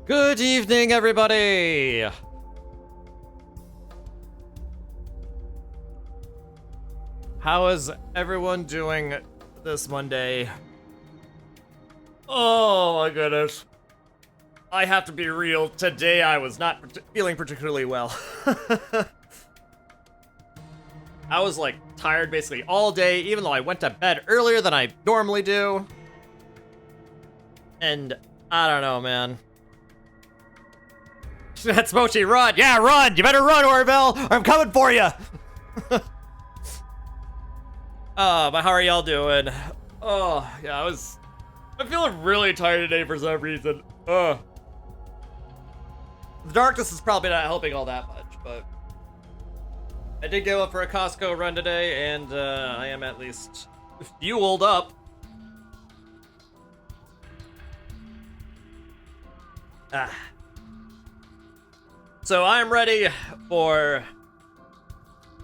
Good evening, everybody! How is everyone doing this Monday? Oh my goodness. I have to be real, today I was not feeling particularly well. I was like tired basically all day, even though I went to bed earlier than I normally do. And I don't know, man. That's Mochi, run! Yeah, run! You better run, Orville! I'm coming for you! But how are y'all doing? Oh, yeah, I'm feeling really tired today for some reason. The darkness is probably not helping all that much, but I did go up for a Costco run today, and I am at least fueled up. So I'm ready for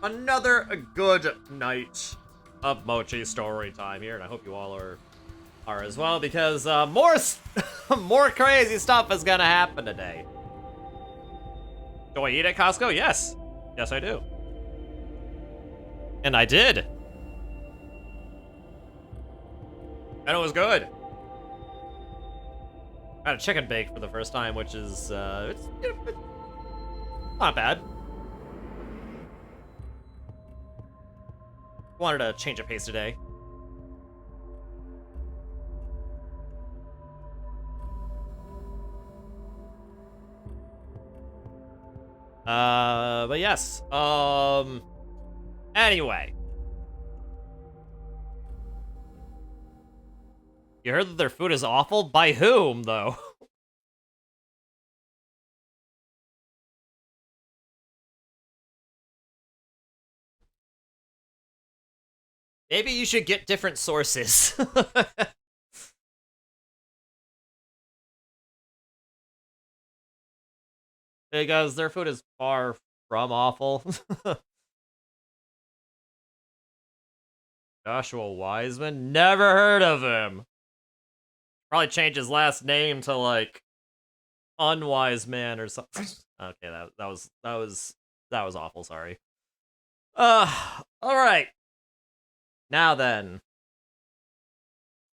another good night of Mochi story time here, and I hope you all are as well, because more crazy stuff is gonna happen today. Do I eat at Costco? Yes. Yes, I do. And I did. And it was good. I had a chicken bake for the first time, which is, it's not bad. Wanted to change of pace today. But yes, anyway. You heard that their food is awful? By whom, though? Maybe you should get different sources. Because their food is far from awful. Joshua Wiseman? Never heard of him. Probably change his last name to, like, Unwise Man or something. Okay, that was awful, sorry. Alright. Now then.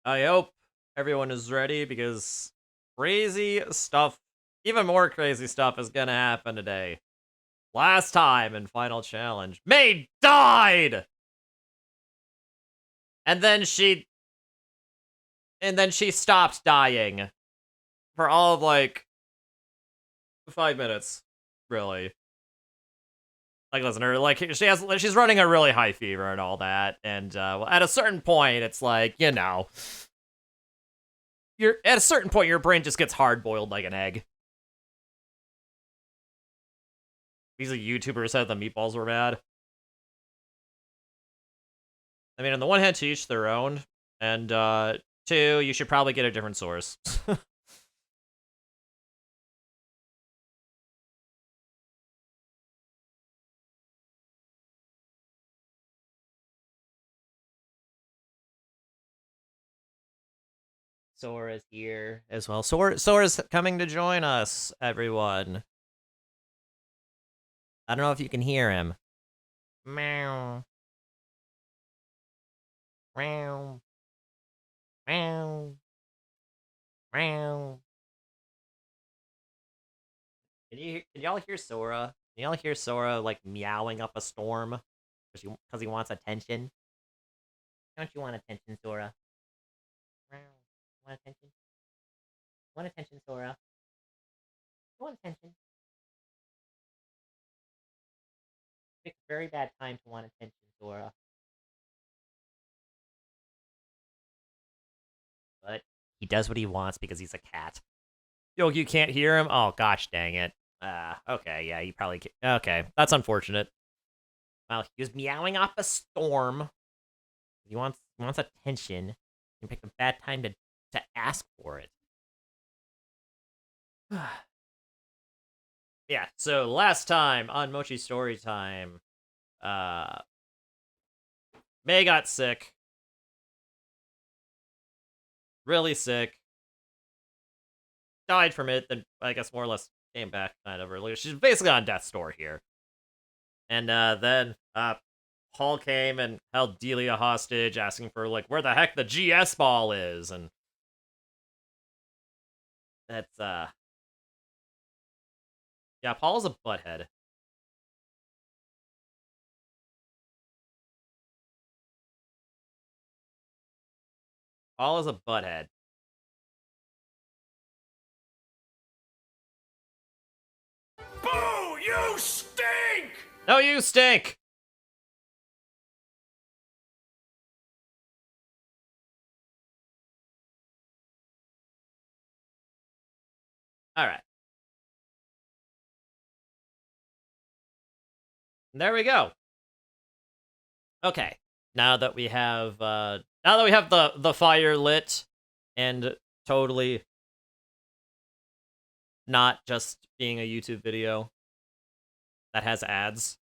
I hope everyone is ready, because crazy stuff, even more crazy stuff, is gonna happen today. Last time in Final Challenge, May died! And then she stopped dying. For all of, like, 5 minutes. Really. Like, listen, her, like, she's running a really high fever and all that, and, well, at a certain point, it's like, you know, at a certain point, your brain just gets hard-boiled like an egg. He's a YouTuber said the meatballs were bad. I mean, on the one hand, to each their own, and, two, you should probably get a different source. Sora's here as well. Sora's coming to join us, everyone. I don't know if you can hear him. Meow. Meow. Meow. Meow. Can y'all hear Sora? Can y'all hear Sora, like, meowing up a storm? Because he wants attention? Don't you want attention, Sora? Meow. Want attention? Want attention, Sora? You want attention? Pick a very bad time to want attention, Sora. But he does what he wants because he's a cat. Yo, you can't hear him? Oh, gosh dang it. Okay, yeah, he probably can't. Okay, that's unfortunate. Well, he was meowing off a storm. He wants attention. You pick a bad time to ask for it. Yeah, so last time on Mochi Storytime, May got sick. Really sick. died from it, then I guess more or less came back kind of earlier. She's basically on death's door here. And then Paul came and held Delia hostage, asking for like where the heck the GS ball is, and that's yeah, Paul's a butthead. Paul is a butthead. Boo! You stink! No, you stink! Alright. There we go. Okay. Now that we have the fire lit and totally not just being a YouTube video that has ads.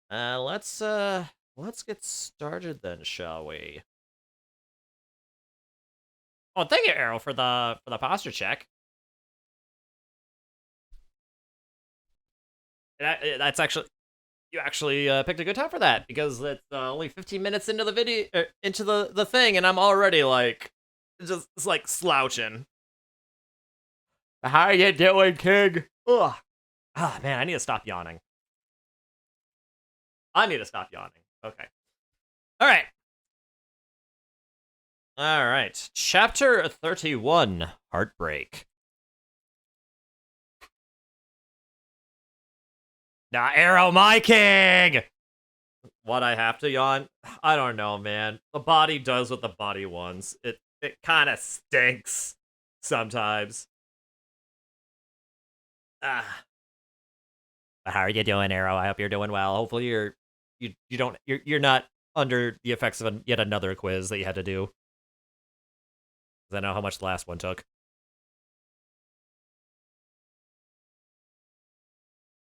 Let's get started then, shall we? Oh, thank you, Arrow, for the posture check. That's actually, you actually picked a good time for that, because it's only 15 minutes into the video, into the thing, and I'm already like just like slouching. How you doing, King? Ugh. Ah, man, I need to stop yawning. Okay. All right. All right. Chapter 31, Heartbreak. Nah, Arrow, my king! What, I have to yawn? I don't know, man. The body does what the body wants. It kind of stinks sometimes. Ah. How are you doing, Arrow? I hope you're doing well. Hopefully you're not under the effects of yet another quiz that you had to do. Because I know how much the last one took.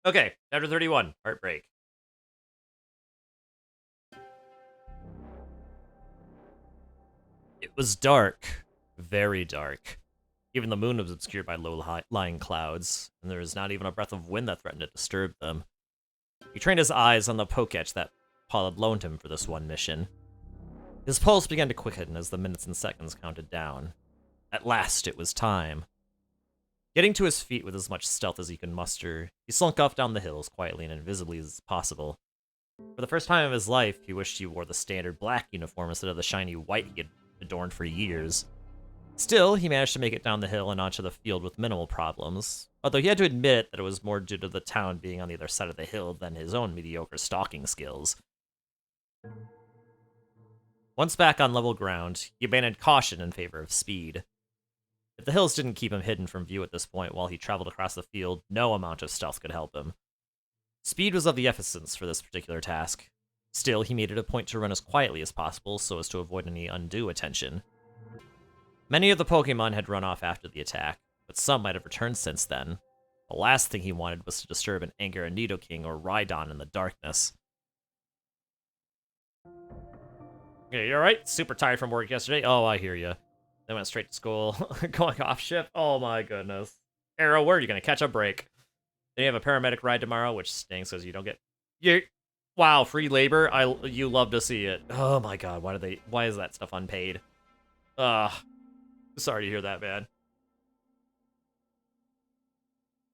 Okay, chapter 31, Heartbreak. It was dark, very dark. Even the moon was obscured by low-lying clouds, and there was not even a breath of wind that threatened to disturb them. He trained his eyes on the Pokétch that Paul had loaned him for this one mission. His pulse began to quicken as the minutes and seconds counted down. At last, it was time. Getting to his feet with as much stealth as he could muster, he slunk off down the hills quietly and invisibly as possible. For the first time of his life, he wished he wore the standard black uniform instead of the shiny white he had adorned for years. Still, he managed to make it down the hill and onto the field with minimal problems, although he had to admit that it was more due to the town being on the other side of the hill than his own mediocre stalking skills. Once back on level ground, he abandoned caution in favor of speed. If the hills didn't keep him hidden from view at this point while he traveled across the field, no amount of stealth could help him. Speed was of the essence for this particular task. Still, he made it a point to run as quietly as possible so as to avoid any undue attention. Many of the Pokemon had run off after the attack, but some might have returned since then. The last thing he wanted was to disturb and anger a Nidoking or Rhydon in the darkness. Yeah, you alright? Super tired from work yesterday? Oh, I hear ya. They went straight to school, going off shift. Oh my goodness. Arrow, where are you gonna catch a break? Then you have a paramedic ride tomorrow, which stinks because you don't get... Wow, free labor? You love to see it. Oh my god, why is that stuff unpaid? Sorry to hear that, man.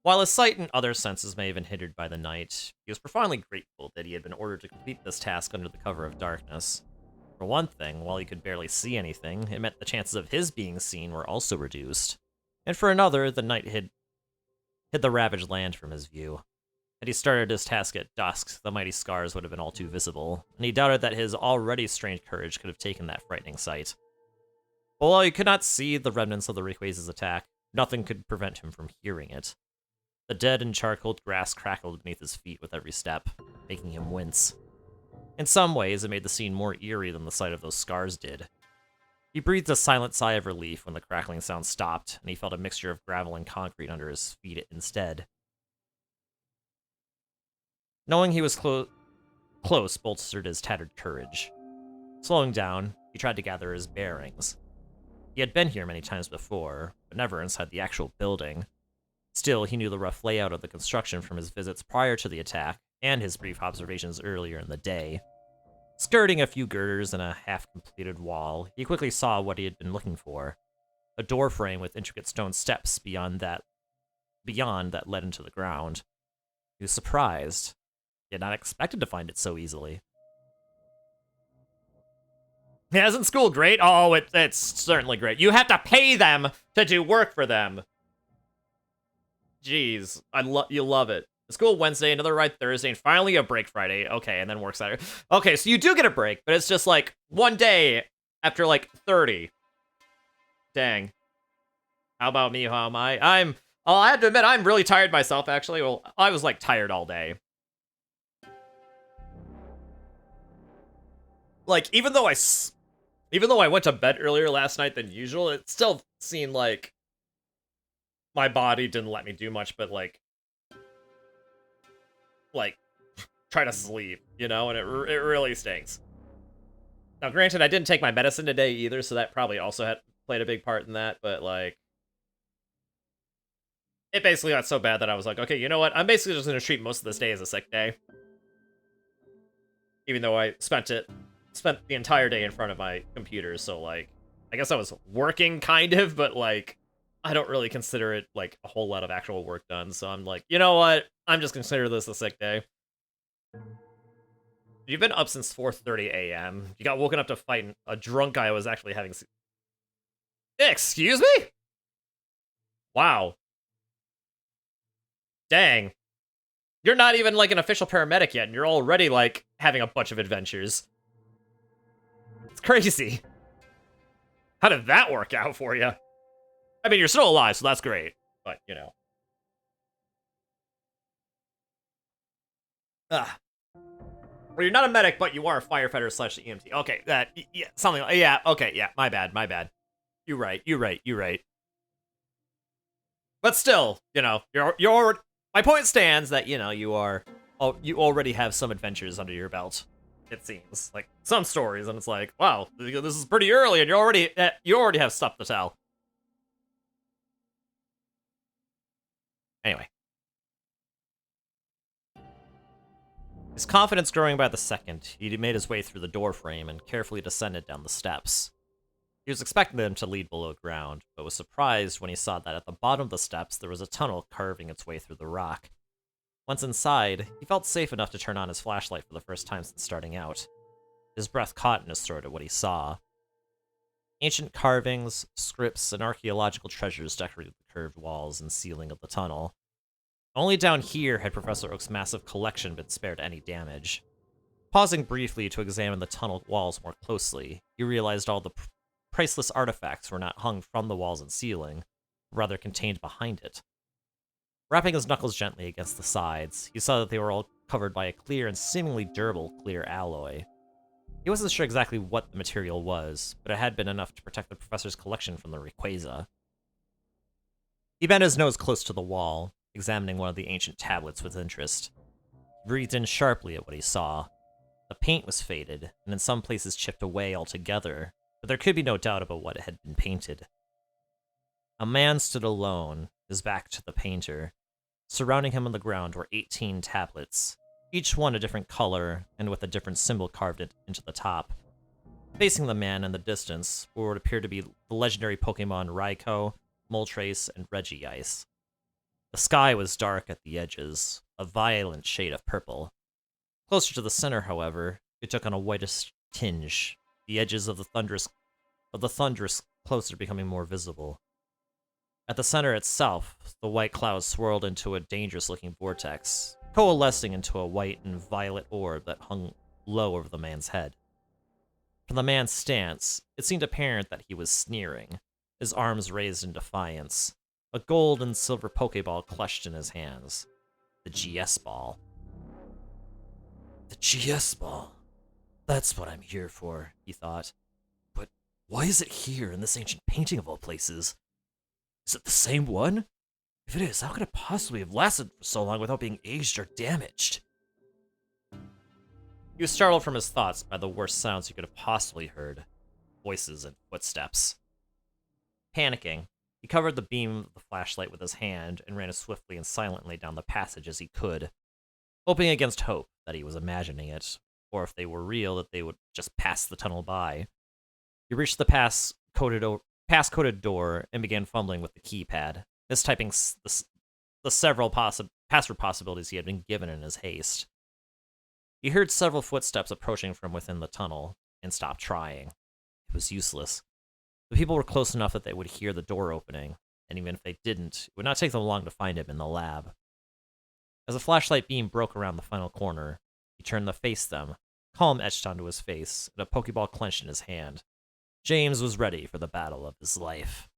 While his sight and other senses may have been hindered by the night, he was profoundly grateful that he had been ordered to complete this task under the cover of darkness. For one thing, while he could barely see anything, it meant the chances of his being seen were also reduced. And for another, the night hid the ravaged land from his view. Had he started his task at dusk, the mighty scars would have been all too visible, and he doubted that his already strained courage could have taken that frightening sight. But while he could not see the remnants of the Rayquaza's attack, nothing could prevent him from hearing it. The dead and charcoaled grass crackled beneath his feet with every step, making him wince. In some ways, it made the scene more eerie than the sight of those scars did. He breathed a silent sigh of relief when the crackling sound stopped, and he felt a mixture of gravel and concrete under his feet instead. Knowing he was close bolstered his tattered courage. Slowing down, he tried to gather his bearings. He had been here many times before, but never inside the actual building. Still, he knew the rough layout of the construction from his visits prior to the attack and his brief observations earlier in the day. Skirting a few girders and a half-completed wall, he quickly saw what he had been looking for. A door frame with intricate stone steps beyond that led into the ground. He was surprised. He had not expected to find it so easily. Yeah, isn't school great? Oh, it's certainly great. You have to pay them to do work for them. Jeez, you love it. School Wednesday, another ride Thursday, and finally a break Friday. Okay, and then work Saturday. Okay, so you do get a break, but it's just like one day after like 30. Dang. How about me? How am I? I have to admit, I'm really tired myself, actually. Well, I was like tired all day. Like, even though I went to bed earlier last night than usual, it still seemed like my body didn't let me do much but like try to sleep, you know, and it really stinks. Now, granted, I didn't take my medicine today either, so that probably also had played a big part in that, but like, it basically got so bad that I was like, okay, you know what? I'm basically just going to treat most of this day as a sick day. Even though I spent the entire day in front of my computer, so like, I guess I was working kind of, but like, I don't really consider it like a whole lot of actual work done, so I'm like, you know what? I'm just consider this a sick day. You've been up since 4:30 a.m. You got woken up to fight a drunk guy who was actually having... Excuse me? Wow. Dang. You're not even like an official paramedic yet, and you're already like having a bunch of adventures. It's crazy. How did that work out for you? I mean, you're still alive, so that's great. But, you know. Ugh. Well, you're not a medic, but you are a firefighter / EMT. Okay, yeah, something like, yeah, okay, yeah, my bad. You're right. But still, you know, you're my point stands that, you know, you already have some adventures under your belt. It seems like some stories, and it's like, wow, this is pretty early, and you already have stuff to tell. Anyway. His confidence growing by the second, he made his way through the door frame and carefully descended down the steps. He was expecting them to lead below ground, but was surprised when he saw that at the bottom of the steps there was a tunnel carving its way through the rock. Once inside, he felt safe enough to turn on his flashlight for the first time since starting out. His breath caught in his throat at what he saw. Ancient carvings, scripts, and archaeological treasures decorated the curved walls and ceiling of the tunnel. Only down here had Professor Oak's massive collection been spared any damage. Pausing briefly to examine the tunnel walls more closely, he realized all the priceless artifacts were not hung from the walls and ceiling, but rather contained behind it. Wrapping his knuckles gently against the sides, he saw that they were all covered by a clear and seemingly durable clear alloy. He wasn't sure exactly what the material was, but it had been enough to protect the professor's collection from the Rayquaza. He bent his nose close to the wall, examining one of the ancient tablets with interest. He breathed in sharply at what he saw. The paint was faded, and in some places chipped away altogether, but there could be no doubt about what had been painted. A man stood alone, his back to the painter. Surrounding him on the ground were 18 tablets, each one a different color, and with a different symbol carved into the top. Facing the man in the distance were what appeared to be the legendary Pokémon Raikou, Moltres, and Regice. The sky was dark at the edges, a violent shade of purple. Closer to the center, however, it took on a whitish tinge, the edges of the thunderous closer becoming more visible. At the center itself, the white clouds swirled into a dangerous-looking vortex, coalescing into a white and violet orb that hung low over the man's head. From the man's stance, it seemed apparent that he was sneering, his arms raised in defiance. A gold and silver Pokeball clutched in his hands. The GS Ball. The GS Ball. That's what I'm here for, he thought. But why is it here in this ancient painting of all places? Is it the same one? If it is, how could it possibly have lasted for so long without being aged or damaged? He was startled from his thoughts by the worst sounds he could have possibly heard. Voices and footsteps. Panicking, he covered the beam of the flashlight with his hand and ran as swiftly and silently down the passage as he could, hoping against hope that he was imagining it, or if they were real, that they would just pass the tunnel by. He reached the pass-coded door and began fumbling with the keypad, mistyping the several password possibilities he had been given in his haste. He heard several footsteps approaching from within the tunnel and stopped trying. It was useless. The people were close enough that they would hear the door opening, and even if they didn't, it would not take them long to find him in the lab. As a flashlight beam broke around the final corner, he turned to face them, calm etched onto his face, and a Pokeball clenched in his hand. James was ready for the battle of his life.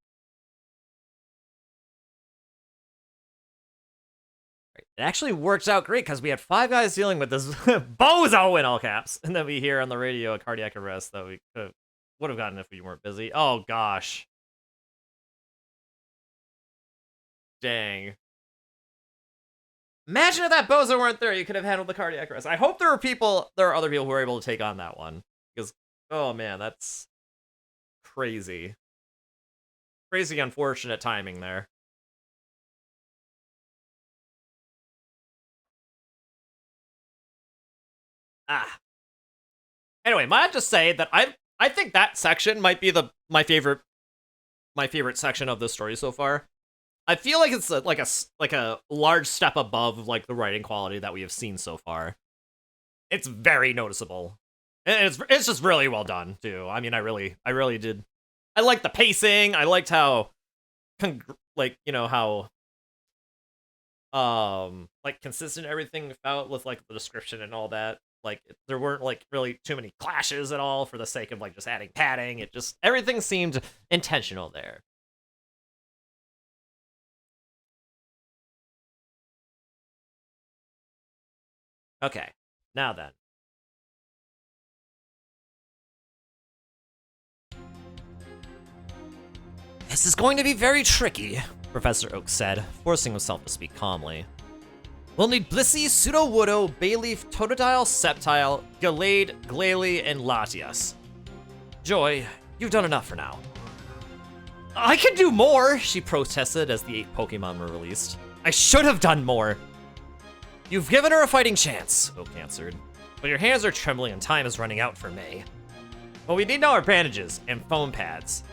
It actually worked out great because we had 5 guys dealing with this bozo in all caps, and then we hear on the radio a cardiac arrest that we would have gotten if we weren't busy. Oh gosh. Dang. Imagine if that bozo weren't there, you could have handled the cardiac arrest. I hope there are other people who are able to take on that one. Because, oh man, that's crazy. Crazy unfortunate timing there. Anyway, might I just say that I think that section might be my favorite section of this story so far. I feel like it's like a large step above like the writing quality that we have seen so far. It's very noticeable, and it's just really well done too. I mean, I really did. I liked the pacing. I liked how, like consistent everything felt with like the description and all that. Like there weren't like really too many clashes at all for the sake of like just adding padding. It just everything seemed intentional there. Okay, now then. This is going to be very tricky, Professor Oak said, forcing himself to speak calmly. We'll need Blissey, Pseudo-Woodo, Bayleaf, Totodile, Sceptile, Gallade, Glalie, and Latias. Joy, you've done enough for now. I can do more, she protested as the 8 Pokemon were released. I should have done more. You've given her a fighting chance, Oak answered. But your hands are trembling and time is running out for May. Well, we need now our bandages and foam pads.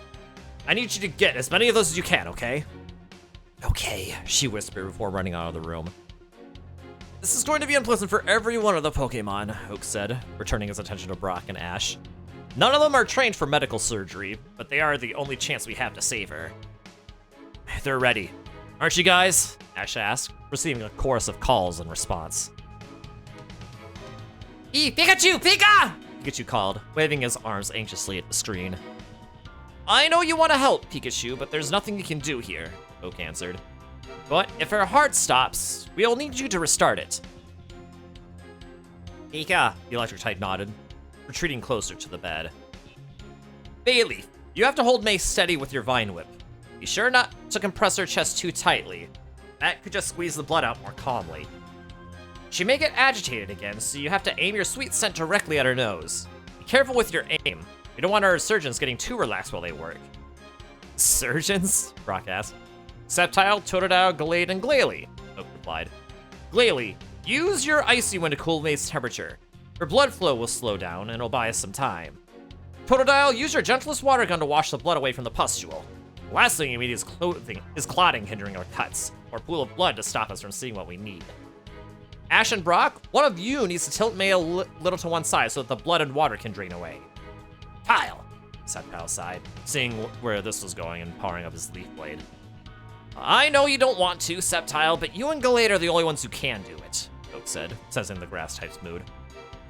I need you to get as many of those as you can, okay? Okay, she whispered before running out of the room. This is going to be unpleasant for every one of the Pokemon, Oak said, returning his attention to Brock and Ash. None of them are trained for medical surgery, but they are the only chance we have to save her. They're ready. Aren't you guys? Ash asked, receiving a chorus of calls in response. Pikachu! Pika! Pikachu called, waving his arms anxiously at the screen. I know you want to help, Pikachu, but there's nothing you can do here, Oak answered. But if her heart stops, we'll need you to restart it. Pika, the electric type nodded, retreating closer to the bed. Bayleaf, you have to hold May steady with your Vine Whip. Be sure not to compress her chest too tightly. That could just squeeze the blood out more calmly. She may get agitated again, so you have to aim your sweet scent directly at her nose. Be careful with your aim. We don't want our surgeons getting too relaxed while they work. Surgeons? Brock asked. Sceptile, Totodile, Gallade, and Glalie, Oak replied. Glalie, use your Icy Wind to cool May's temperature. Her blood flow will slow down, and it'll buy us some time. Totodile, use your gentlest water gun to wash the blood away from the pustule. The last thing you need is clotting hindering our cuts, or pool of blood to stop us from seeing what we need. Ash and Brock, one of you needs to tilt May a little to one side so that the blood and water can drain away. Kyle, Sceptile sighed, seeing where this was going and powering up his leaf blade. I know you don't want to, Sceptile, but you and Gallade are the only ones who can do it, Oak said, sensing the grass type's mood.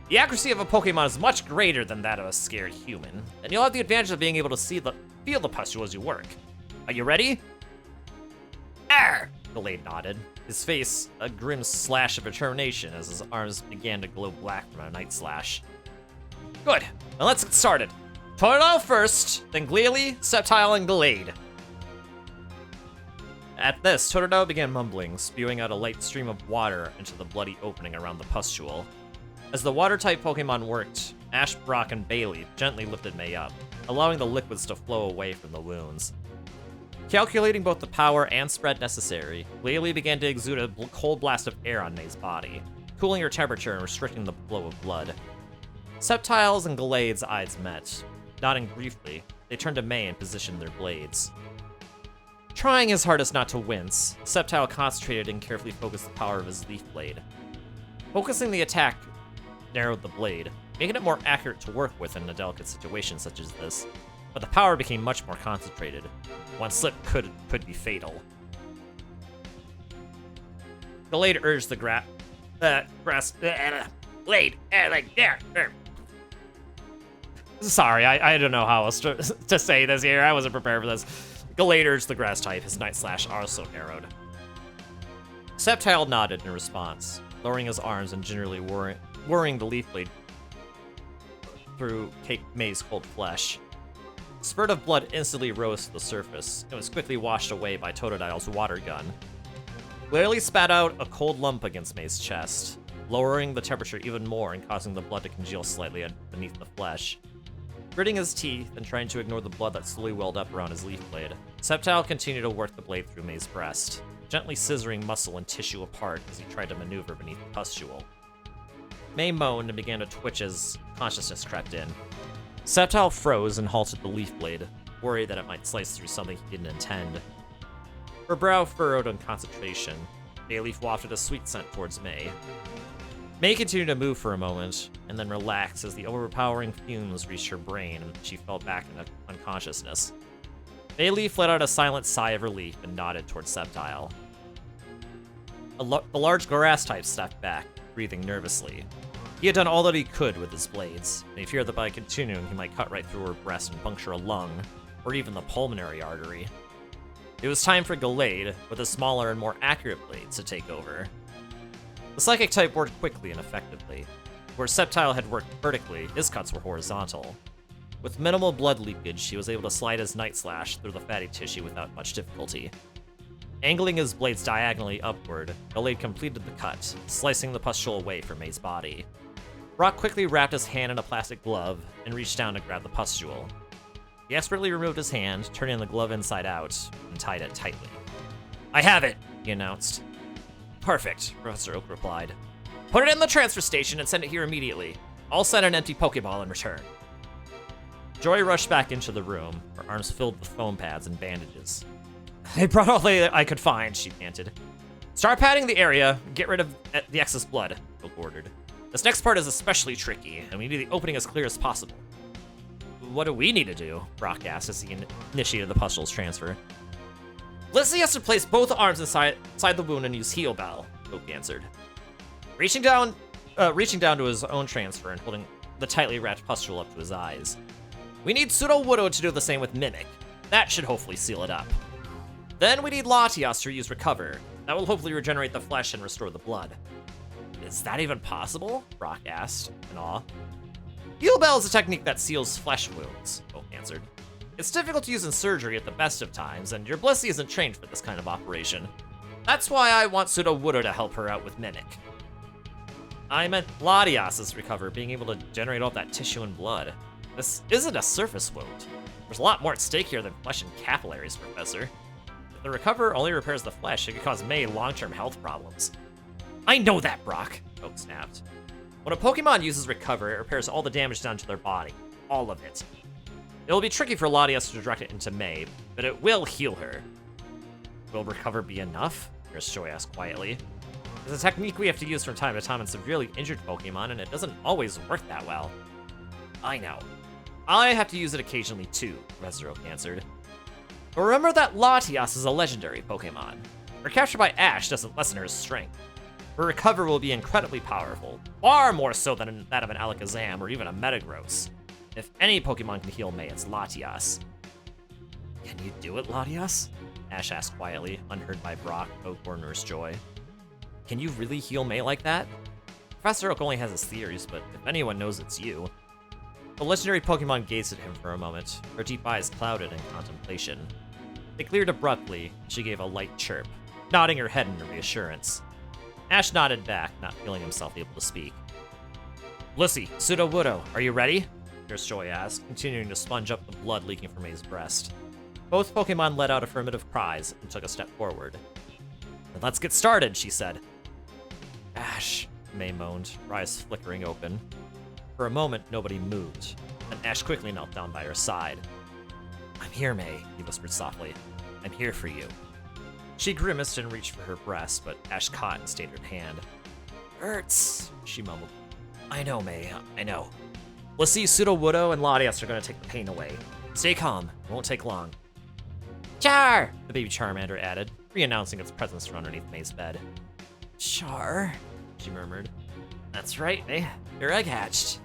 The accuracy of a Pokemon is much greater than that of a scared human, and you'll have the advantage of being able to feel the pustule as you work. Are you ready? Arr! Gallade nodded, his face a grim slash of determination as his arms began to glow black from a night slash. Good, now let's get started. Totodile first, then Glalie, Sceptile, and Gallade. At this, Totodile began mumbling, spewing out a light stream of water into the bloody opening around the pustule. As the water-type Pokemon worked, Ash, Brock, and Bayleaf gently lifted May up, allowing the liquids to flow away from the wounds. Calculating both the power and spread necessary, Glalie began to exude a cold blast of air on May's body, cooling her temperature and restricting the flow of blood. Sceptile's and Galade's eyes met. Nodding briefly, they turned to May and positioned their blades. Trying his hardest not to wince, Sceptile concentrated and carefully focused the power of his leaf blade. Focusing the attack narrowed the blade, making it more accurate to work with in a delicate situation such as this, but the power became much more concentrated. One slip could be fatal. Galade urged the blade, like there. Sorry, I don't know how else to say this here. I wasn't prepared for this. Galade urged the grass type, his night slash also narrowed. Sceptile nodded in response, lowering his arms and gingerly whirring the leaf blade through May's cold flesh. A spurt of blood instantly rose to the surface. It was quickly washed away by Totodile's water gun. Glalie spat out a cold lump against May's chest, lowering the temperature even more and causing the blood to congeal slightly beneath the flesh. Gritting his teeth and trying to ignore the blood that slowly welled up around his leaf blade, Sceptile continued to work the blade through May's breast, gently scissoring muscle and tissue apart as he tried to maneuver beneath the pustule. May moaned and began to twitch as consciousness crept in. Sceptile froze and halted the leaf blade, worried that it might slice through something he didn't intend. Her brow furrowed in concentration. Bayleaf wafted a sweet scent towards May. May continued to move for a moment, and then relaxed as the overpowering fumes reached her brain and she fell back into unconsciousness. Bayleaf let out a silent sigh of relief and nodded towards Sceptile. The large grass type stepped back, breathing nervously. He had done all that he could with his blades, and he feared that by continuing he might cut right through her breast and puncture a lung, or even the pulmonary artery. It was time for Galade, with a smaller and more accurate blades, to take over. The psychic type worked quickly and effectively. Where Sceptile had worked vertically, his cuts were horizontal. With minimal blood leakage, he was able to slide his night slash through the fatty tissue without much difficulty. Angling his blades diagonally upward, Galade completed the cut, slicing the pustule away from May's body. Brock quickly wrapped his hand in a plastic glove and reached down to grab the pustule. He expertly removed his hand, turning the glove inside out, and tied it tightly. "I have it," he announced. "Perfect," Professor Oak replied. "Put it in the transfer station and send it here immediately. I'll send an empty Pokeball in return." Joy rushed back into the room, her arms filled with foam pads and bandages. "I brought all I could find," she panted. "Start padding the area, get rid of the excess blood," Oak ordered. "This next part is especially tricky, and we need the opening as clear as possible." "What do we need to do?" Brock asked as he initiated the pustule's transfer. "Lizzie has to place both arms inside the wound and use Heal Bell," Oak answered. Reaching down to his own transfer and holding the tightly wrapped pustule up to his eyes. "We need Sudowoodo to do the same with Mimic. That should hopefully seal it up. Then we need Latias to use Recover. That will hopefully regenerate the flesh and restore the blood." "Is that even possible?" Brock asked, in awe. "Heal Bell is a technique that seals flesh wounds," Oak answered. "It's difficult to use in surgery at the best of times, and your Blissey isn't trained for this kind of operation. That's why I want Sudowoodo to help her out with Mimic." "I meant Latias's Recover, being able to generate all that tissue and blood. This isn't a surface wound. There's a lot more at stake here than flesh and capillaries, Professor. If the Recover only repairs the flesh, it could cause May long-term health problems." "I know that, Brock," Oak snapped. "When a Pokemon uses Recover, it repairs all the damage done to their body. All of it. It will be tricky for Latias to direct it into May, but it will heal her." "Will Recover be enough?" Nurse Joy asked quietly. "It's a technique we have to use from time to time in severely injured Pokemon, and it doesn't always work that well." "I know. I have to use it occasionally too," Professor Oak answered. "But remember that Latias is a legendary Pokemon. Her capture by Ash doesn't lessen her strength. Her Recover will be incredibly powerful, far more so than that of an Alakazam or even a Metagross. If any Pokemon can heal May, it's Latias." "Can you do it, Latias?" Ash asked quietly, unheard by Brock, Oak, or Nurse Joy. "Can you really heal May like that?" Professor Oak only has his theories, but if anyone knows, it's you. The legendary Pokemon gazed at him for a moment, her deep eyes clouded in contemplation. They cleared abruptly, and she gave a light chirp, nodding her head in reassurance. Ash nodded back, not feeling himself able to speak. "Blissey, Sudowoodo, are you ready?" Nurse Joy asked, continuing to sponge up the blood leaking from May's breast. Both Pokemon let out affirmative cries and took a step forward. Let's get started, she said. Ash, May moaned, her eyes flickering open. For a moment, nobody moved, and Ash quickly knelt down by her side. I'm here, May, he whispered softly. I'm here for you. She grimaced and reached for her breast, but Ash caught and stayed her hand. Hurts, she mumbled. I know, May, I know. We'll see Sudowoodo and Latias are going to take the pain away. Stay calm, it won't take long. Char! The baby Charmander added, re-announcing its presence from underneath May's bed. Char, she murmured. That's right, May. Your egg hatched,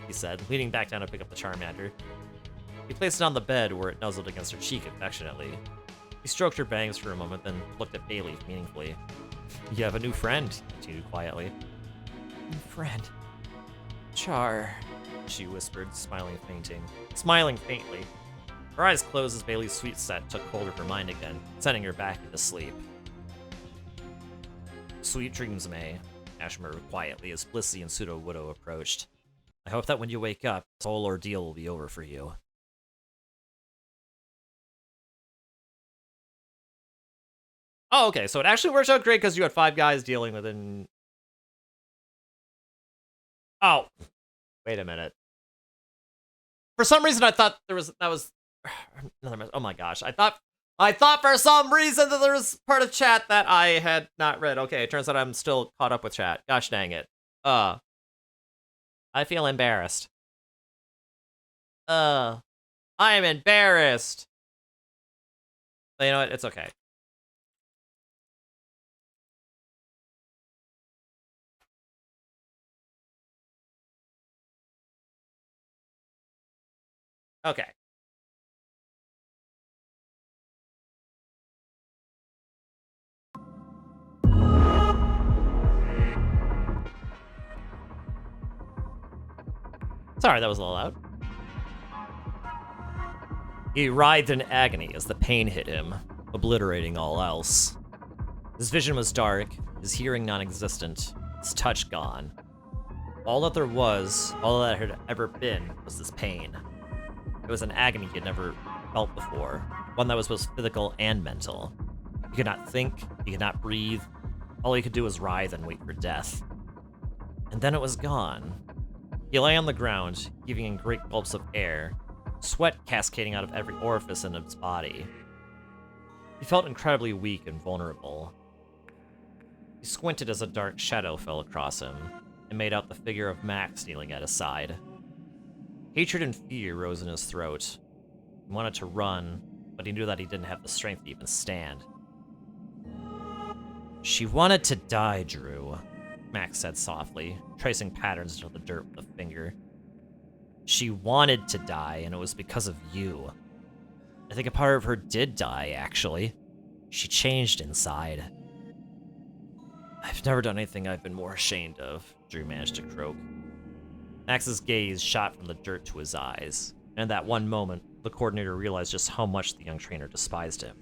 he said, leaning back down to pick up the Charmander. He placed it on the bed where it nuzzled against her cheek affectionately. He stroked her bangs for a moment, then looked at Bayleaf meaningfully. You have a new friend, he continued quietly. New friend. Char, she whispered, smiling faintly. Her eyes closed as Bayleaf's sweet set took hold of her mind again, sending her back into sleep. Sweet dreams, May, Ash murmured quietly as Blissey and Sudowoodo approached. I hope that when you wake up, this whole ordeal will be over for you. Oh, okay, so it actually works out great because you had 5 guys dealing with it. Oh, wait a minute. For some reason, I thought that was another. Oh my gosh, I thought for some reason that there was part of chat that I had not read. Okay, it turns out I'm still caught up with chat. Gosh dang it. I feel embarrassed. I am embarrassed. But you know what? It's okay. Okay. Sorry, that was a little loud. He writhed in agony as the pain hit him, obliterating all else. His vision was dark, his hearing non-existent, his touch gone. All that there was, all that had ever been, was this pain. It was an agony he had never felt before, one that was both physical and mental. He could not think, he could not breathe. All he could do was writhe and wait for death. And then it was gone. He lay on the ground, heaving in great gulps of air, sweat cascading out of every orifice in his body. He felt incredibly weak and vulnerable. He squinted as a dark shadow fell across him, and made out the figure of Max kneeling at his side. Hatred and fear rose in his throat. He wanted to run, but he knew that he didn't have the strength to even stand. She wanted to die, Drew, Max said softly, tracing patterns into the dirt with a finger. She wanted to die, and it was because of you. I think a part of her did die, actually. She changed inside. I've never done anything I've been more ashamed of, Drew managed to croak. Max's gaze shot from the dirt to his eyes, and in that one moment, the coordinator realized just how much the young trainer despised him.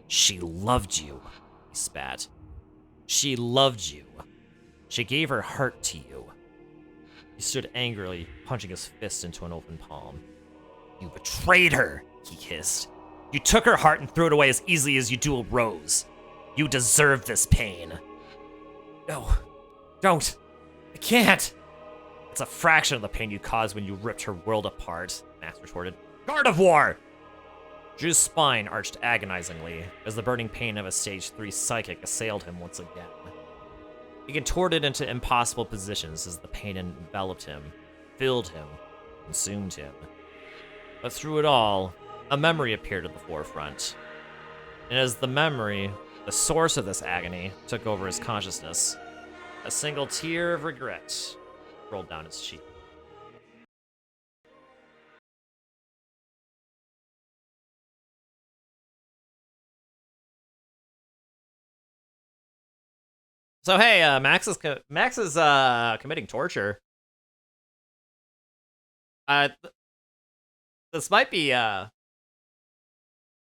She loved you, he spat. She loved you. She gave her heart to you. He stood angrily, punching his fist into an open palm. You betrayed her, he hissed. You took her heart and threw it away as easily as you do a rose. You deserve this pain. No, don't. I can't. It's a fraction of the pain you caused when you ripped her world apart, Max retorted. Gardevoir! Drew's spine arched agonizingly as the burning pain of a Stage 3 psychic assailed him once again. He contorted into impossible positions as the pain enveloped him, filled him, consumed him. But through it all, a memory appeared at the forefront. And as the memory, the source of this agony, took over his consciousness, a single tear of regret rolled down his cheek. So hey, Max is committing torture. This might be yeah,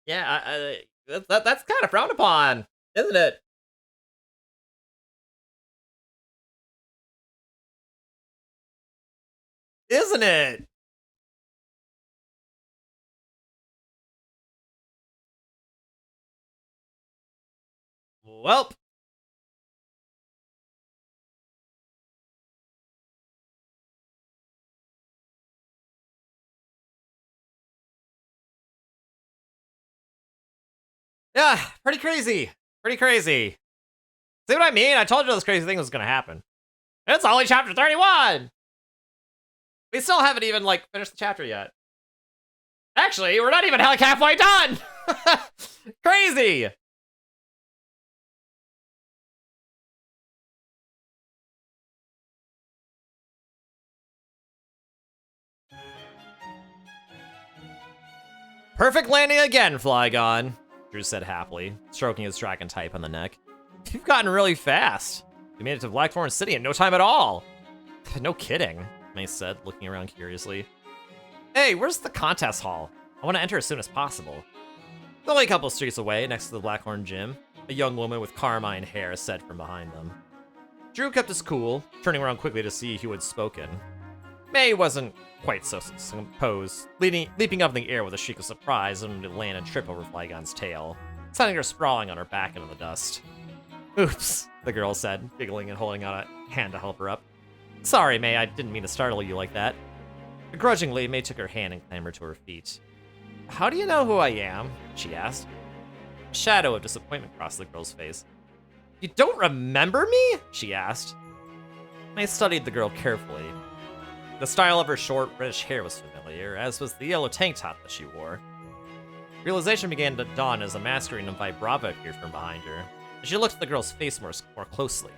that's kind of frowned upon, isn't it? Isn't it? Welp. Yeah, pretty crazy. Pretty crazy. See what I mean? I told you this crazy thing was gonna happen. It's only chapter 31! We still haven't even, like, finished the chapter yet. Actually, we're not even, like, halfway done! Crazy! Perfect landing again, Flygon, Drew said happily, stroking his dragon type on the neck. You've gotten really fast. We made it to Blackthorn City in no time at all. No kidding, May said, looking around curiously. Hey, where's the contest hall? I want to enter as soon as possible. It's only a couple streets away, next to the Blackhorn Gym. A young woman with carmine hair said from behind them. Drew kept his cool, turning around quickly to see who had spoken. May wasn't quite so composed, leaping up in the air with a shriek of surprise and to land and trip over Flygon's tail, sending her sprawling on her back into the dust. Oops, the girl said, giggling and holding out a hand to help her up. Sorry, May, I didn't mean to startle you like that. Begrudgingly, May took her hand and clambered to her feet. How do you know who I am? She asked. A shadow of disappointment crossed the girl's face. You don't remember me? She asked. May studied the girl carefully. The style of her short, reddish hair was familiar, as was the yellow tank top that she wore. Realization began to dawn as a masquerade of Vibrava appeared from behind her. She looked at the girl's face more closely.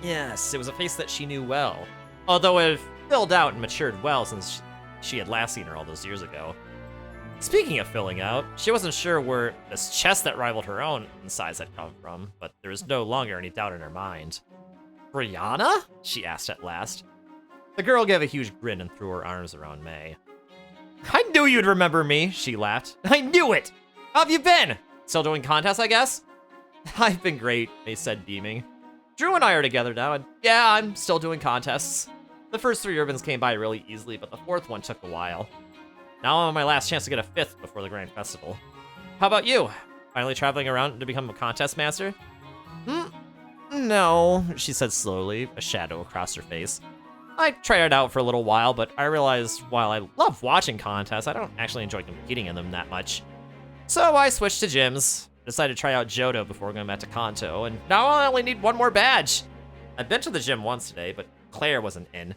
Yes, it was a face that she knew well, although it had filled out and matured well since she had last seen her all those years ago. Speaking of filling out, she wasn't sure where this chest that rivaled her own in size had come from, but there was no longer any doubt in her mind. Brianna? She asked at last. The girl gave a huge grin and threw her arms around May. I knew you'd remember me, she laughed. I knew it! How have you been? Still doing contests, I guess? I've been great, May said, beaming. Drew and I are together now, and yeah, I'm still doing contests. The first 3 ribbons came by really easily, but the 4th one took a while. Now I'm on my last chance to get a 5th before the Grand Festival. How about you? Finally traveling around to become a contest master? No, she said slowly, a shadow across her face. I tried it out for a little while, but I realized while I love watching contests, I don't actually enjoy competing in them that much. So I switched to gyms, decided to try out Johto before going back to Kanto, and now I only need 1 more badge. I've been to the gym once today, but Claire wasn't in.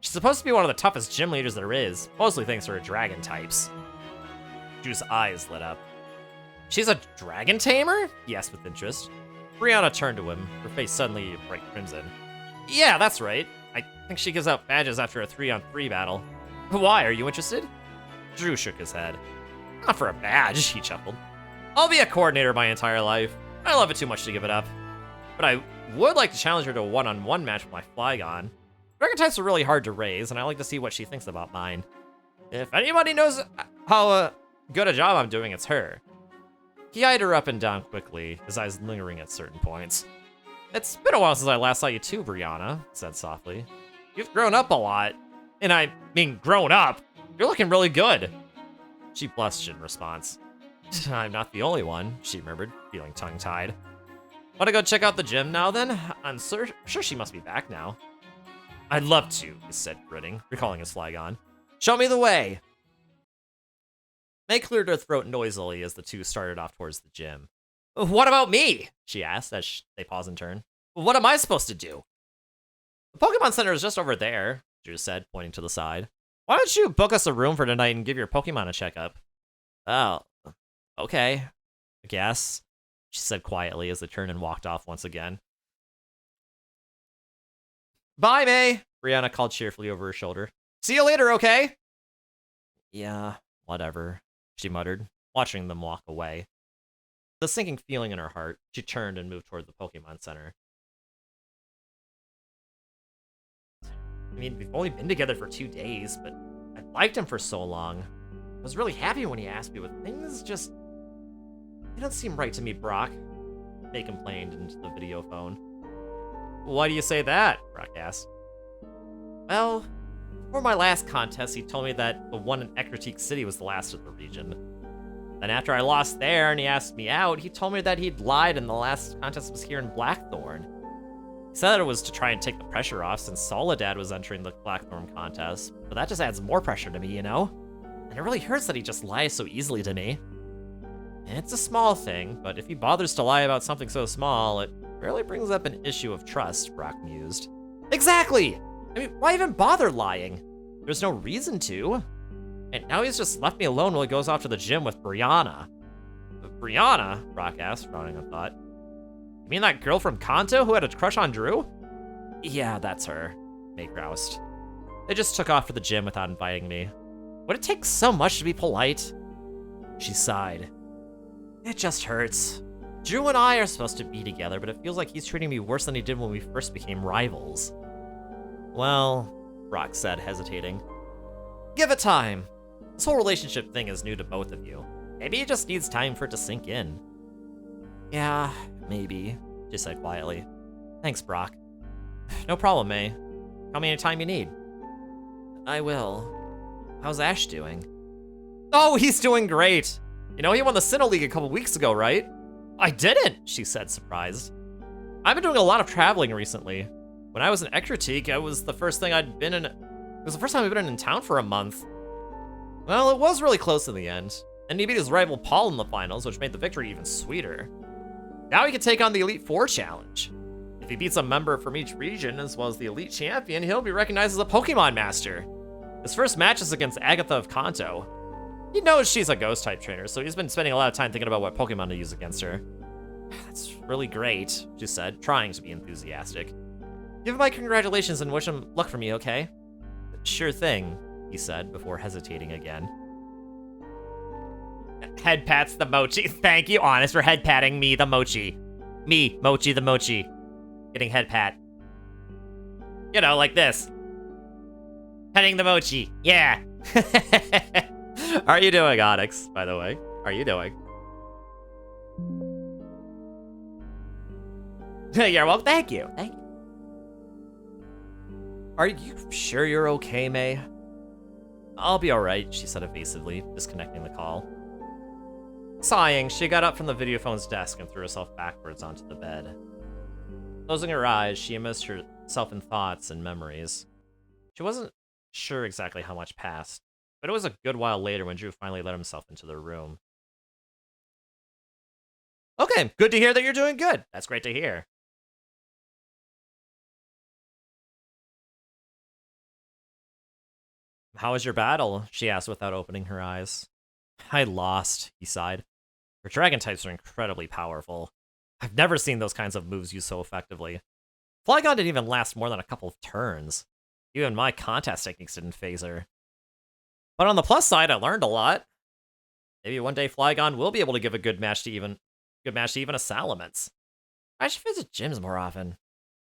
She's supposed to be one of the toughest gym leaders there is, mostly thanks to her dragon types. Drew's eyes lit up. She's a dragon tamer? He asked with interest. Brianna turned to him, her face suddenly bright crimson. Yeah, that's right. I think she gives out badges after a 3-on-3 battle. Why, are you interested? Drew shook his head. Not for a badge, he chuckled. I'll be a coordinator my entire life. I love it too much to give it up. But I would like to challenge her to a 1-on-1 match with my Flygon. Dragon types are really hard to raise, and I like to see what she thinks about mine. If anybody knows how good a job I'm doing, it's her. He eyed her up and down quickly, his eyes lingering at certain points. It's been a while since I last saw you too, Brianna, said softly. You've grown up a lot. And I mean, grown up. You're looking really good. She blushed in response. I'm not the only one, she murmured, feeling tongue-tied. Want to go check out the gym now, then? I'm sure she must be back now. I'd love to, he said, grinning, recalling his Flygon. Show me the way. May cleared her throat noisily as the two started off towards the gym. What about me? She asked as they paused in turn. What am I supposed to do? The Pokemon Center is just over there, Drew said, pointing to the side. Why don't you book us a room for tonight and give your Pokemon a checkup? Oh, okay, I guess, she said quietly as they turned and walked off once again. Bye, May, Brianna called cheerfully over her shoulder. See you later, okay? Yeah, whatever, she muttered, watching them walk away. With a sinking feeling in her heart, she turned and moved toward the Pokemon Center. I mean, we've only been together for 2 days, but I've liked him for so long. I was really happy when he asked me, but things just... They don't seem right to me, Brock. They complained into the video phone. Why do you say that? Brock asked. Well, before my last contest, he told me that the one in Ecruteak City was the last of the region. Then after I lost there and he asked me out, he told me that he'd lied and the last contest was here in Blackthorn. He said it was to try and take the pressure off since Soledad was entering the Blackthorn contest, but that just adds more pressure to me, you know? And it really hurts that he just lies so easily to me. And it's a small thing, but if he bothers to lie about something so small, it rarely brings up an issue of trust, Brock mused. Exactly! I mean, why even bother lying? There's no reason to. And now he's just left me alone while he goes off to the gym with Brianna. Brianna? Brock asked, frowning on thought. You mean that girl from Kanto who had a crush on Drew? Yeah, that's her, May groused. They just took off for the gym without inviting me. Would it take so much to be polite? She sighed. It just hurts. Drew and I are supposed to be together, but it feels like he's treating me worse than he did when we first became rivals. Well, Brock said, hesitating. Give it time. This whole relationship thing is new to both of you. Maybe it just needs time for it to sink in. Yeah, maybe, she said quietly. Thanks, Brock. No problem, May. Call me anytime you need. I will. How's Ash doing? Oh, he's doing great! You know, he won the Sinnoh League a couple weeks ago, right? I didn't, she said, surprised. I've been doing a lot of traveling recently. When I was in Ekritik, it was the first time I've been in town for a month. Well, it was really close in the end, and he beat his rival Paul in the finals, which made the victory even sweeter. Now he can take on the Elite Four challenge. If he beats a member from each region, as well as the Elite Champion, he'll be recognized as a Pokemon Master. His first match is against Agatha of Kanto. He knows she's a Ghost-type trainer, so he's been spending a lot of time thinking about what Pokemon to use against her. That's really great, she said, trying to be enthusiastic. Give him my congratulations and wish him luck for me, okay? Sure thing, he said, before hesitating again. Head pats the Mochi. Thank you, Honest, for head patting me, the Mochi. Me, Mochi the Mochi. Getting head pat. You know, like this. Petting the Mochi. Yeah. How are you doing, Onyx, by the way? How are you doing? You're well, thank you. Thank you. Are you sure you're okay, May? I'll be alright, she said evasively, disconnecting the call. Sighing, she got up from the videophone's desk and threw herself backwards onto the bed. Closing her eyes, she immersed herself in thoughts and memories. She wasn't sure exactly how much passed, but it was a good while later when Drew finally let himself into the room. Okay, good to hear that you're doing good. That's great to hear. How was your battle? She asked without opening her eyes. I lost, he sighed. Her dragon types are incredibly powerful. I've never seen those kinds of moves used so effectively. Flygon didn't even last more than a couple of turns. Even my contest techniques didn't phase her. But on the plus side, I learned a lot. Maybe one day Flygon will be able to give a good match to even a Salamence. I should visit gyms more often.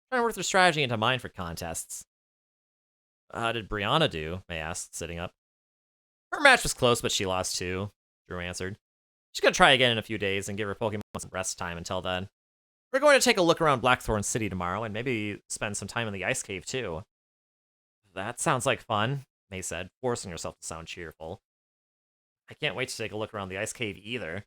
Trying to work their strategy into mine for contests. How did Brianna do? May asked, sitting up. Her match was close, but she lost too, Drew answered. She's gonna try again in a few days and give her Pokemon some rest time until then. We're going to take a look around Blackthorn City tomorrow and maybe spend some time in the Ice Cave too. That sounds like fun, May said, forcing herself to sound cheerful. I can't wait to take a look around the Ice Cave either.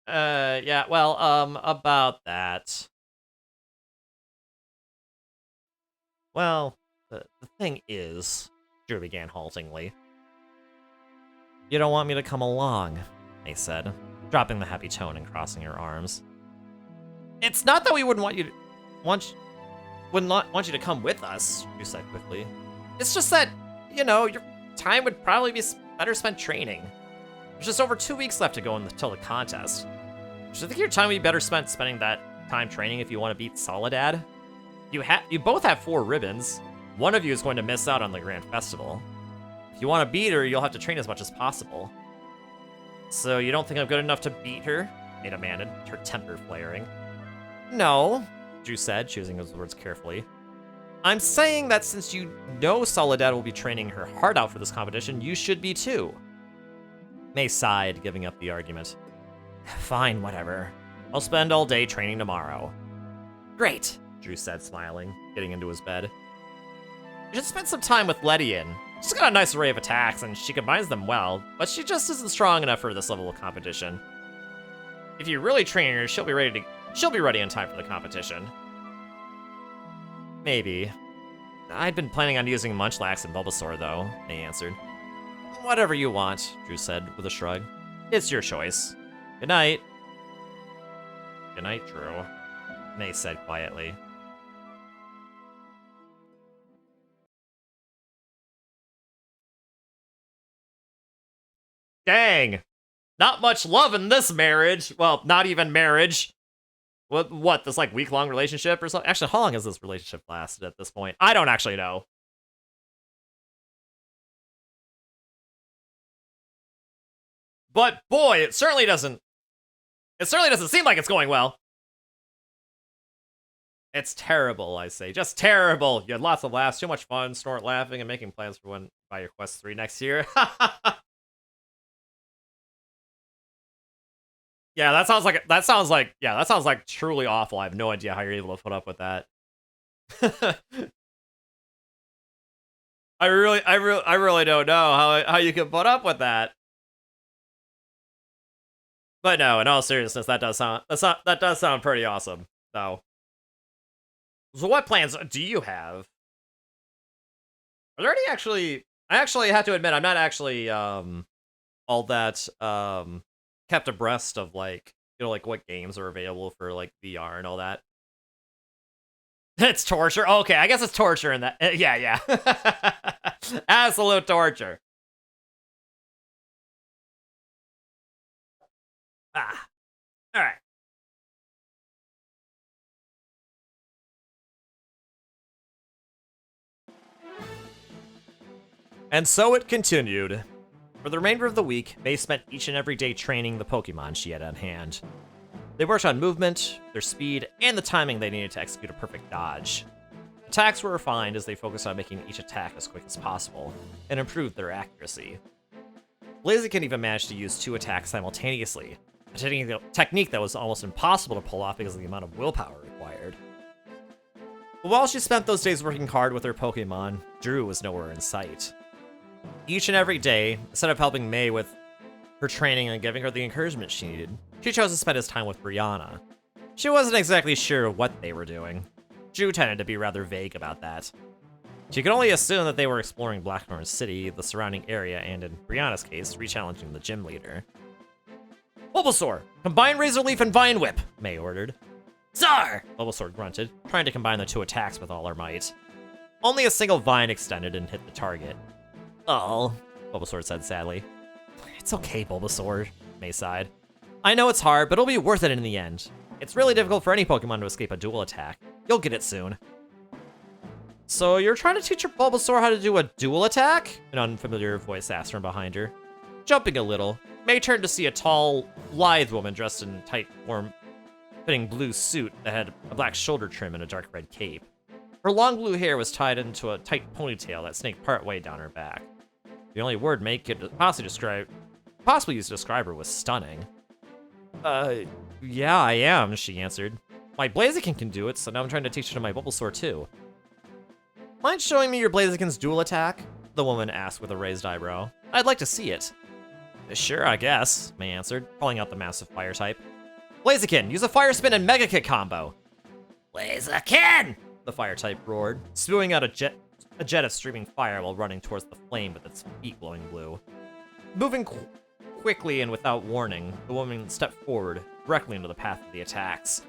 Yeah, well, about that. Well, the thing is, Drew began haltingly. You don't want me to come along, May said, dropping the happy tone and crossing her arms. It's not that we wouldn't want you to come with us, Drew said quickly. It's just that, you know, your time would probably be better spent training. There's just over 2 weeks left to go until the contest. So I think your time would be better spent spending that time training if you want to beat Soledad. You both have 4 ribbons. One of you is going to miss out on the Grand Festival. If you want to beat her, you'll have to train as much as possible. So you don't think I'm good enough to beat her? May demanded, her temper flaring. No, Drew said, choosing his words carefully. I'm saying that since you know Soledad will be training her heart out for this competition, you should be too. May sighed, giving up the argument. Fine, whatever. I'll spend all day training tomorrow. Great, Drew said, smiling, getting into his bed. You should spend some time with Ledian. She's got a nice array of attacks, and she combines them well, but she just isn't strong enough for this level of competition. If you really train her, she'll be ready in time for the competition. Maybe. I'd been planning on using Munchlax and Bulbasaur, though, May answered. Whatever you want, Drew said with a shrug. It's your choice. Good night. Good night, Drew, May said quietly. Dang! Not much love in this marriage. Well, not even marriage. What, this like week-long relationship or something? Actually, how long has this relationship lasted at this point? I don't actually know. But boy, it certainly doesn't seem like it's going well. It's terrible, I say. Just terrible. You had lots of laughs, too much fun, snort laughing, and making plans for when buy your Quest 3 next year. Yeah, that sounds like truly awful. I have no idea how you're able to put up with that. I really don't know how you can put up with that. But no, in all seriousness, that does sound pretty awesome. So what plans do you have? Are there any actually? I actually have to admit, I'm not actually all that kept abreast of like, you know, like what games are available for like VR and all that. It's torture. Okay, I guess it's torture in that. Yeah. Absolute torture. Ah. All right. And so it continued. For the remainder of the week, May spent each and every day training the Pokemon she had on hand. They worked on movement, their speed, and the timing they needed to execute a perfect dodge. Attacks were refined as they focused on making each attack as quick as possible, and improved their accuracy. Blaziken even managed to use 2 attacks simultaneously, a technique that was almost impossible to pull off because of the amount of willpower required. But while she spent those days working hard with her Pokemon, Drew was nowhere in sight. Each and every day, instead of helping May with her training and giving her the encouragement she needed, she chose to spend his time with Brianna. She wasn't exactly sure what they were doing. Drew tended to be rather vague about that. She could only assume that they were exploring Blackthorn City, the surrounding area, and in Brianna's case, re-challenging the gym leader. Bulbasaur, combine Razor Leaf and Vine Whip, May ordered. Tsar! Bulbasaur grunted, trying to combine the 2 attacks with all her might. Only a single vine extended and hit the target. Oh, Bulbasaur said sadly. It's okay, Bulbasaur, May sighed. I know it's hard, but it'll be worth it in the end. It's really difficult for any Pokemon to escape a dual attack. You'll get it soon. So you're trying to teach your Bulbasaur how to do a dual attack? An unfamiliar voice asked from behind her. Jumping a little, May turned to see a tall, lithe woman dressed in tight, form-fitting blue suit that had a black shoulder trim and a dark red cape. Her long blue hair was tied into a tight ponytail that snaked partway down her back. The only word May could possibly use to describe her was stunning. Yeah, I am, she answered. My Blaziken can do it, so now I'm trying to teach it to my Bulbasaur too. Mind showing me your Blaziken's dual attack? The woman asked with a raised eyebrow. I'd like to see it. Sure, I guess, May answered, pulling out the massive fire type. Blaziken, use a Fire Spin and Mega Kick combo. Blaziken! The fire type roared, spewing out a jet of streaming fire while running towards the flame with its feet glowing blue. Moving quickly and without warning, the woman stepped forward, directly into the path of the attacks.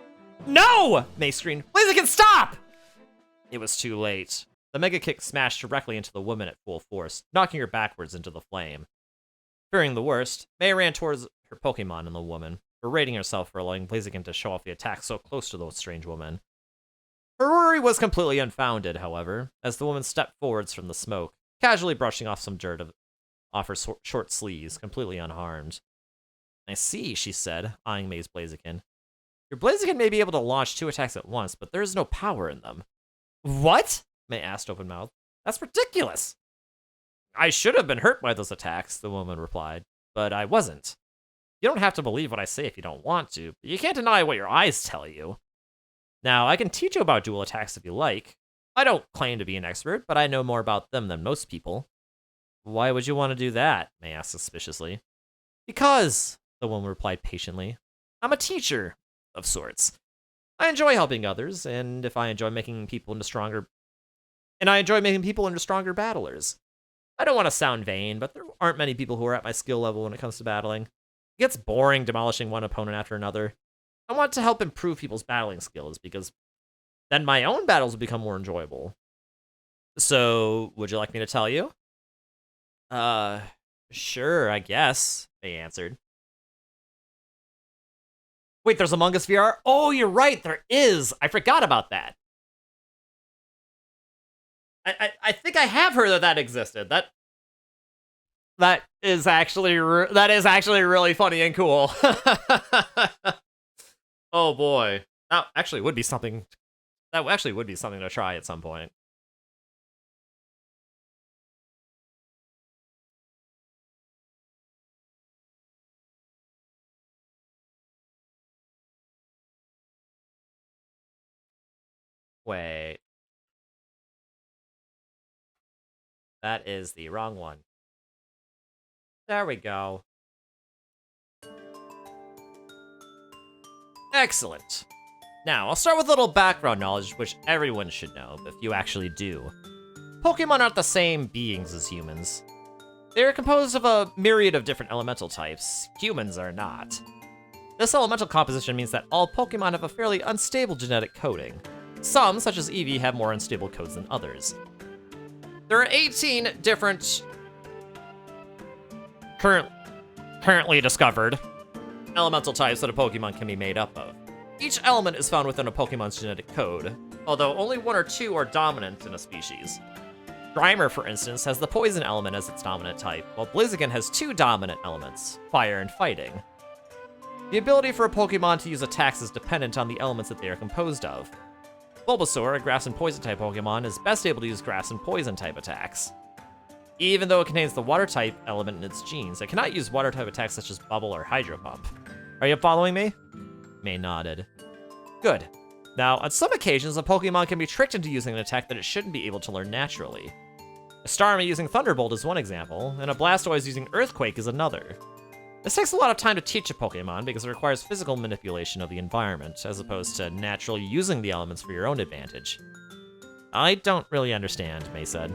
No! May screamed. Blaziken, stop! It was too late. The Mega Kick smashed directly into the woman at full force, knocking her backwards into the flame. Fearing the worst, May ran towards her Pokemon and the woman, berating herself for allowing Blaziken to show off the attack so close to the strange woman. Her worry was completely unfounded, however, as the woman stepped forwards from the smoke, casually brushing off some dirt off her short sleeves, completely unharmed. I see, she said, eyeing May's Blaziken. Your Blaziken may be able to launch 2 attacks at once, but there is no power in them. What? May asked open-mouthed. That's ridiculous! I should have been hurt by those attacks, the woman replied, but I wasn't. You don't have to believe what I say if you don't want to, but you can't deny what your eyes tell you. Now, I can teach you about dual attacks if you like. I don't claim to be an expert, but I know more about them than most people. Why would you want to do that? May asked suspiciously. Because, the woman replied patiently, I'm a teacher, of sorts. I enjoy helping others, and I enjoy making people into stronger battlers. I don't want to sound vain, but there aren't many people who are at my skill level when it comes to battling. It gets boring demolishing one opponent after another. I want to help improve people's battling skills, because then my own battles will become more enjoyable. So, would you like me to tell you? Sure, I guess, they answered. Wait, there's Among Us VR? Oh, you're right, there is! I forgot about that. I think I have heard that existed. That is actually really funny and cool. Oh boy, that actually would be something. That actually would be something to try at some point. Wait, that is the wrong one. There we go. Excellent. Now, I'll start with a little background knowledge, which everyone should know, but few actually do. Pokemon aren't the same beings as humans. They are composed of a myriad of different elemental types. Humans are not. This elemental composition means that all Pokemon have a fairly unstable genetic coding. Some, such as Eevee, have more unstable codes than others. There are 18 different currently discovered elemental types that a Pokemon can be made up of. Each element is found within a Pokemon's genetic code, although only one or two are dominant in a species. Grimer, for instance, has the poison element as its dominant type, while Blaziken has two dominant elements, fire and fighting. The ability for a Pokemon to use attacks is dependent on the elements that they are composed of. Bulbasaur, a grass and poison type Pokemon, is best able to use grass and poison type attacks. Even though it contains the water type element in its genes, it cannot use water type attacks such as Bubble or Hydro Pump. Are you following me? May nodded. Good. Now, on some occasions, a Pokemon can be tricked into using an attack that it shouldn't be able to learn naturally. A Starmie using Thunderbolt is one example, and a Blastoise using Earthquake is another. This takes a lot of time to teach a Pokemon because it requires physical manipulation of the environment, as opposed to naturally using the elements for your own advantage. I don't really understand, May said.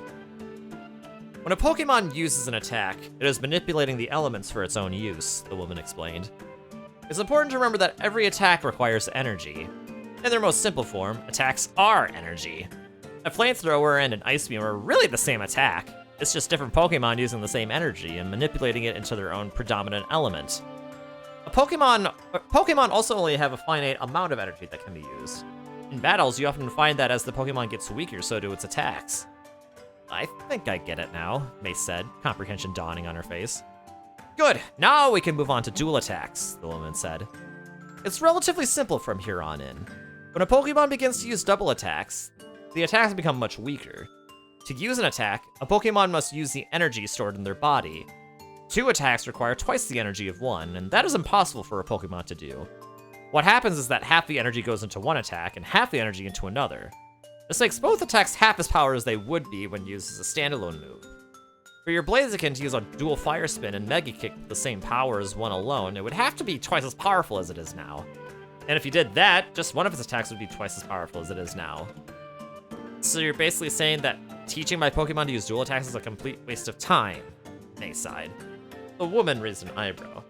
When a Pokemon uses an attack, it is manipulating the elements for its own use, the woman explained. It's important to remember that every attack requires energy. In their most simple form, attacks are energy. A flamethrower and an ice beam are really the same attack. It's just different Pokemon using the same energy and manipulating it into their own predominant element. Pokemon also only have a finite amount of energy that can be used. In battles, you often find that as the Pokemon gets weaker, so do its attacks. I think I get it now, Mace said, comprehension dawning on her face. Good, now we can move on to dual attacks, the woman said. It's relatively simple from here on in. When a Pokemon begins to use double attacks, the attacks become much weaker. To use an attack, a Pokemon must use the energy stored in their body. Two attacks require twice the energy of one, and that is impossible for a Pokemon to do. What happens is that half the energy goes into one attack and half the energy into another. This makes both attacks half as powerful as they would be when used as a standalone move. For your Blaziken to use a dual Fire Spin and Mega Kick with the same power as one alone, it would have to be twice as powerful as it is now. And if you did that, just one of its attacks would be twice as powerful as it is now. So you're basically saying that teaching my Pokemon to use dual attacks is a complete waste of time, May sighed. The woman raised an eyebrow.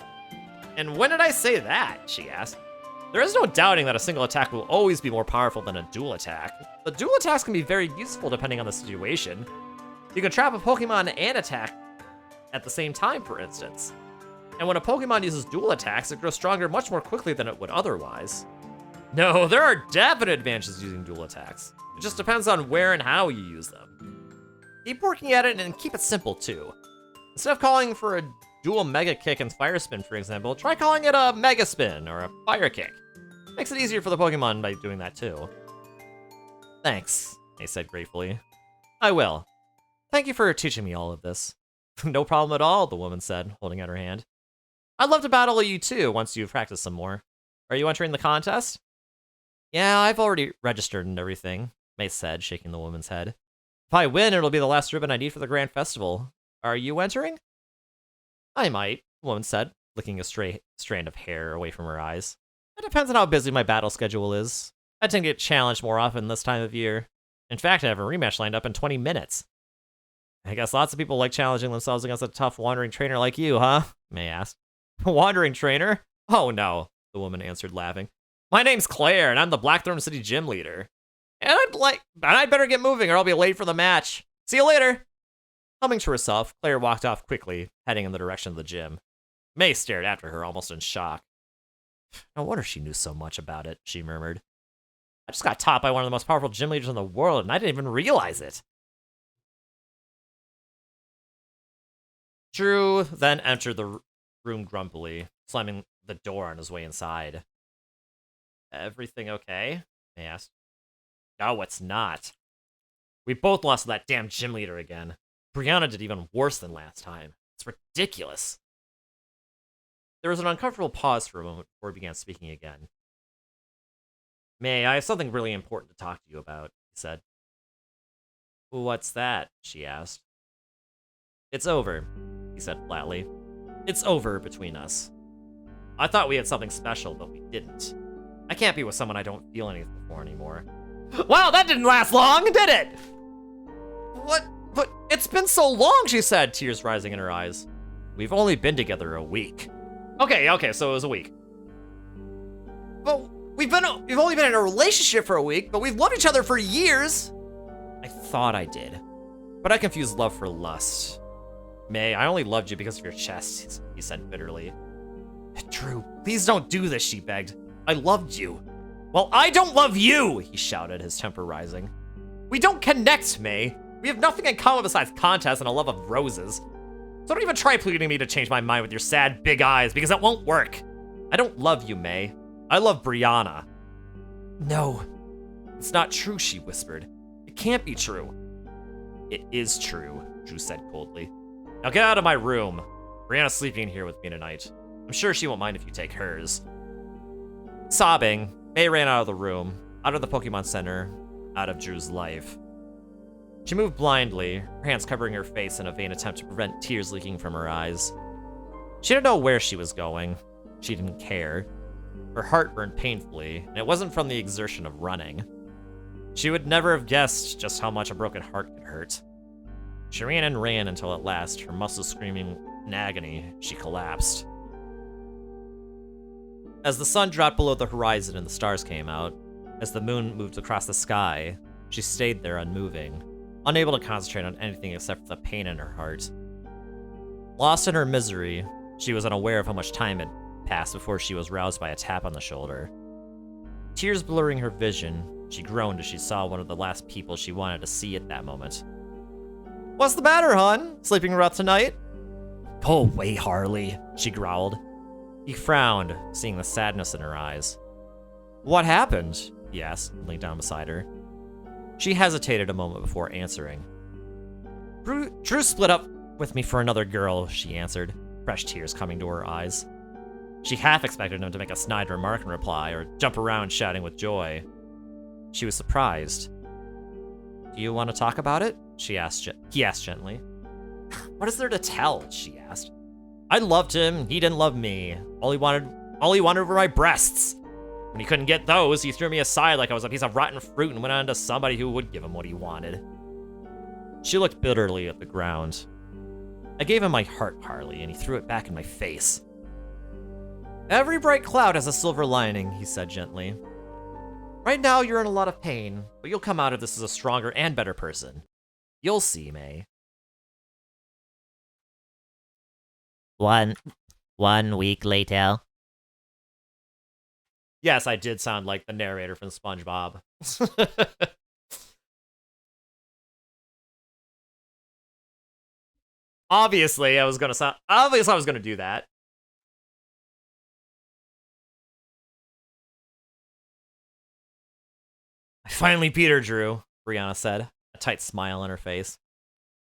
And when did I say that? She asked. There is no doubting that a single attack will always be more powerful than a dual attack. The dual attacks can be very useful depending on the situation. You can trap a Pokemon and attack at the same time, for instance. And when a Pokemon uses dual attacks, it grows stronger much more quickly than it would otherwise. No, there are definite advantages using dual attacks. It just depends on where and how you use them. Keep working at it and keep it simple too. Instead of calling for a dual Mega Kick and Fire Spin, for example, try calling it a Mega Spin or a Fire Kick. Makes it easier for the Pokemon by doing that too. Thanks, I said gratefully. I will. Thank you for teaching me all of this. No problem at all, the woman said, holding out her hand. I'd love to battle you too once you've practiced some more. Are you entering the contest? Yeah, I've already registered and everything. May said, shaking the woman's head. If I win, it'll be the last ribbon I need for the grand festival. Are you entering? I might, the woman said, licking a stray strand of hair away from her eyes. It depends on how busy my battle schedule is. I tend to get challenged more often this time of year. In fact, I have a rematch lined up in 20 minutes. I guess lots of people like challenging themselves against a tough wandering trainer like you, huh? May asked. Wandering trainer? Oh no, the woman answered, laughing. My name's Claire, and I'm the Blackthorn City gym leader. And I'd better get moving or I'll be late for the match. See you later. Humming to herself, Claire walked off quickly, heading in the direction of the gym. May stared after her, almost in shock. No wonder she knew so much about it, she murmured. I just got taught by one of the most powerful gym leaders in the world, and I didn't even realize it. Drew then entered the room grumpily, slamming the door on his way inside. Everything okay? May asked. No, it's not. We both lost to that damn gym leader again. Brianna did even worse than last time. It's ridiculous. There was an uncomfortable pause for a moment before he began speaking again. May, I have something really important to talk to you about, he said. What's that? She asked. It's over, he said flatly. It's over between us. I thought we had something special, but we didn't. I can't be with someone I don't feel anything for anymore. Wow, that didn't last long, did it? What? But it's been so long, she said, tears rising in her eyes. We've only been together a week. Okay, so it was a week. But we've only been in a relationship for a week, but we've loved each other for years. I thought I did, but I confused love for lust. May, I only loved you because of your chest, he said bitterly. Drew, please don't do this, she begged. I loved you. Well, I don't love you, he shouted, his temper rising. We don't connect, May. We have nothing in common besides contests and a love of roses. So don't even try pleading me to change my mind with your sad big eyes, because it won't work. I don't love you, May. I love Brianna. No, it's not true, she whispered. It can't be true. It is true, Drew said coldly. Now get out of my room. Brianna's sleeping here with me tonight. I'm sure she won't mind if you take hers. Sobbing, May ran out of the room, out of the Pokemon Center, out of Drew's life. She moved blindly, her hands covering her face in a vain attempt to prevent tears leaking from her eyes. She didn't know where she was going. She didn't care. Her heart burned painfully, and it wasn't from the exertion of running. She would never have guessed just how much a broken heart could hurt. She ran and ran until at last, her muscles screaming in agony, she collapsed. As the sun dropped below the horizon and the stars came out, as the moon moved across the sky, she stayed there unmoving, unable to concentrate on anything except for the pain in her heart. Lost in her misery, she was unaware of how much time had passed before she was roused by a tap on the shoulder. Tears blurring her vision, she groaned as she saw one of the last people she wanted to see at that moment. What's the matter, hon? Sleeping rough tonight? Go away, Harley, she growled. He frowned, seeing the sadness in her eyes. What happened? He asked, kneeling down beside her. She hesitated a moment before answering. Drew split up with me for another girl, she answered, fresh tears coming to her eyes. She half expected him to make a snide remark in reply or jump around shouting with joy. She was surprised. Do you want to talk about it? He asked gently. What is there to tell? She asked. I loved him, he didn't love me. All he wanted were my breasts. When he couldn't get those, he threw me aside like I was a piece of rotten fruit and went on to somebody who would give him what he wanted. She looked bitterly at the ground. I gave him my heart, Harley, and he threw it back in my face. Every bright cloud has a silver lining, he said gently. Right now, you're in a lot of pain, but you'll come out of this as a stronger and better person. You'll see, May. One week later. Yes, I did sound like the narrator from SpongeBob. Obviously, I was gonna do that. I finally beat her, Drew, Brianna said, a tight smile on her face.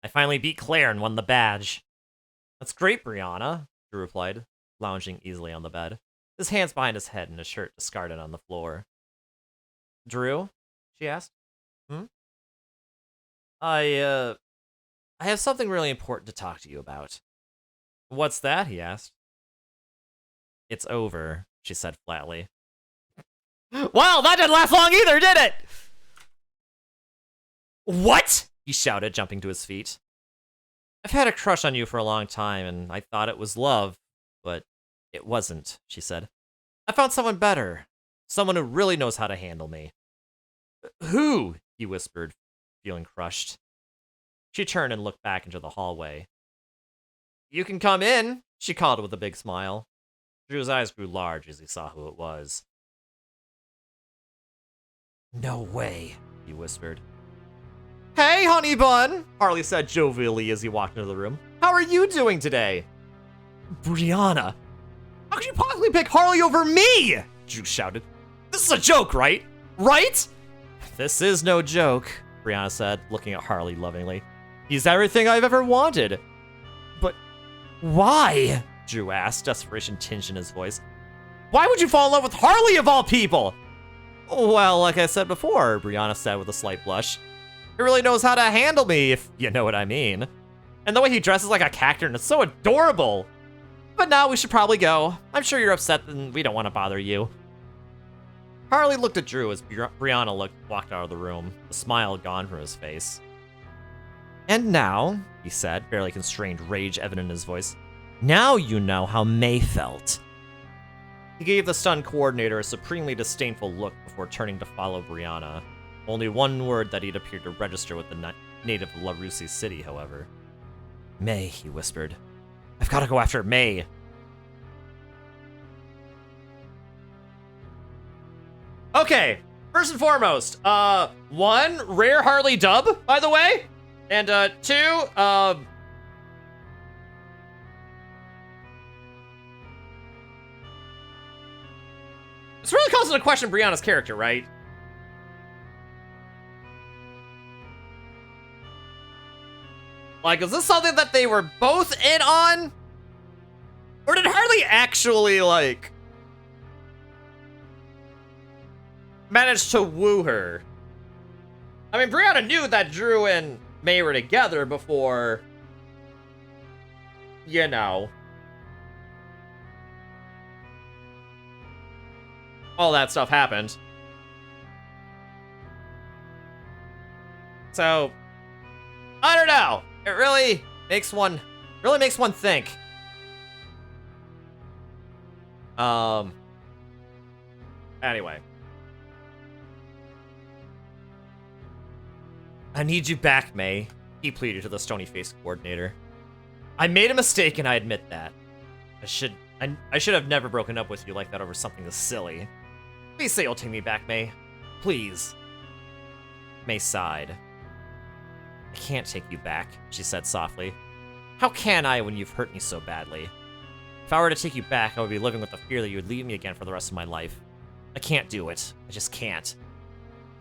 I finally beat Claire and won the badge. That's great, Brianna, Drew replied, lounging easily on the bed, his hands behind his head and his shirt discarded on the floor. Drew? She asked. I have something really important to talk to you about. What's that? He asked. It's over, she said flatly. Well, that didn't last long either, did it? What? He shouted, jumping to his feet. I've had a crush on you for a long time, and I thought it was love, but it wasn't, she said. I found someone better. Someone who really knows how to handle me. Who? He whispered, feeling crushed. She turned and looked back into the hallway. You can come in, she called with a big smile. Drew's eyes grew large as he saw who it was. No way, he whispered. Hey, honey bun, Harley said jovially as he walked into the room. How are you doing today? Brianna. How could you possibly pick Harley over me? Drew shouted. This is a joke, right? Right? This is no joke, Brianna said, looking at Harley lovingly. He's everything I've ever wanted. But why? Drew asked, desperation tinged in his voice. Why would you fall in love with Harley of all people? Well, like I said before, Brianna said with a slight blush. He really knows how to handle me, if you know what I mean. And the way he dresses like a cactus, and it's so adorable. But now we should probably go. I'm sure you're upset and we don't want to bother you. Harley looked at Drew as Brianna walked out of the room, the smile gone from his face. And now, he said, barely constrained rage evident in his voice, now you know how May felt. He gave the stunned coordinator a supremely disdainful look before turning to follow Brianna. Only one word that he'd appeared to register with the native of La Russie City, however. May, he whispered. I've got to go after May. Okay, first and foremost, one, rare Harley dub, by the way. And, two, this really calls into question Brianna's character, right? Like, is this something that they were both in on? Or did Harley actually, like, manage to woo her? I mean, Brianna knew that Drew and May were together before, you know, all that stuff happened. So, I don't know. It really makes one think. Anyway. I need you back, May, he pleaded to the stony-faced coordinator. I made a mistake and I admit that. I should have never broken up with you like that over something this silly. Please say you'll take me back, May. Please. May sighed. I can't take you back, she said softly. How can I when you've hurt me so badly? If I were to take you back, I would be living with the fear that you would leave me again for the rest of my life. I can't do it. I just can't.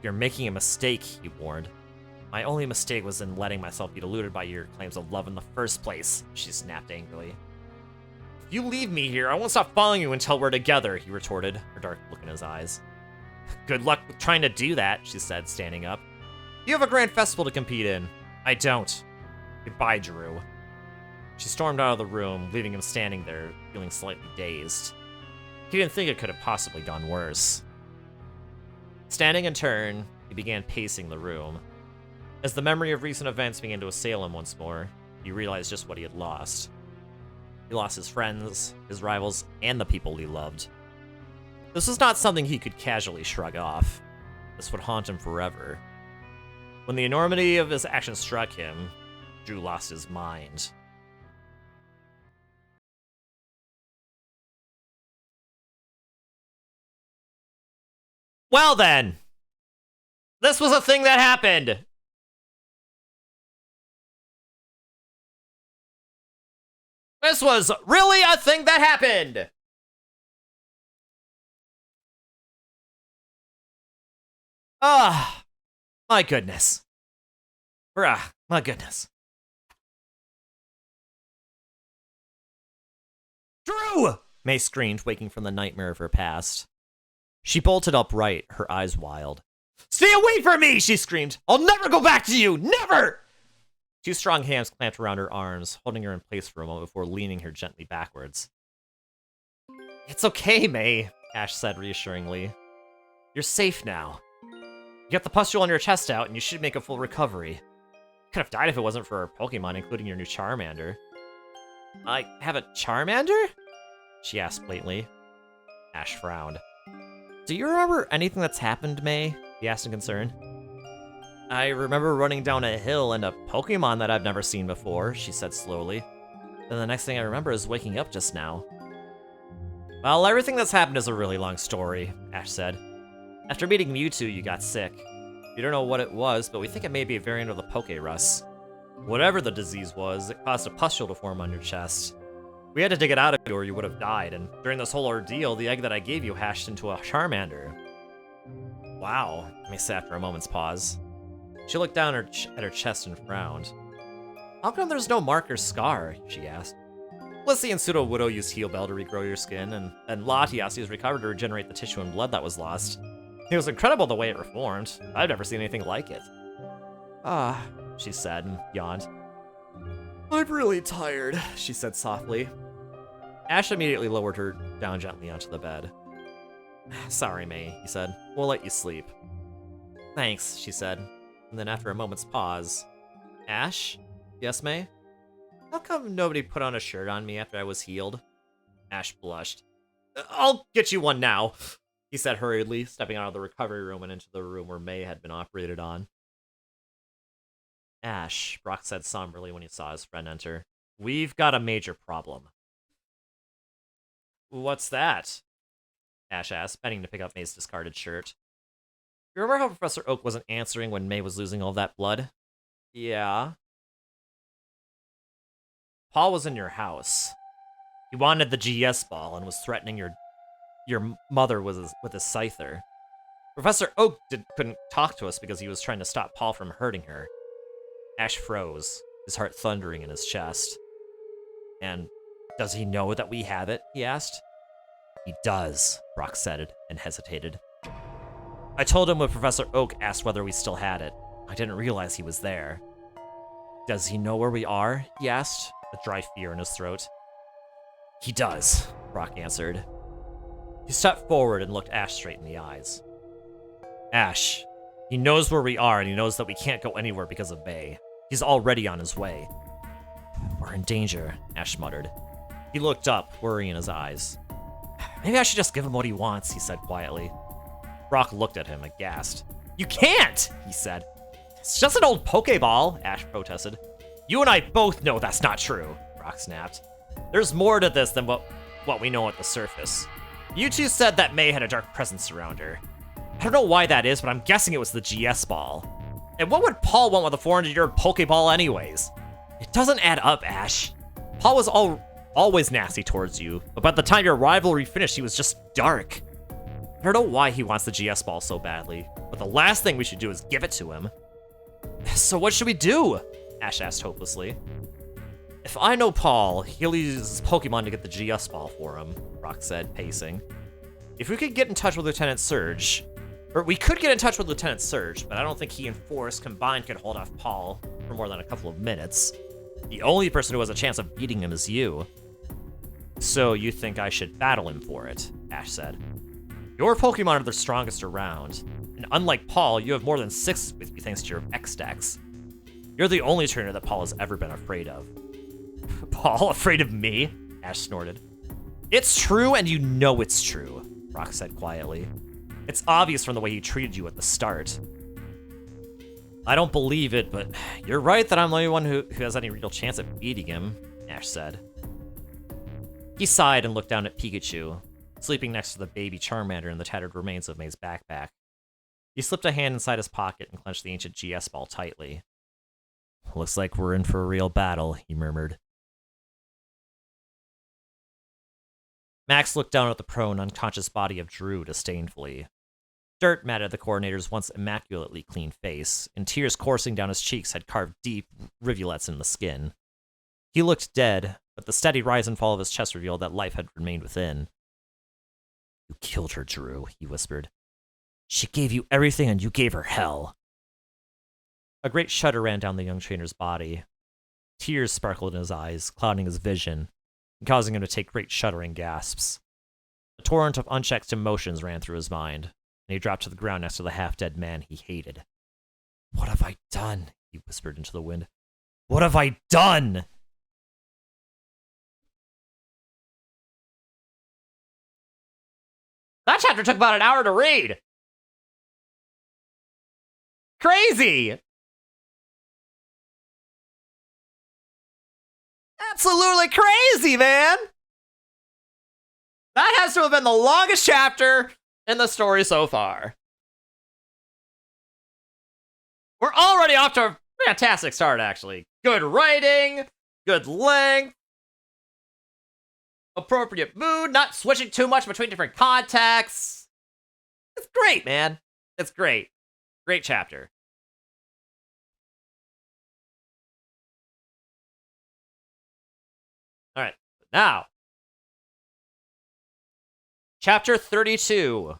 You're making a mistake, he warned. My only mistake was in letting myself be deluded by your claims of love in the first place, she snapped angrily. If you leave me here, I won't stop following you until we're together, he retorted, her dark look in his eyes. Good luck with trying to do that, she said, standing up. You have a grand festival to compete in. I don't. Goodbye, Drew. She stormed out of the room, leaving him standing there, feeling slightly dazed. He didn't think it could have possibly gone worse. Standing in turn, he began pacing the room. As the memory of recent events began to assail him once more, he realized just what he had lost. He lost his friends, his rivals, and the people he loved. This was not something he could casually shrug off. This would haunt him forever. When the enormity of his actions struck him, Drew lost his mind. Well then, this was a thing that happened. This was really a thing that happened. Ah, my goodness. Bruh, my goodness. Drew! May screamed, waking from the nightmare of her past. She bolted upright, her eyes wild. Stay away from me, she screamed. I'll never go back to you, never! Two strong hands clamped around her arms, holding her in place for a moment before leaning her gently backwards. It's okay, May, Ash said reassuringly. You're safe now. You got the pustule on your chest out, and you should make a full recovery. You could have died if it wasn't for our Pokemon, including your new Charmander. I have a Charmander? She asked blatantly. Ash frowned. Do you remember anything that's happened, May? He asked in concern. I remember running down a hill and a Pokemon that I've never seen before, she said slowly. Then the next thing I remember is waking up just now. Well, everything that's happened is a really long story, Ash said. After meeting Mewtwo, you got sick. We don't know what it was, but we think it may be a variant of the Pokerus. Whatever the disease was, it caused a pustule to form on your chest. We had to dig it out of you or you would have died, and during this whole ordeal, the egg that I gave you hatched into a Charmander. Wow, May said after a moment's pause. She looked down at her chest and frowned. How come there's no mark or scar? She asked. Blissey and Pseudo-Widow used Heal Bell to regrow your skin, and Latias used Recover to regenerate the tissue and blood that was lost. It was incredible the way it reformed. I've never seen anything like it. Ah, she said and yawned. I'm really tired, she said softly. Ash immediately lowered her down gently onto the bed. Sorry, May, he said. We'll let you sleep. Thanks, she said. And then after a moment's pause, Ash? Yes, May? How come nobody put on a shirt on me after I was healed? Ash blushed. I'll get you one now, he said hurriedly, stepping out of the recovery room and into the room where May had been operated on. Ash, Brock said somberly when he saw his friend enter. We've got a major problem. What's that? Ash asked, bending to pick up May's discarded shirt. You remember how Professor Oak wasn't answering when May was losing all that blood? Yeah. Paul was in your house. He wanted the GS ball and was threatening your mother with his scyther. Professor Oak couldn't talk to us because he was trying to stop Paul from hurting her. Ash froze, his heart thundering in his chest. And does he know that we have it? He asked. He does, Brock said and hesitated. I told him when Professor Oak asked whether we still had it. I didn't realize he was there. Does he know where we are? He asked, a dry fear in his throat. He does, Brock answered. He stepped forward and looked Ash straight in the eyes. Ash, he knows where we are and he knows that we can't go anywhere because of May. He's already on his way. We're in danger, Ash muttered. He looked up, worry in his eyes. Maybe I should just give him what he wants, he said quietly. Brock looked at him, aghast. You can't, he said. It's just an old Pokeball, Ash protested. You and I both know that's not true, Brock snapped. There's more to this than what we know at the surface. You two said that May had a dark presence around her. I don't know why that is, but I'm guessing it was the GS ball. And what would Paul want with a 400-year Pokeball anyways? It doesn't add up, Ash. Paul was always nasty towards you, but by the time your rivalry finished, he was just dark. I don't know why he wants the GS ball so badly, but the last thing we should do is give it to him. So what should we do? Ash asked hopelessly. If I know Paul, he'll use his Pokemon to get the GS ball for him, Brock said, pacing. If we could get in touch with Lieutenant Surge, or we could get in touch with Lieutenant Surge, but I don't think he and Forrest combined could hold off Paul for more than a couple of minutes. The only person who has a chance of beating him is you. So you think I should battle him for it, Ash said. Your Pokemon are the strongest around, and unlike Paul, you have more than 6 with you thanks to your X-Dex. You're the only trainer that Paul has ever been afraid of. Paul afraid of me? Ash snorted. It's true, and you know it's true, Brock said quietly. It's obvious from the way he treated you at the start. I don't believe it, but you're right that I'm the only one who has any real chance at beating him, Ash said. He sighed and looked down at Pikachu, sleeping next to the baby Charmander in the tattered remains of May's backpack. He slipped a hand inside his pocket and clenched the ancient GS ball tightly. Looks like we're in for a real battle, he murmured. Max looked down at the prone, unconscious body of Drew disdainfully. Dirt matted the coordinator's once immaculately clean face, and tears coursing down his cheeks had carved deep rivulets in the skin. He looked dead, but the steady rise and fall of his chest revealed that life had remained within. You killed her, Drew, he whispered. She gave you everything and you gave her hell. A great shudder ran down the young trainer's body. Tears sparkled in his eyes, clouding his vision, and causing him to take great shuddering gasps. A torrent of unchecked emotions ran through his mind, and he dropped to the ground next to the half-dead man he hated. What have I done? He whispered into the wind. What have I done? That chapter took about an hour to read. Crazy! Absolutely crazy, man! That has to have been the longest chapter in the story so far. We're already off to a fantastic start, actually. Good writing, good length, appropriate mood, not switching too much between different contexts. It's great, man. It's great. Great chapter. All right, now, Chapter 32,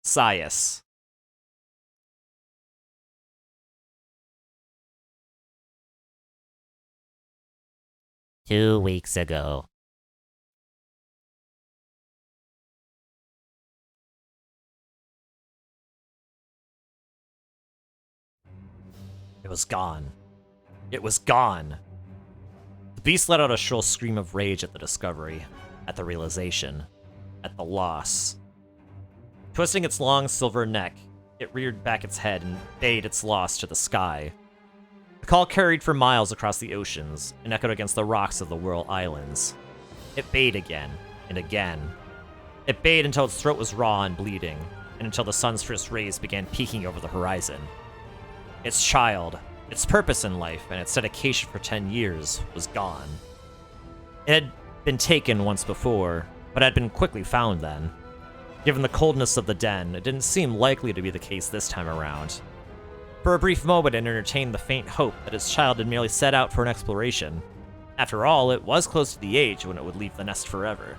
Sias. Two weeks ago. It was gone. It was gone. The beast let out a shrill scream of rage at the discovery, at the realization, at the loss. Twisting its long silver neck, it reared back its head and bayed its loss to the sky. The call carried for miles across the oceans and echoed against the rocks of the Whirl Islands. It bayed again and again. It bayed until its throat was raw and bleeding, and until the sun's first rays began peeking over the horizon. Its child, its purpose in life, and its dedication for 10 years was gone. It had been taken once before, but had been quickly found then. Given the coldness of the den, it didn't seem likely to be the case this time around. For a brief moment, it entertained the faint hope that its child had merely set out for an exploration. After all, it was close to the age when it would leave the nest forever.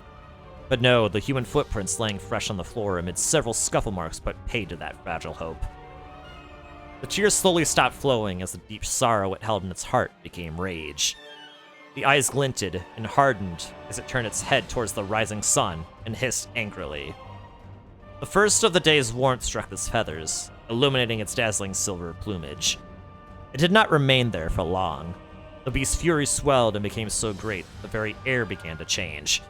But no, the human footprints laying fresh on the floor amid several scuffle marks put paid to that fragile hope. The tears slowly stopped flowing as the deep sorrow it held in its heart became rage. The eyes glinted and hardened as it turned its head towards the rising sun and hissed angrily. The first of the day's warmth struck its feathers, illuminating its dazzling silver plumage. It did not remain there for long. The beast's fury swelled and became so great that the very air began to change.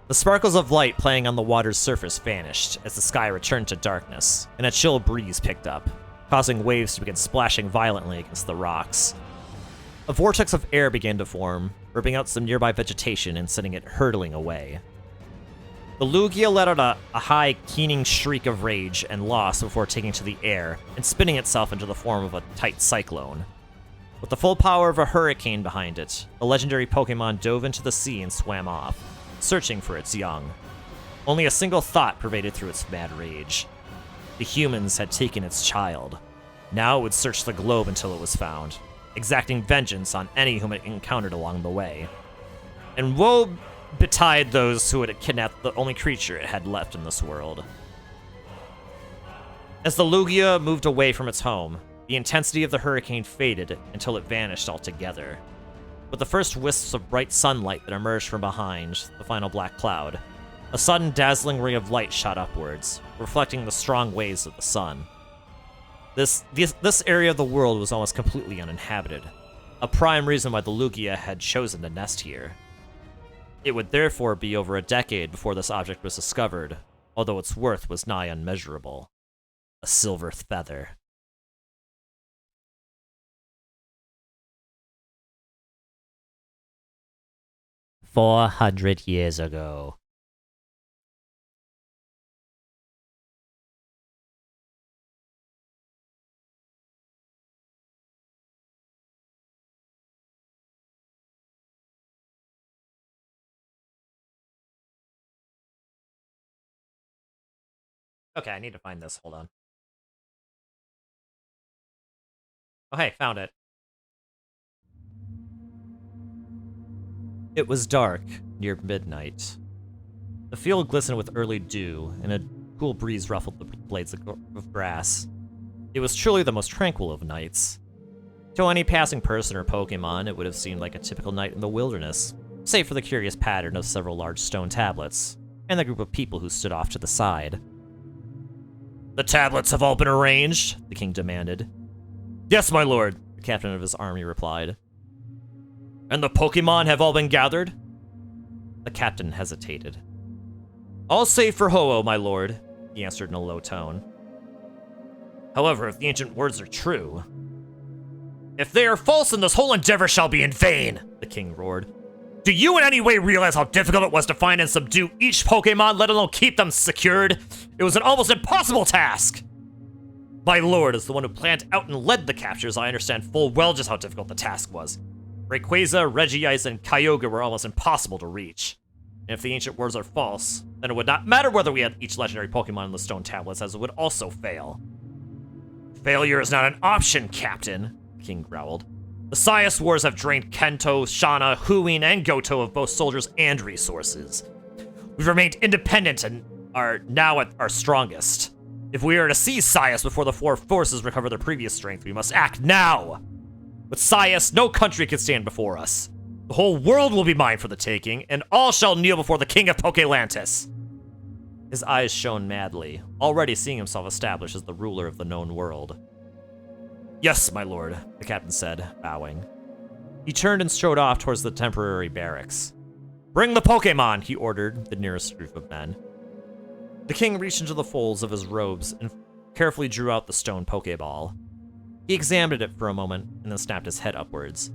The sparkles of light playing on the water's surface vanished as the sky returned to darkness, and a chill breeze picked up, causing waves to begin splashing violently against the rocks. A vortex of air began to form, ripping out some nearby vegetation and sending it hurtling away. The Lugia let out a high, keening shriek of rage and loss before taking to the air and spinning itself into the form of a tight cyclone. With the full power of a hurricane behind it, the legendary Pokémon dove into the sea and swam off, searching for its young. Only a single thought pervaded through its mad rage. The humans had taken its child. Now it would search the globe until it was found, exacting vengeance on any whom it encountered along the way. And woe betide those who had kidnapped the only creature it had left in this world. As the Lugia moved away from its home, the intensity of the hurricane faded until it vanished altogether. With the first wisps of bright sunlight that emerged from behind the final black cloud, a sudden dazzling ray of light shot upwards, reflecting the strong waves of the sun. This area of the world was almost completely uninhabited, a prime reason why the Lugia had chosen to nest here. It would therefore be over a decade before this object was discovered, although its worth was nigh unmeasurable. A silver feather. $400 ago. Okay, I need to find this. Hold on. Oh, hey, found it. It was dark, near midnight. The field glistened with early dew, and a Cool breeze ruffled the blades of grass. It was truly the most tranquil of nights. To any passing person or Pokemon, it would have seemed like a typical night in the wilderness, save for the curious pattern of several large stone tablets, and the group of people who stood off to the side. "The tablets have all been arranged?" the king demanded. "Yes, my lord," the captain of his army replied. "And the Pokemon have all been gathered?" The captain hesitated. "All save for Ho-Oh, my lord," he answered in a low tone. "However, if the ancient words are true..." "If they are false, then this whole endeavor shall be in vain," the king roared. "Do you in any way realize how difficult it was to find and subdue each Pokemon, let alone keep them secured? It was an almost impossible task! My lord, as the one who planned out and led the captures, I understand full well just how difficult the task was. Rayquaza, Regice, and Kyogre were almost impossible to reach. And if the ancient words are false, then it would not matter whether we had each legendary Pokemon in the stone tablets, as it would also fail." "Failure is not an option, Captain," the king growled. "The Sias Wars have drained Kento, Shauna, Huin, and Goto of both soldiers and resources. We've remained independent and are now at our strongest. If we are to seize Sias before the four forces recover their previous strength, we must act now. With Sias, no country can stand before us. The whole world will be mine for the taking, and all shall kneel before the king of Pokelantis." His eyes shone madly, already seeing himself established as the ruler of the known world. "Yes, my lord," the captain said, bowing. He turned and strode off towards the temporary barracks. "Bring the Pokemon," he ordered the nearest group of men. The king reached into the folds of his robes and carefully drew out the stone Pokeball. He examined it for a moment and then snapped his head upwards.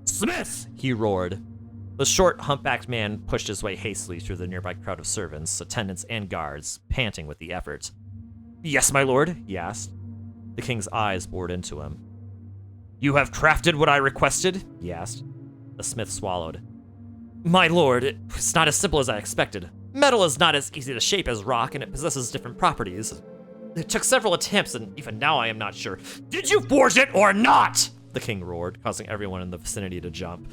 "Smith!" he roared. The short, humpbacked man pushed his way hastily through the nearby crowd of servants, attendants, and guards, panting with the effort. "Yes, my lord?" he asked. The king's eyes bored into him. "You have crafted what I requested?" he asked. The smith swallowed. "My lord, it's not as simple as I expected. Metal is not as easy to shape as rock, and it possesses different properties. It took several attempts, and even now I am not sure." "Did you forge it or not?" the king roared, causing everyone in the vicinity to jump.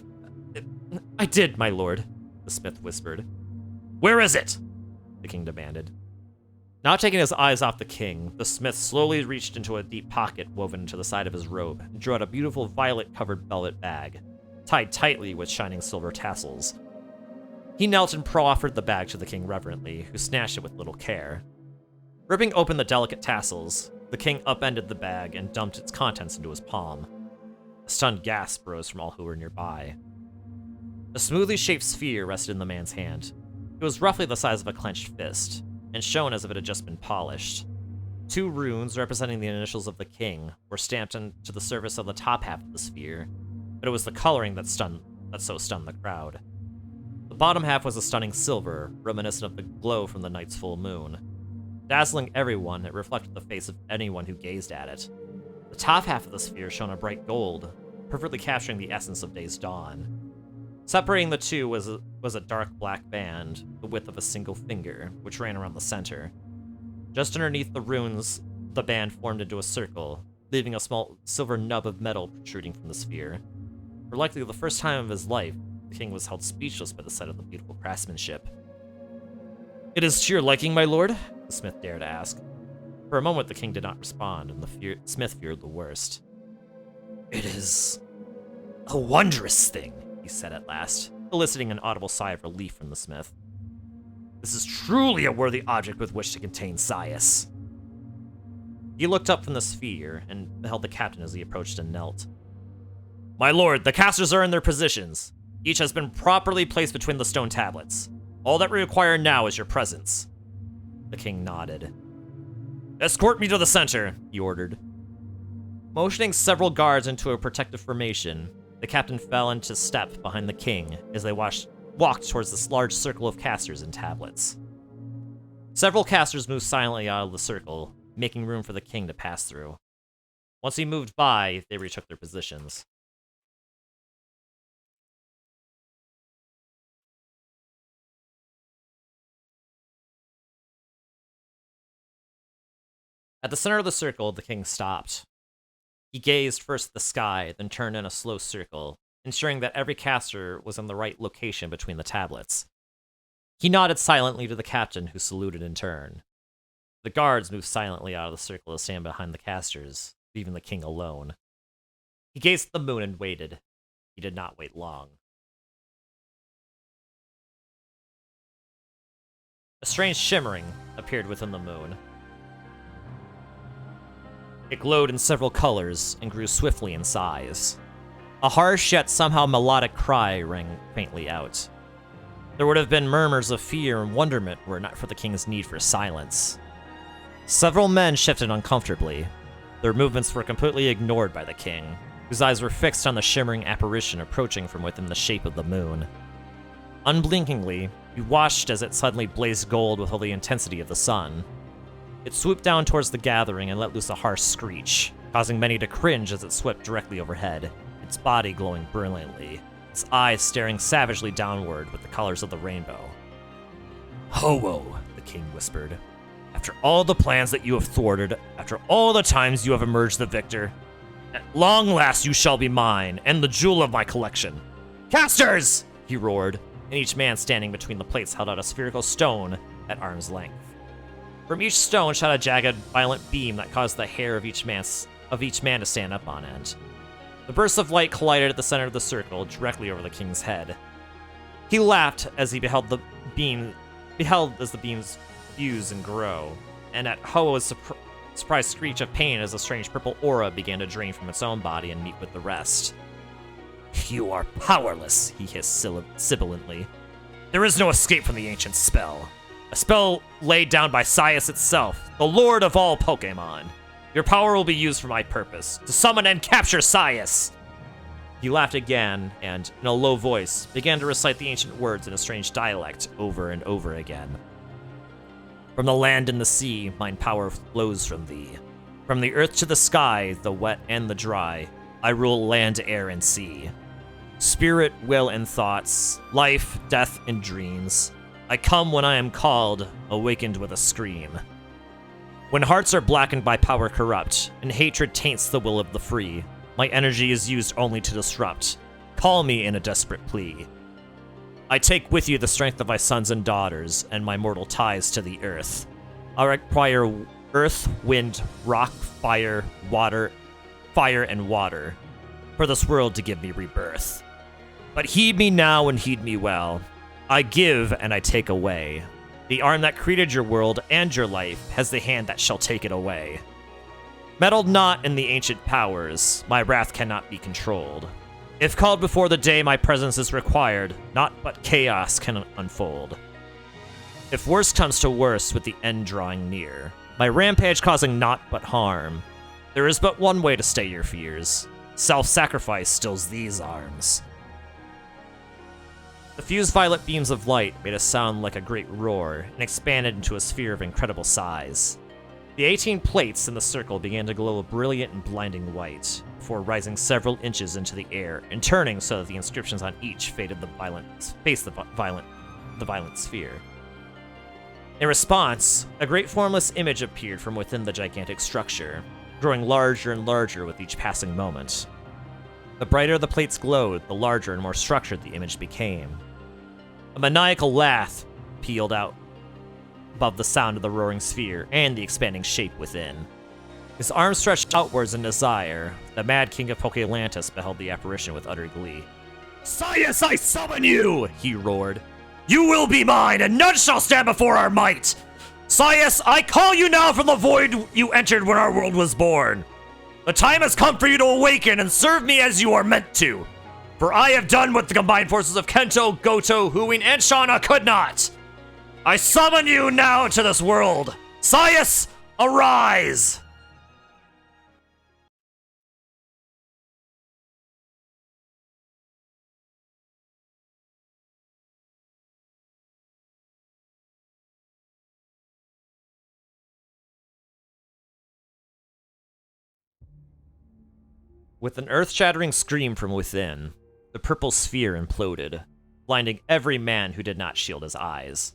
"I did, my lord," the smith whispered. "Where is it?" the king demanded. Not taking his eyes off the king, the smith slowly reached into a deep pocket woven into the side of his robe and drew out a beautiful violet-covered velvet bag, tied tightly with shining silver tassels. He knelt and proffered the bag to the king reverently, who snatched it with little care. Ripping open the delicate tassels, the king upended the bag and dumped its contents into his palm. A stunned gasp rose from all who were nearby. A smoothly shaped sphere rested in the man's hand. It was roughly the size of a clenched fist, and shone as if it had just been polished. 2 runes representing the initials of the king were stamped into the surface of the top half of the sphere, but it was the coloring that so stunned the crowd. The bottom half was a stunning silver, reminiscent of the glow from the night's full moon. Dazzling everyone, it reflected the face of anyone who gazed at it. The top half of the sphere shone a bright gold, perfectly capturing the essence of day's dawn. Separating the two was a dark black band, the width of a single finger, which ran around the center. Just underneath the runes, the band formed into a circle, leaving a small silver nub of metal protruding from the sphere. For likely the first time of his life, the king was held speechless by the sight of the beautiful craftsmanship. "It is to your liking, my lord?" the smith dared ask. For a moment, the king did not respond, and the smith feared the worst. "It is a wondrous thing," he said at last, eliciting an audible sigh of relief from the smith. "This is truly a worthy object with which to contain Sias." He looked up from the sphere and beheld the captain as he approached and knelt. "My lord, the casters are in their positions. Each has been properly placed between the stone tablets. All that we require now is your presence." The king nodded. "Escort me to the center," he ordered. Motioning several guards into a protective formation, the captain fell into step behind the king as they walked towards this large circle of casters and tablets. Several casters moved silently out of the circle, making room for the king to pass through. Once he moved by, they retook their positions. At the center of the circle, the king stopped. He gazed first at the sky, then turned in a slow circle, ensuring that every caster was in the right location between the tablets. He nodded silently to the captain, who saluted in turn. The guards moved silently out of the circle to stand behind the casters, leaving the king alone. He gazed at the moon and waited. He did not wait long. A strange shimmering appeared within the moon. It glowed in several colors and grew swiftly in size. A harsh yet somehow melodic cry rang faintly out. There would have been murmurs of fear and wonderment were it not for the king's need for silence. Several men shifted uncomfortably. Their movements were completely ignored by the king, whose eyes were fixed on the shimmering apparition approaching from within the shape of the moon. Unblinkingly, he watched as it suddenly blazed gold with all the intensity of the sun. It swooped down towards the gathering and let loose a harsh screech, causing many to cringe as it swept directly overhead, its body glowing brilliantly, its eyes staring savagely downward with the colors of the rainbow. "Ho-oh," the king whispered. "After all the plans that you have thwarted, after all the times you have emerged the victor, at long last you shall be mine, and the jewel of my collection. Casters!" he roared, and each man standing between the plates held out a spherical stone at arm's length. From each stone shot a jagged, violent beam that caused the hair of each man to stand up on end. The bursts of light collided at the center of the circle, directly over the king's head. He laughed as he beheld as the beams fuse and grow, and at Ho-Oh's surprised screech of pain as a strange purple aura began to drain from its own body and meet with the rest. "You are powerless," he hissed sibilantly. "There is no escape from the ancient spell. A spell laid down by Sias itself, the lord of all Pokémon. Your power will be used for my purpose, to summon and capture Sias!" He laughed again, and, in a low voice, began to recite the ancient words in a strange dialect over and over again. "From the land and the sea, mine power flows from thee. From the earth to the sky, the wet and the dry, I rule land, air, and sea. Spirit, will, and thoughts, life, death, and dreams. I come when I am called, awakened with a scream. When hearts are blackened by power corrupt, and hatred taints the will of the free, my energy is used only to disrupt. Call me in a desperate plea. I take with you the strength of my sons and daughters, and my mortal ties to the earth. I require earth, wind, rock, fire, and water, for this world to give me rebirth. But heed me now and heed me well. I give and I take away. The arm that created your world and your life has the hand that shall take it away. Meddle not in the ancient powers, my wrath cannot be controlled. If called before the day my presence is required, naught but chaos can unfold. If worse comes to worse with the end drawing near, my rampage causing naught but harm, there is but one way to stay your fears. Self-sacrifice stills these arms. The fused violet beams of light made a sound like a great roar and expanded into a sphere of incredible size. The 18 plates in the circle began to glow a brilliant and blinding white, before rising several inches into the air and turning so that the inscriptions on each faced the violent sphere. In response, a great formless image appeared from within the gigantic structure, growing larger and larger with each passing moment. The brighter the plates glowed, the larger and more structured the image became. A maniacal laugh pealed out above the sound of the roaring sphere and the expanding shape within. His arms stretched outwards in desire. The mad king of Pokélantis beheld the apparition with utter glee. "Sias, I summon you!" he roared. "You will be mine, and none shall stand before our might! Sias, I call you now from the void you entered when our world was born! The time has come for you to awaken and serve me as you are meant to! For I have done what the combined forces of Kento, Goto, Huin, and Shauna could not! I summon you now to this world! Sias, arise!" With an earth-shattering scream from within, the purple sphere imploded, blinding every man who did not shield his eyes.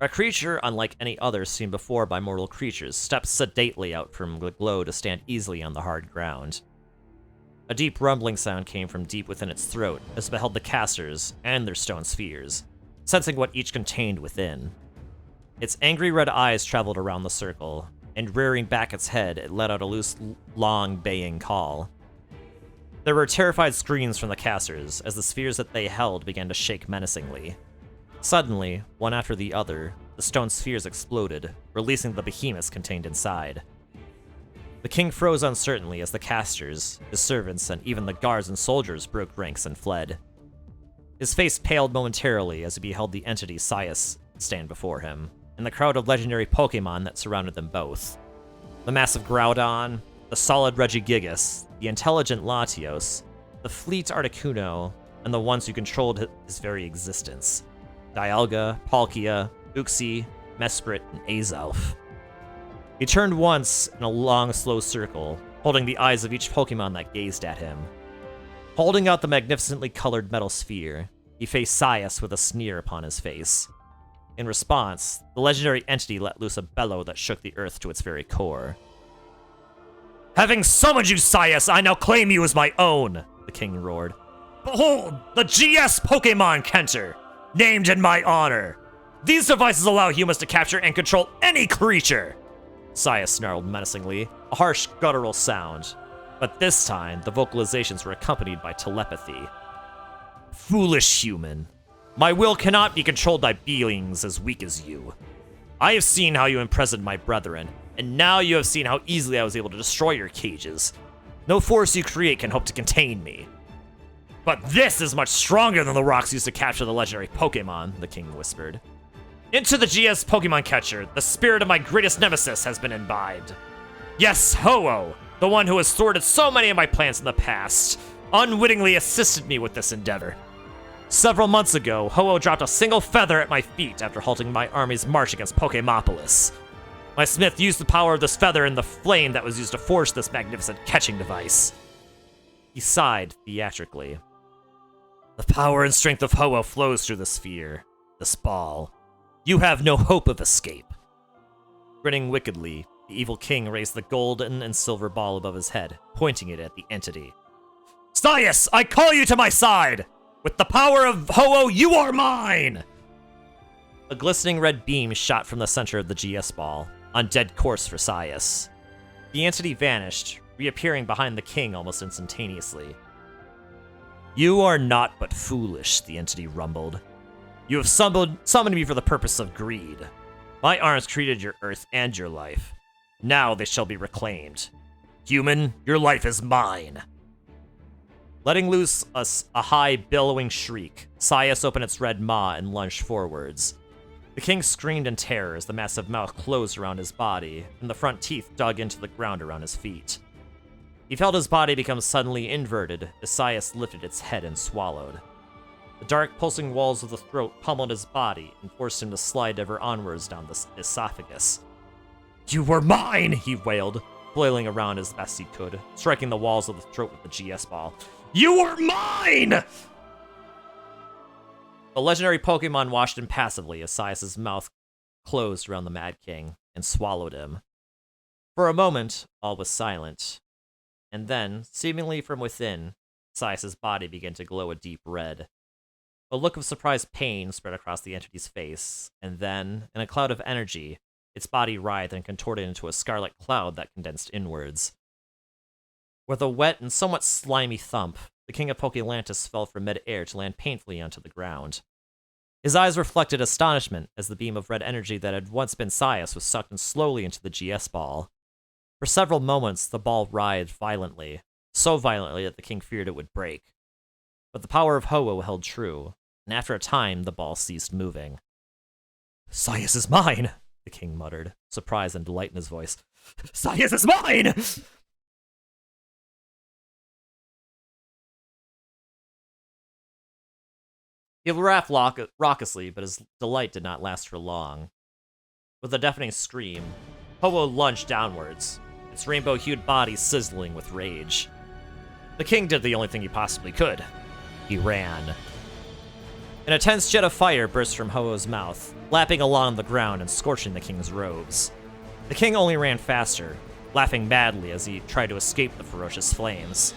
A creature unlike any other seen before by mortal creatures stepped sedately out from the glow to stand easily on the hard ground. A deep rumbling sound came from deep within its throat as it beheld the casters and their stone spheres, sensing what each contained within. Its angry red eyes traveled around the circle, and rearing back its head, it let out a loose, long, baying call. There were terrified screams from the casters as the spheres that they held began to shake menacingly. Suddenly, one after the other, the stone spheres exploded, releasing the behemoths contained inside. The king froze uncertainly as the casters, his servants, and even the guards and soldiers broke ranks and fled. His face paled momentarily as he beheld the entity Sias stand before him, and the crowd of legendary Pokémon that surrounded them both. The massive Groudon, the solid Regigigas, the intelligent Latios, the fleet Articuno, and the ones who controlled his very existence. Dialga, Palkia, Uxie, Mesprit, and Azelf. He turned once in a long, slow circle, holding the eyes of each Pokémon that gazed at him. Holding out the magnificently colored metal sphere, he faced Sias with a sneer upon his face. In response, the legendary entity let loose a bellow that shook the earth to its very core. "Having summoned you, Sias, I now claim you as my own!" the king roared. "Behold, the GS Pokémon Kenter, named in my honor! These devices allow humans to capture and control any creature!" Sias snarled menacingly, a harsh, guttural sound. But this time, the vocalizations were accompanied by telepathy. "Foolish human. My will cannot be controlled by beings as weak as you. I have seen how you imprisoned my brethren, and now you have seen how easily I was able to destroy your cages. No force you create can hope to contain me. But this is much stronger than the rocks used to capture the legendary Pokémon," the king whispered. "Into the GS Pokémon Catcher, the spirit of my greatest nemesis has been imbibed. Yes, Ho-Oh, the one who has thwarted so many of my plans in the past, unwittingly assisted me with this endeavor. Several months ago, Ho-Oh dropped a single feather at my feet after halting my army's march against Pokémopolis. My smith used the power of this feather and the flame that was used to forge this magnificent catching device." He sighed theatrically. "The power and strength of Ho-Oh flows through the sphere, this ball. You have no hope of escape." Grinning wickedly, the evil king raised the golden and silver ball above his head, pointing it at the entity. "Sias, I call you to my side! With the power of Ho-Oh, you are mine!" A glistening red beam shot from the center of the GS ball, on dead course for Sias. The entity vanished, reappearing behind the king almost instantaneously. "You are naught but foolish," the entity rumbled. "You have summoned me for the purpose of greed. My arms created your earth and your life. Now they shall be reclaimed. Human, your life is mine." Letting loose a high, billowing shriek, Sias opened its red maw and lunged forwards. The king screamed in terror as the massive mouth closed around his body, and the front teeth dug into the ground around his feet. He felt his body become suddenly inverted as Sias lifted its head and swallowed. The dark, pulsing walls of the throat pummeled his body and forced him to slide ever onwards down the esophagus. "You were mine!" he wailed, flailing around as best he could, striking the walls of the throat with the GS ball. "You were mine!" The legendary Pokemon watched impassively as Sias's mouth closed around the Mad King and swallowed him. For a moment, all was silent. And then, seemingly from within, Sias's body began to glow a deep red. A look of surprised pain spread across the entity's face, and then, in a cloud of energy, its body writhed and contorted into a scarlet cloud that condensed inwards. With a wet and somewhat slimy thump, the king of Pokelantis fell from mid-air to land painfully onto the ground. His eyes reflected astonishment as the beam of red energy that had once been Sias was sucked in slowly into the GS ball. For several moments, the ball writhed violently, so violently that the king feared it would break. But the power of Ho-Oh held true, and after a time, the ball ceased moving. "Sias is mine!" the king muttered, surprise and delight in his voice. "Sias is mine!" He laughed raucously, but his delight did not last for long. With a deafening scream, Ho-Oh lunged downwards, its rainbow-hued body sizzling with rage. The king did the only thing he possibly could. He ran. An intense jet of fire burst from Ho-Oh's mouth, lapping along the ground and scorching the king's robes. The king only ran faster, laughing madly as he tried to escape the ferocious flames.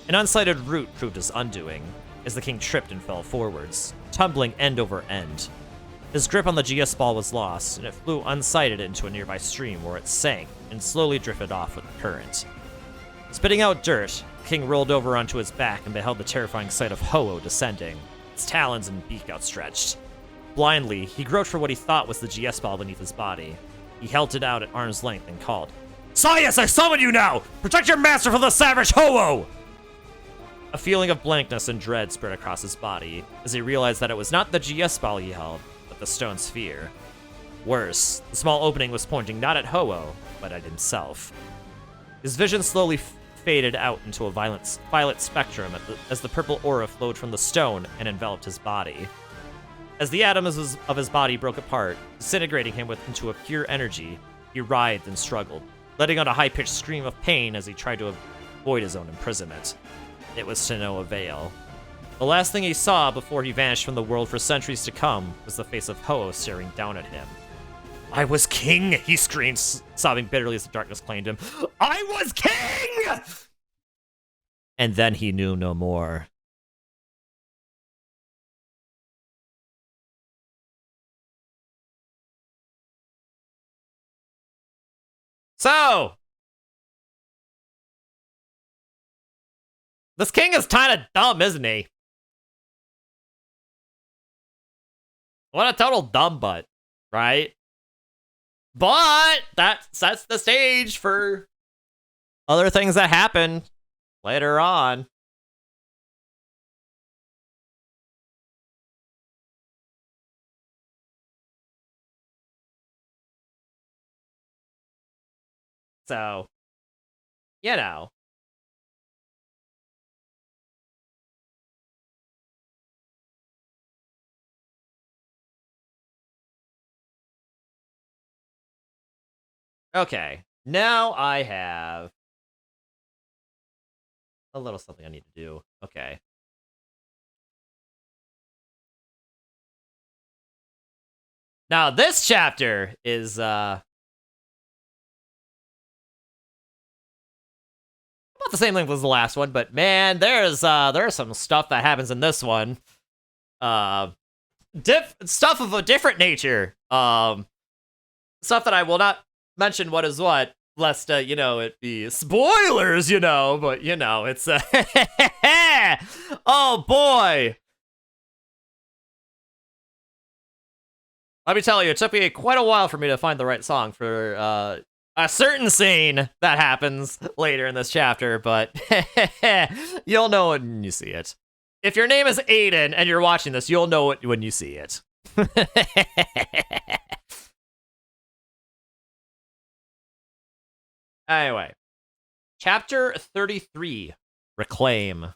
An unsighted root proved his undoing, as the king tripped and fell forwards, tumbling end over end. His grip on the GS ball was lost, and it flew unsighted into a nearby stream where it sank and slowly drifted off with the current. Spitting out dirt, King rolled over onto his back and beheld the terrifying sight of Ho-Oh descending, its talons and beak outstretched. Blindly, he groped for what he thought was the GS ball beneath his body. He held it out at arm's length and called, "Saius, I summon you now! Protect your master from the savage Ho-Oh!" A feeling of blankness and dread spread across his body as he realized that it was not the GS ball he held, but the stone sphere. Worse, the small opening was pointing not at Ho-Oh, but at himself. His vision slowly faded out into a violet spectrum as the purple aura flowed from the stone and enveloped his body. As the atoms of his body broke apart, disintegrating him into a pure energy, he writhed and struggled, letting out a high-pitched scream of pain as he tried to avoid his own imprisonment. It was to no avail. The last thing he saw before he vanished from the world for centuries to come was the face of Ho-Oh staring down at him. "I was king!" he screamed, sobbing bitterly as the darkness claimed him. "I was king!" And then he knew no more. So, this king is kind of dumb, isn't he? What a total dumb butt, right? But that sets the stage for other things that happen later on. So, you know. Okay, now I have a little something I need to do. Okay. Now, this chapter is, about the same length as the last one, but man, there's some stuff that happens in this one. Stuff of a different nature. Stuff that I will not mention what is what, lest, it be spoilers, but, it's, oh boy! Let me tell you, it took me quite a while for me to find the right song for, a certain scene that happens later in this chapter, but you'll know it when you see it. If your name is Aiden and you're watching this, you'll know it when you see it. Anyway, chapter 33, Reclaim.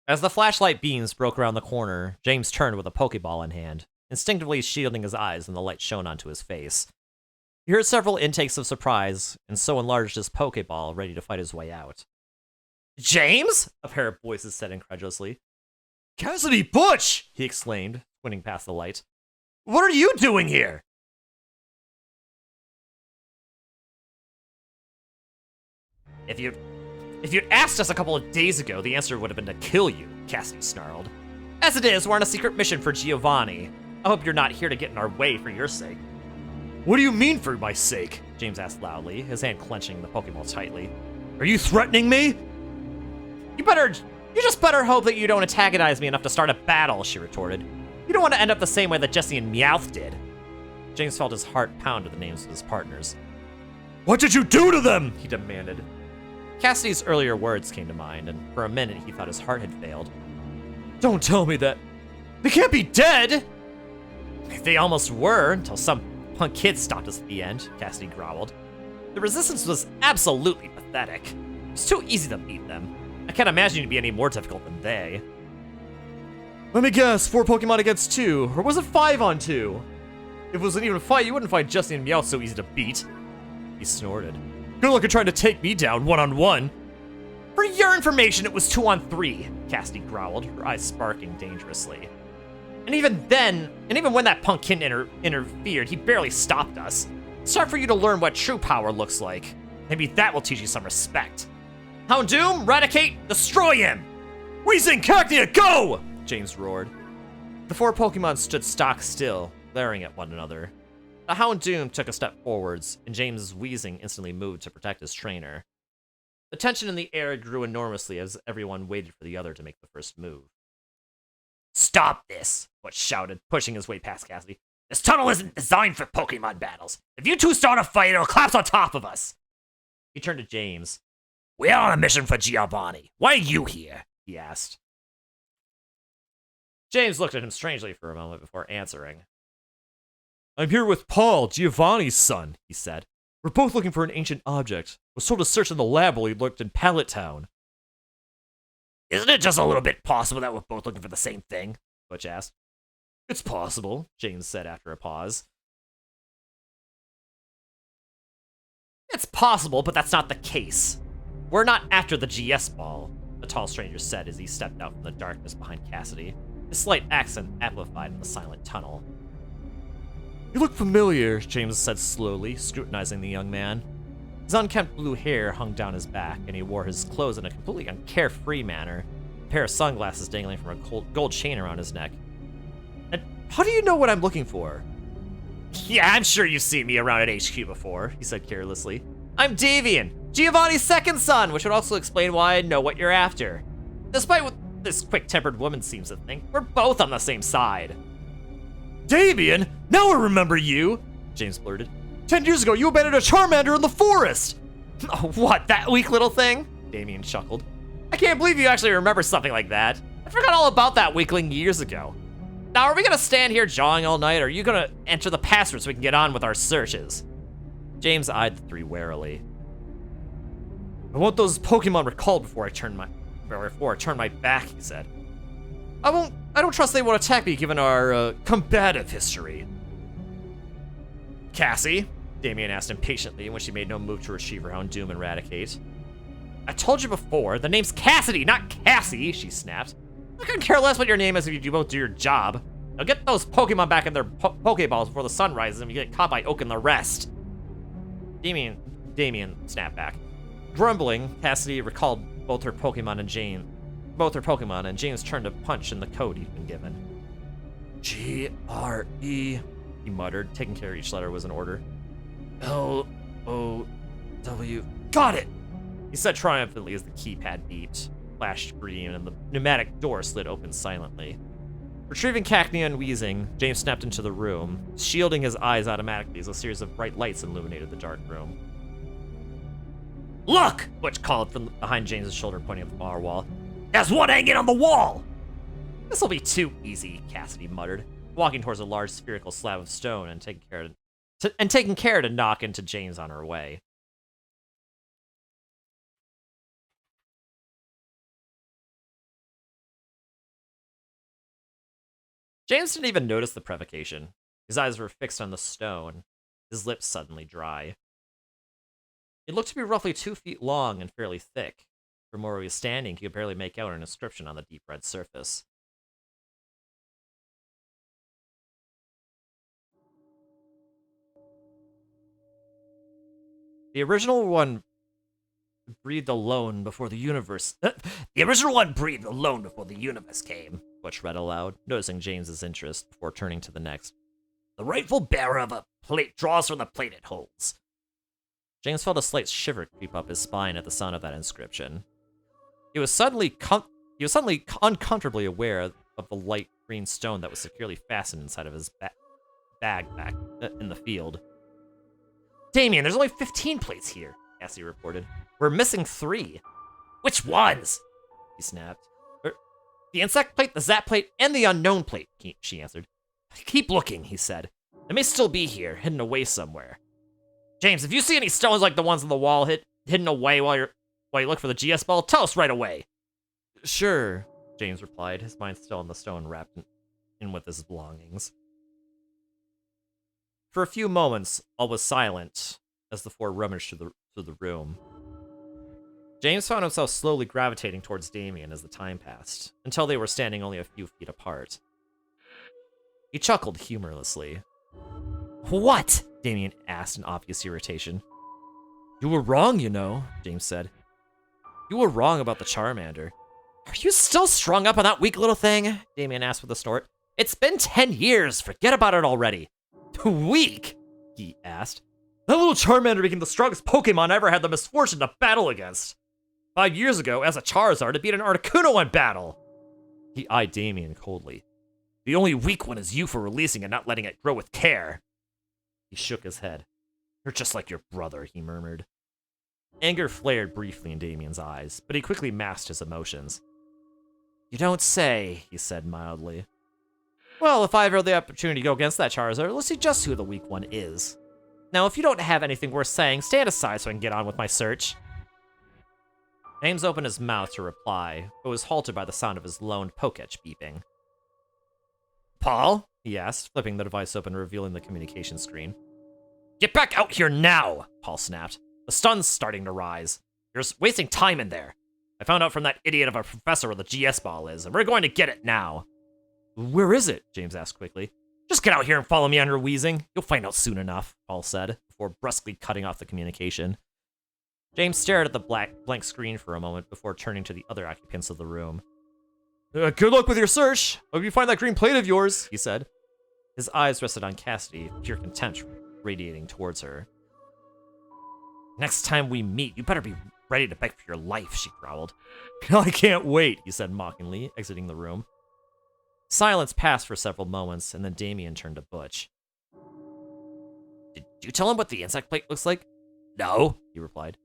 As the flashlight beams broke around the corner, James turned with a Pokeball in hand, instinctively shielding his eyes when the light shone onto his face. He heard several intakes of surprise, and so enlarged his Pokeball, ready to fight his way out. "James?" a pair of voices said incredulously. "Cassidy Butch!" he exclaimed, squinting past the light. "What are you doing here?" If you'd asked us a couple of days ago, the answer would have been to kill you, Cassidy snarled. "As it is, we're on a secret mission for Giovanni. I hope you're not here to get in our way for your sake." "What do you mean for my sake?" James asked loudly, his hand clenching the Pokeball tightly. "Are you threatening me?" You just better hope that you don't antagonize me enough to start a battle," she retorted. "You don't want to end up the same way that Jesse and Meowth did." James felt his heart pound to the names of his partners. "What did you do to them?" he demanded. Cassidy's earlier words came to mind, and for a minute he thought his heart had failed. "Don't tell me that. They can't be dead!" "They almost were, until some punk kid stopped us at the end," Cassidy growled. "The resistance was absolutely pathetic. It was too easy to beat them. I can't imagine you'd be any more difficult than they." "Let me guess, 4 Pokemon against 2, or was it 5 on 2? If it was an even fight, you wouldn't find Jesse and Meowth so easy to beat." He snorted. "Good luck at trying to take me down one-on-one." "For your information, it was 2 on 3, Cassidy growled, her eyes sparking dangerously. And even when that punk kid interfered, he barely stopped us. It's time for you to learn what true power looks like. Maybe that will teach you some respect. Houndoom, Raticate, destroy him! Weezing, Cacnea, go! James roared. The 4 Pokemon stood stock still, glaring at one another. The Houndoom took a step forwards, and James's Weezing instantly moved to protect his trainer. The tension in the air grew enormously as everyone waited for the other to make the first move. Stop this! Butch shouted, pushing his way past Cassidy. This tunnel isn't designed for Pokemon battles. If you two start a fight, it'll collapse on top of us. He turned to James. We're on a mission for Giovanni. Why are you here? He asked. James looked at him strangely for a moment before answering. I'm here with Paul, Giovanni's son, he said. We're both looking for an ancient object. Was told to search in the lab while he lurked in Pallet Town. Isn't it just a little bit possible that we're both looking for the same thing? Butch asked. It's possible, James said after a pause. It's possible, but that's not the case. We're not after the GS ball, the tall stranger said as he stepped out from the darkness behind Cassidy, his slight accent amplified in the silent tunnel. You look familiar, James said slowly, scrutinizing the young man. His unkempt blue hair hung down his back, and he wore his clothes in a completely carefree manner, a pair of sunglasses dangling from a gold chain around his neck. And how do you know what I'm looking for? Yeah, I'm sure you've seen me around at HQ before, he said carelessly. I'm Davian, Giovanni's second son, which would also explain why I know what you're after. Despite what this quick-tempered woman seems to think, we're both on the same side. Davian? Now I remember you, James blurted. 10 years ago, you abandoned a Charmander in the forest! Oh, what, that weak little thing? Damien chuckled. I can't believe you actually remember something like that. I forgot all about that weakling years ago. Now, are we gonna stand here jawing all night, or are you gonna enter the password so we can get on with our searches? James eyed the three warily. I want those Pokemon recalled before I turn my back, he said. I don't trust they won't attack me given our, combative history. Cassie? Damien asked impatiently when she made no move to retrieve her Houndoom and Raticate. I told you before, the name's Cassidy, not Cassie, she snapped. I couldn't care less what your name is if you both do your job. Now get those Pokemon back in their Pokeballs before the sun rises and you get caught by Oak and the rest. Damien snapped back. Grumbling, Cassidy recalled both her Pokemon, and James turned to punch in the code he'd been given. G-R-E, he muttered, taking care each letter was in order. L-O-W, got it! He said triumphantly as the keypad beeped, flashed green, and the pneumatic door slid open silently. Retrieving Cacnea and Weezing, James snapped into the room, shielding his eyes automatically as a series of bright lights illuminated the dark room. Look! Butch called from behind James's shoulder, pointing at the far wall. There's one hanging on the wall! This'll be too easy, Cassidy muttered, walking towards a large spherical slab of stone and taking care to knock into James on her way. James didn't even notice the provocation. His eyes were fixed on the stone, his lips suddenly dry. It looked to be roughly 2 feet long and fairly thick. From where he was standing, he could barely make out an inscription on the deep red surface. The original one breathed alone before the universe. The original one breathed alone before the universe came, Butch read aloud, noticing James's interest before turning to the next. The rightful bearer of a plate draws from the plate it holds. James felt a slight shiver creep up his spine at the sound of that inscription. He was suddenly uncomfortably aware of the light green stone that was securely fastened inside of his bag back in the field. Damien, there's only 15 plates here, Cassie reported. We're missing 3. Which ones? He snapped. The insect plate, the zap plate, and the unknown plate, she answered. Keep looking, he said. They may still be here, hidden away somewhere. James, if you see any stones like the ones on the wall hidden away while you look for the GS ball, tell us right away. Sure, James replied, his mind still on the stone wrapped in with his belongings. For a few moments, all was silent as the four rummaged through the room. James found himself slowly gravitating towards Damien as the time passed, until they were standing only a few feet apart. He chuckled humorlessly. What? Damien asked in obvious irritation. You were wrong, you know, James said. You were wrong about the Charmander. Are you still strung up on that weak little thing? Damien asked with a snort. It's been 10 years. Forget about it already. Weak? He asked. That little Charmander became the strongest Pokemon I ever had the misfortune to battle against. 5 years ago, as a Charizard, it beat an Articuno in battle. He eyed Damien coldly. The only weak one is you for releasing and not letting it grow with care. He shook his head. You're just like your brother, he murmured. Anger flared briefly in Damien's eyes, but he quickly masked his emotions. You don't say, he said mildly. Well, if I ever had the opportunity to go against that Charizard, let's see just who the weak one is. Now, if you don't have anything worth saying, stand aside so I can get on with my search. James opened his mouth to reply, but was halted by the sound of his lone Poketch beeping. Paul? He asked, flipping the device open, revealing the communication screen. Get back out here now, Paul snapped. The sun's starting to rise. You're wasting time in there. I found out from that idiot of a professor where the GS ball is, and we're going to get it now. Where is it? James asked quickly. Just get out here and follow me on your wheezing. You'll find out soon enough, Paul said, before brusquely cutting off the communication. James stared at the blank screen for a moment before turning to the other occupants of the room. Good luck with your search. Hope you find that green plate of yours, he said. His eyes rested on Cassidy, pure contempt radiating towards her. Next time we meet, you better be ready to beg for your life, she growled. I can't wait, he said mockingly, exiting the room. Silence passed for several moments, and then Damien turned to Butch. Did you tell him what the insect plate looks like? No, he replied.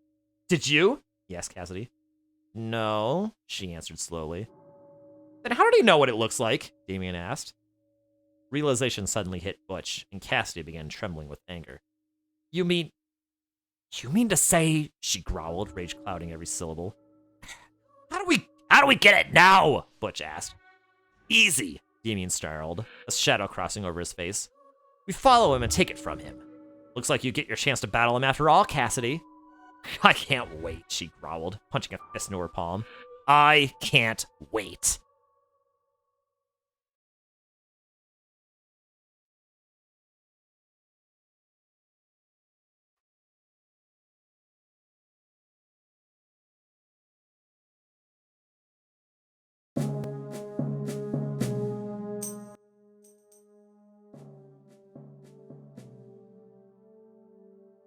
Did you? He asked Cassidy. No, she answered slowly. Then how did he know what it looks like? Damien asked. Realization suddenly hit Butch, and Cassidy began trembling with anger. You mean to say, she growled, rage clouding every syllable. How do we get it now? Butch asked. Easy, Damien snarled, a shadow crossing over his face. We follow him and take it from him. Looks like you get your chance to battle him after all, Cassidy. I can't wait, she growled, punching a fist into her palm. I can't wait.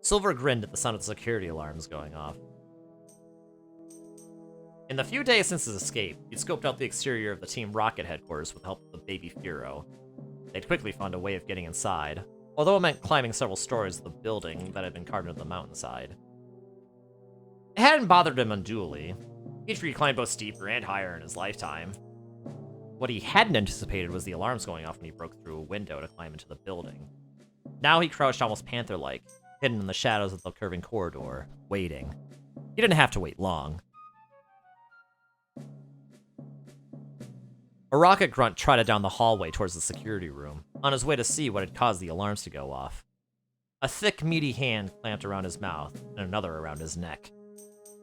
Silver grinned at the sound of the security alarms going off. In the few days since his escape, he'd scoped out the exterior of the Team Rocket headquarters with the help of the baby Furo. They'd quickly found a way of getting inside, although it meant climbing several stories of the building that had been carved into the mountainside. It hadn't bothered him unduly. He'd climbed both steeper and higher in his lifetime. What he hadn't anticipated was the alarms going off when he broke through a window to climb into the building. Now he crouched almost panther-like, hidden in the shadows of the curving corridor, waiting. He didn't have to wait long. A rocket grunt trotted down the hallway towards the security room, on his way to see what had caused the alarms to go off. A thick, meaty hand clamped around his mouth, and another around his neck.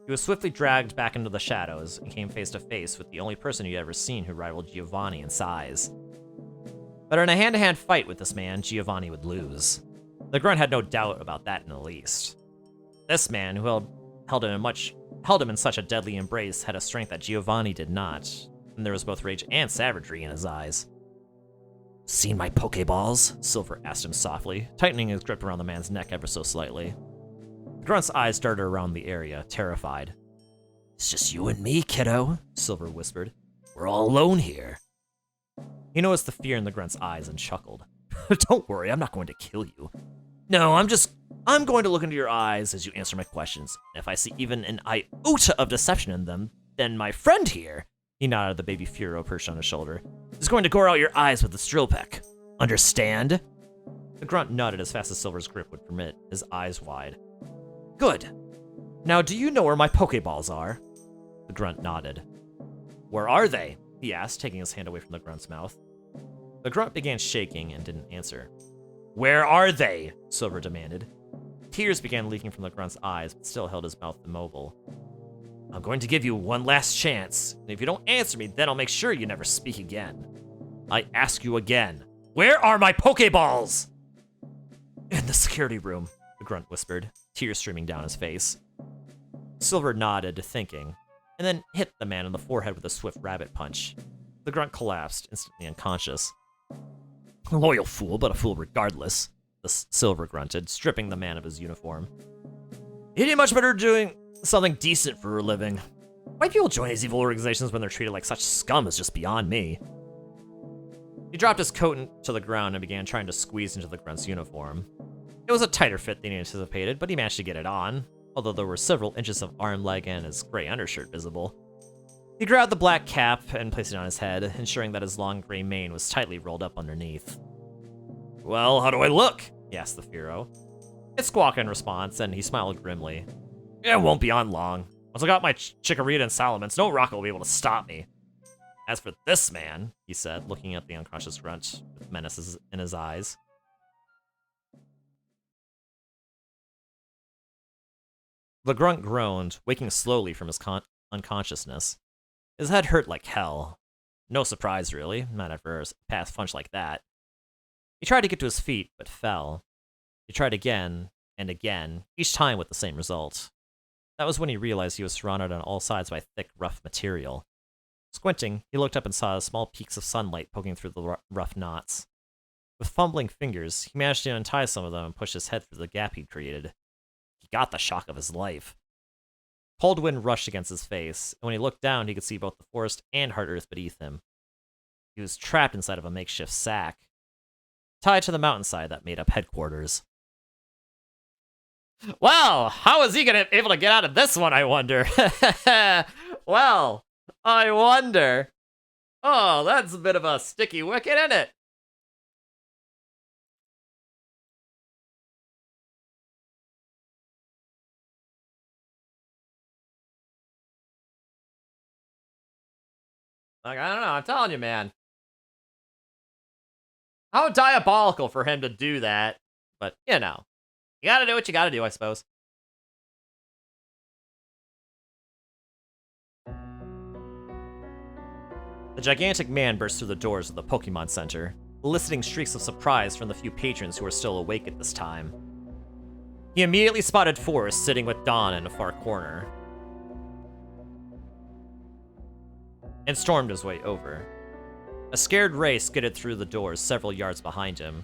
He was swiftly dragged back into the shadows, and came face to face with the only person he'd ever seen who rivaled Giovanni in size. But in a hand-to-hand fight with this man, Giovanni would lose. The grunt had no doubt about that in the least. This man, who held him in such a deadly embrace, had a strength that Giovanni did not, and there was both rage and savagery in his eyes. Seen my Pokeballs? Silver asked him softly, tightening his grip around the man's neck ever so slightly. The grunt's eyes darted around the area, terrified. It's just you and me, kiddo, Silver whispered. We're all alone here. He noticed the fear in the grunt's eyes and chuckled. Don't worry, I'm not going to kill you. No, I'm going to look into your eyes as you answer my questions. If I see even an iota of deception in them, then my friend here, he nodded at the baby Furo perched on his shoulder, is going to gore out your eyes with this drill peck. Understand? The grunt nodded as fast as Silver's grip would permit, his eyes wide. Good. Now, do you know where my Pokeballs are? The grunt nodded. Where are they? He asked, taking his hand away from the grunt's mouth. The grunt began shaking and didn't answer. Where are they? Silver demanded. Tears began leaking from the grunt's eyes, but still held his mouth immobile. I'm going to give you one last chance, and if you don't answer me, then I'll make sure you never speak again. I ask you again, where are my Pokeballs? In the security room, the grunt whispered, tears streaming down his face. Silver nodded, thinking, and then hit the man in the forehead with a swift rabbit punch. The grunt collapsed, instantly unconscious. A loyal fool, but a fool regardless, the Silver grunted, stripping the man of his uniform. He'd be much better doing something decent for a living. Why people join these evil organizations when they're treated like such scum is just beyond me. He dropped his coat to the ground and began trying to squeeze into the grunt's uniform. It was a tighter fit than he anticipated, but he managed to get it on, although there were several inches of arm, leg, and his gray undershirt visible. He grabbed the black cap and placed it on his head, ensuring that his long gray mane was tightly rolled up underneath. Well, how do I look? He asked the Firo. It squawked in response, and he smiled grimly. It won't be on long. Once I got my Chikorita and Salamence, no rocket will be able to stop me. As for this man, he said, looking at the unconscious grunt with menace in his eyes. The grunt groaned, waking slowly from his unconsciousness. His head hurt like hell. No surprise, really, not after a past punch like that. He tried to get to his feet, but fell. He tried again, and again, each time with the same result. That was when he realized he was surrounded on all sides by thick, rough material. Squinting, he looked up and saw small peaks of sunlight poking through the rough knots. With fumbling fingers, he managed to untie some of them and push his head through the gap he'd created. He got the shock of his life. Cold wind rushed against his face, and when he looked down, he could see both the forest and hard earth beneath him. He was trapped inside of a makeshift sack, tied to the mountainside that made up headquarters. Well, how is he able to get out of this one, I wonder? Well, I wonder. Oh, that's a bit of a sticky wicket, isn't it? Like, I don't know, I'm telling you, man. How diabolical for him to do that. But, you know, you gotta do what you gotta do, I suppose. The gigantic man burst through the doors of the Pokemon Center, eliciting shrieks of surprise from the few patrons who were still awake at this time. He immediately spotted Forrest sitting with Dawn in a far corner, and stormed his way over. A scared Ray skidded through the doors several yards behind him.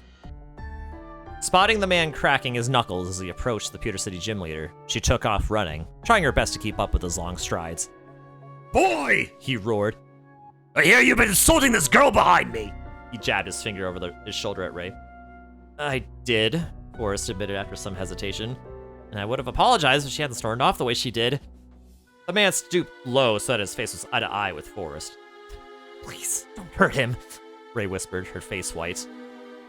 Spotting the man cracking his knuckles as he approached the Pewter City gym leader, she took off running, trying her best to keep up with his long strides. Boy! He roared. I hear you've been insulting this girl behind me! He jabbed his finger over his shoulder at Ray. I did, Forrest admitted after some hesitation, and I would have apologized if she hadn't stormed off the way she did. The man stooped low so that his face was eye to eye with Forrest. Please, don't hurt him, Ray whispered, her face white.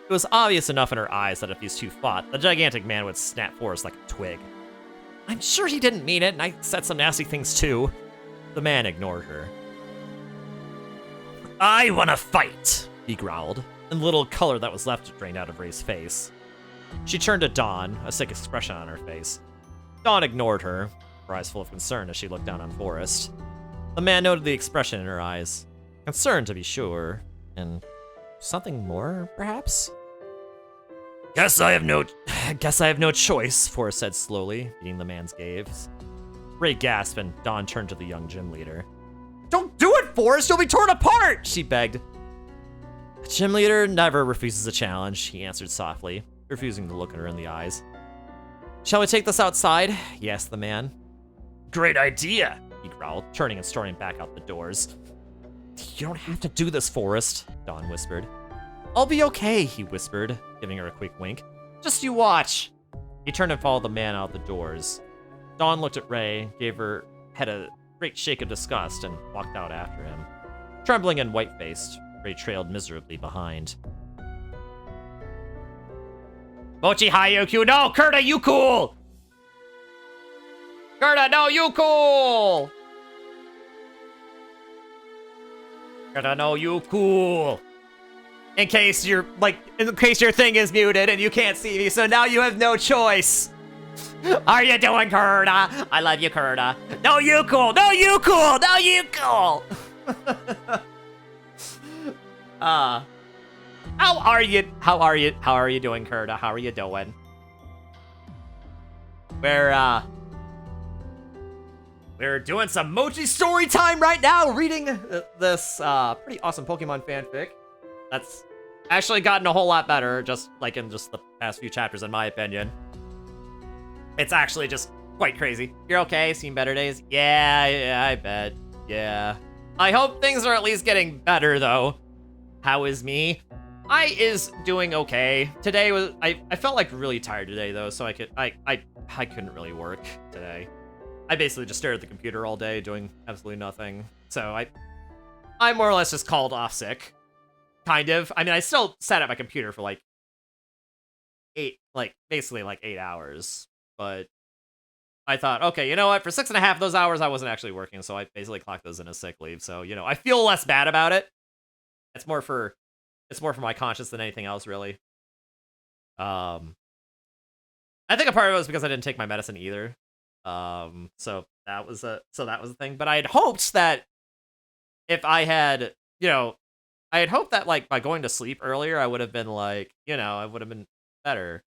It was obvious enough in her eyes that if these two fought, the gigantic man would snap Forrest like a twig. I'm sure he didn't mean it, and I said some nasty things too. The man ignored her. I wanna fight, he growled, and the little color that was left drained out of Ray's face. She turned to Dawn, a sick expression on her face. Dawn ignored her, her eyes full of concern as she looked down on Forrest. The man noted the expression in her eyes. Concern, to be sure, and something more, perhaps? Guess I have no choice, Forrest said slowly, meeting the man's gaze. Ray gasped, and Dawn turned to the young gym leader. Don't do it, Forrest! You'll be torn apart! She begged. The gym leader never refuses a challenge, he answered softly, refusing to look at her in the eyes. Shall we take this outside? He asked the man. Great idea, he growled, turning and storming back out the doors. You don't have to do this, Forrest, Dawn whispered. I'll be okay, he whispered, giving her a quick wink. Just you watch. He turned and followed the man out the doors. Dawn looked at Ray, gave her head a great shake of disgust, and walked out after him. Trembling and white-faced, Ray trailed miserably behind. Mochi, hi, you no, Kurta, you cool! Kurta, no, you cool! Kurta, no, you cool! In case your thing is muted and you can't see me, so now you have no choice! How are you doing, Kurta? I love you, Kurta. No, you cool! No, you cool! No, you cool! How are you doing, Kurta? How are you doing? We're doing some Mochi story time right now, reading this pretty awesome Pokemon fanfic. That's actually gotten a whole lot better, just like in just the past few chapters, in my opinion. It's actually just quite crazy. You're okay? Seen better days? Yeah, I bet. Yeah. I hope things are at least getting better, though. How is me? I is doing okay. Today was I felt like really tired today though, so I couldn't really work today. I basically just stared at the computer all day doing absolutely nothing. So I more or less just called off sick. Kind of. I mean, I still sat at my computer for like basically 8 hours. But I thought, okay, you know what? For 6.5 of those hours, I wasn't actually working, so I basically clocked those in as sick leave. So, you know, I feel less bad about it. It's more for my conscience than anything else, really. I think a part of it was because I didn't take my medicine either. So that was a thing. But I had hoped that if I had, I had hoped that like by going to sleep earlier, I would have been like, I would have been better.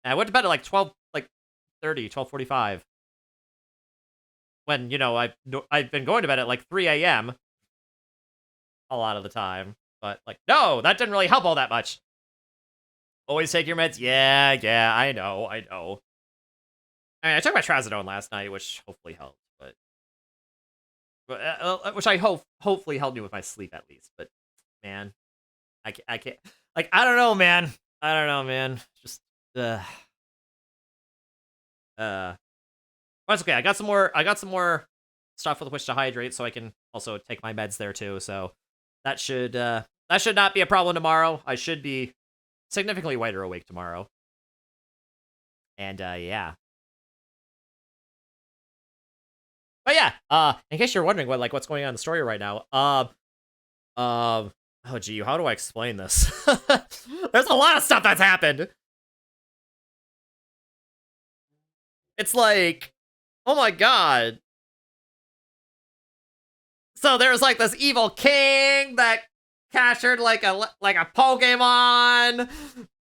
And I went to bed at like 12:45. When, I've been going to bed at like 3 a.m. a lot of the time. But like, no, that didn't really help all that much. Always take your meds. Yeah, I know. I mean, I took my trazodone last night, which hopefully helped, but which I hopefully helped me with my sleep at least. But man, I can't. Like, I don't know, man. Just Well, it's okay. I got some more stuff with which to hydrate, so I can also take my meds there too. So that should not be a problem tomorrow. I should be significantly wider awake tomorrow. And yeah. But yeah, in case you're wondering what's going on in the story right now, oh gee, how do I explain this? There's a lot of stuff that's happened. It's like, oh my god. So there's like this evil king that captured like a Pokemon,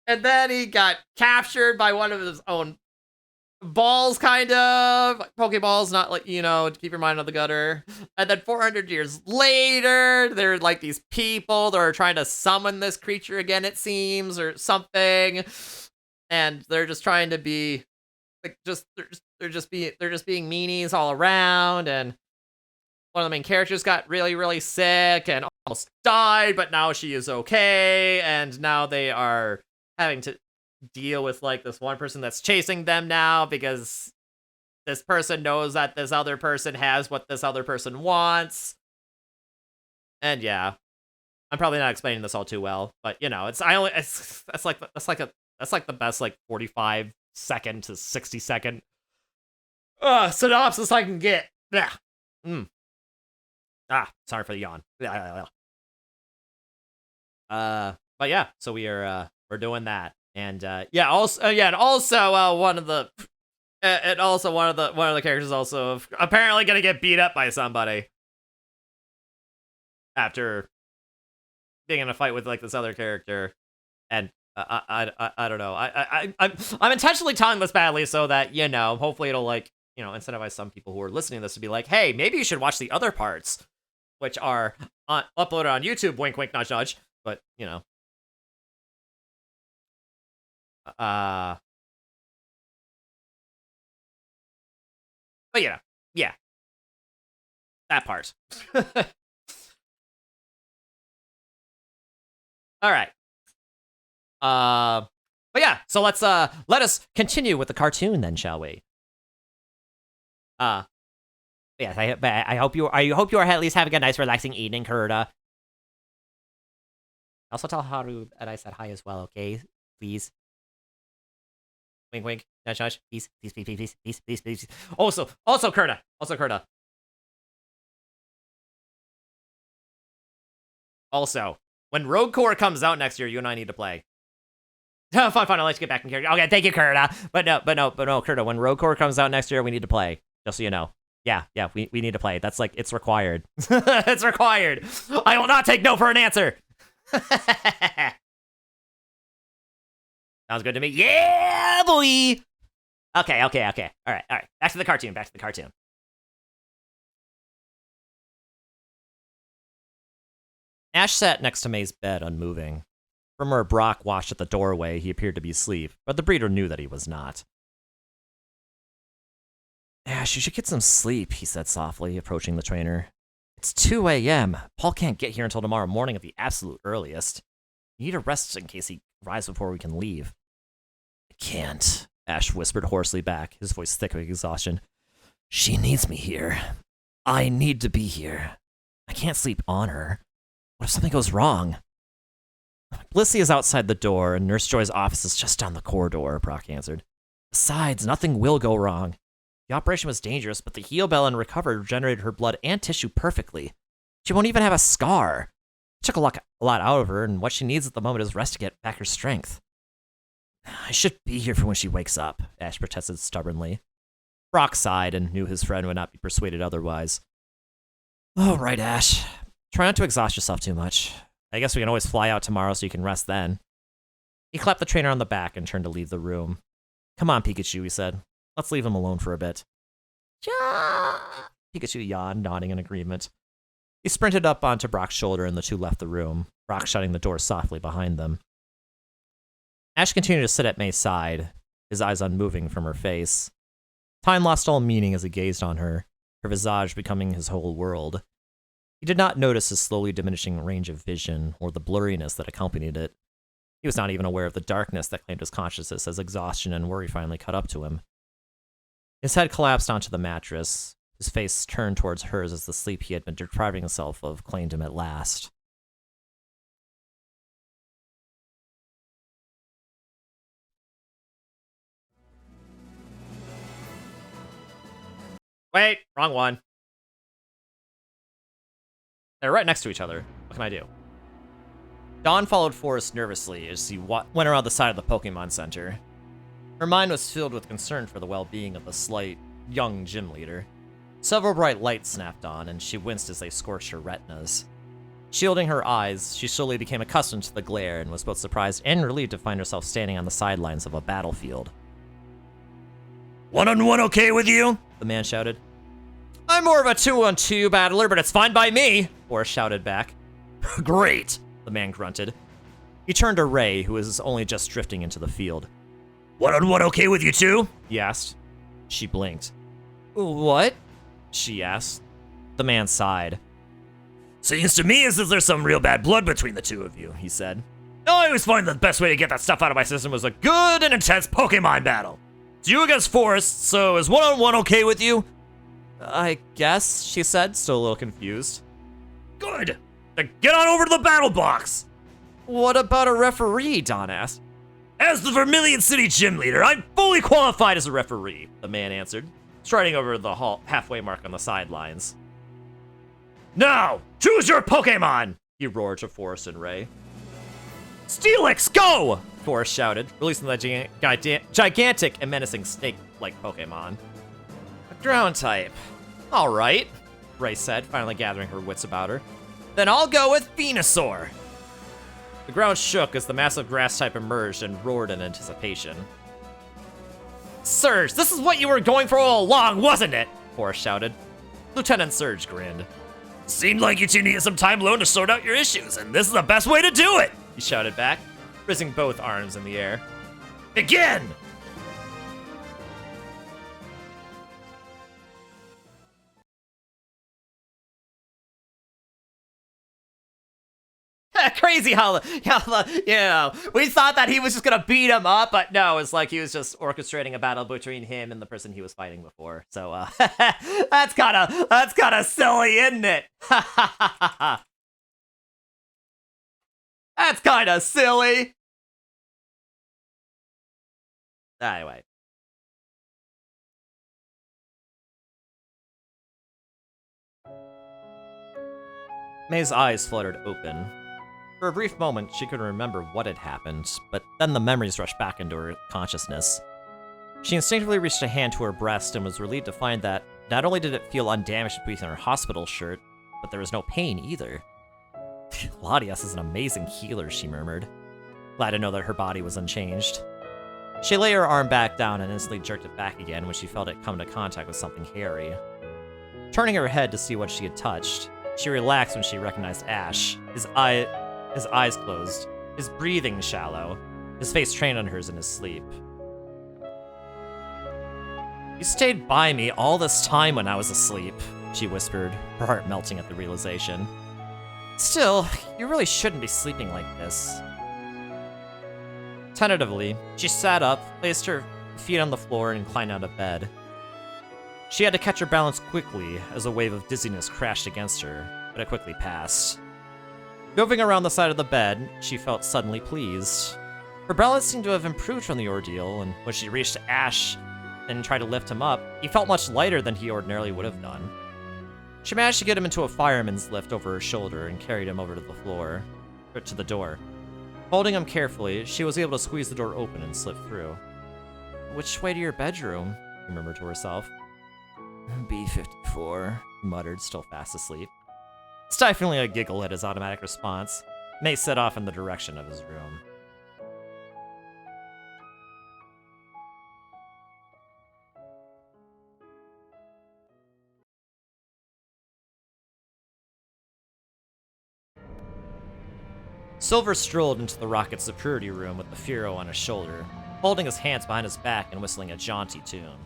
and then he got captured by one of his own balls, kind of Pokeballs, not like, to keep your mind on the gutter. And then 400 years later, there are like these people that are trying to summon this creature again, it seems, or something, and they're just trying to be like they're just being meanies all around. And one of the main characters got really, really sick and almost died, but now she is okay, and now they are having to deal with like this one person that's chasing them now because this person knows that this other person has what this other person wants. And yeah, I'm probably not explaining this all too well, but that's like the best like 45-second to 60-second synopsis I can get. Yeah. Sorry for the yawn. But yeah, so we're doing that. And also one of the characters is also apparently gonna get beat up by somebody after being in a fight with like this other character. And I don't know. I'm intentionally telling this badly so that hopefully it'll like incentivize some people who are listening to this to be like, hey, maybe you should watch the other parts, which are uploaded on YouTube. Wink, wink, nudge, nudge. But but yeah, that part. All right. But yeah, so let us continue with the cartoon then, shall we? Yes, I hope you are at least having a nice, relaxing evening, Kurta. Also tell Haru that I said hi as well, okay? Please. Wink, wink. Nudge, nudge. Please. Also, Kurta. Also, when Rogue Core comes out next year, you and I need to play. Fine, I'll let you get back in character. Okay, thank you, Kurta. But no, Kurta, when Rogue Core comes out next year, we need to play. Just so you know. Yeah, we need to play. That's like, it's required. It's required. I will not take no for an answer. Sounds good to me. Yeah, boy! Okay. Alright. Back to the cartoon. Ash sat next to May's bed, unmoving. From where Brock watched at the doorway, he appeared to be asleep, but the breeder knew that he was not. Ash, you should get some sleep, he said softly, approaching the trainer. It's 2 a.m. Paul can't get here until tomorrow morning at the absolute earliest. You need a rest in case he arrives before we can leave. I can't, Ash whispered hoarsely back, his voice thick with exhaustion. She needs me here. I need to be here. I can't sleep on her. What if something goes wrong? Blissey is outside the door, and Nurse Joy's office is just down the corridor, Brock answered. Besides, nothing will go wrong. The operation was dangerous, but the heal bell and recovery regenerated her blood and tissue perfectly. She won't even have a scar. It took a lot out of her, and what she needs at the moment is rest to get back her strength. I should be here for when she wakes up, Ash protested stubbornly. Brock sighed and knew his friend would not be persuaded otherwise. All right, Ash. Try not to exhaust yourself too much. I guess we can always fly out tomorrow so you can rest then. He clapped the trainer on the back and turned to leave the room. Come on, Pikachu, he said. Let's leave him alone for a bit. Yeah! Pikachu yawned, nodding in agreement. He sprinted up onto Brock's shoulder and the two left the room, Brock shutting the door softly behind them. Ash continued to sit at May's side, his eyes unmoving from her face. Time lost all meaning as he gazed on her, her visage becoming his whole world. He did not notice his slowly diminishing range of vision or the blurriness that accompanied it. He was not even aware of the darkness that claimed his consciousness as exhaustion and worry finally caught up to him. His head collapsed onto the mattress, his face turned towards hers as the sleep he had been depriving himself of claimed him at last. Wait, wrong one. They're right next to each other. What can I do? Dawn followed Forrest nervously as he went around the side of the Pokemon Center. Her mind was filled with concern for the well-being of the slight, young gym leader. Several bright lights snapped on, and she winced as they scorched her retinas. Shielding her eyes, she slowly became accustomed to the glare and was both surprised and relieved to find herself standing on the sidelines of a battlefield. One-on-one okay with you? The man shouted. I'm more of a 2-on-2 battler, but it's fine by me, Forrest shouted back. Great, the man grunted. He turned to Ray, who was only just drifting into the field. One-on-one okay with you too? He asked. She blinked. What? She asked. The man sighed. Seems to me as if there's some real bad blood between the two of you, he said. I always find the best way to get that stuff out of my system was a good and intense Pokemon battle. It's you against Forrest, so is one-on-one okay with you? I guess, she said, still a little confused. Good! Then get on over to the battle box! What about a referee, Don asked. As the Vermilion City gym leader, I'm fully qualified as a referee, the man answered, striding over the halfway mark on the sidelines. Now, choose your Pokemon! He roared to Forrest and Ray. Steelix, go! Forrest shouted, releasing the gigantic and menacing snake-like Pokemon. A ground type. All right, Ray said, finally gathering her wits about her. Then I'll go with Venusaur. The ground shook as the massive grass type emerged and roared in anticipation. Surge, this is what you were going for all along, wasn't it? Forrest shouted. Lieutenant Surge grinned. Seemed like you two needed some time alone to sort out your issues, and this is the best way to do it, he shouted back, raising both arms in the air. Begin! Crazy how we thought that he was just gonna beat him up, but no, it's like he was just orchestrating a battle between him and the person he was fighting before. So that's kind of silly, isn't it? That's kind of silly. Anyway. May's eyes fluttered open. For a brief moment, she couldn't remember what had happened, but then the memories rushed back into her consciousness. She instinctively reached a hand to her breast and was relieved to find that not only did it feel undamaged beneath her hospital shirt, but there was no pain either. Latias is an amazing healer, she murmured, glad to know that her body was unchanged. She lay her arm back down and instantly jerked it back again when she felt it come into contact with something hairy. Turning her head to see what she had touched, she relaxed when she recognized Ash, his eyes closed, his breathing shallow, his face trained on hers in his sleep. "You stayed by me all this time when I was asleep," she whispered, her heart melting at the realization. "Still, you really shouldn't be sleeping like this." Tentatively, she sat up, placed her feet on the floor, and inclined out of bed. She had to catch her balance quickly as a wave of dizziness crashed against her, but it quickly passed. Moving around the side of the bed, she felt suddenly pleased. Her balance seemed to have improved from the ordeal, and when she reached Ash and tried to lift him up, he felt much lighter than he ordinarily would have done. She managed to get him into a fireman's lift over her shoulder and carried him over to the door. Holding him carefully, she was able to squeeze the door open and slip through. "Which way to your bedroom?" she murmured to herself. "B54, he muttered, still fast asleep. Stifling a giggle at his automatic response, May set off in the direction of his room. Silver strolled into the rocket's security room with the Furo on his shoulder, holding his hands behind his back and whistling a jaunty tune.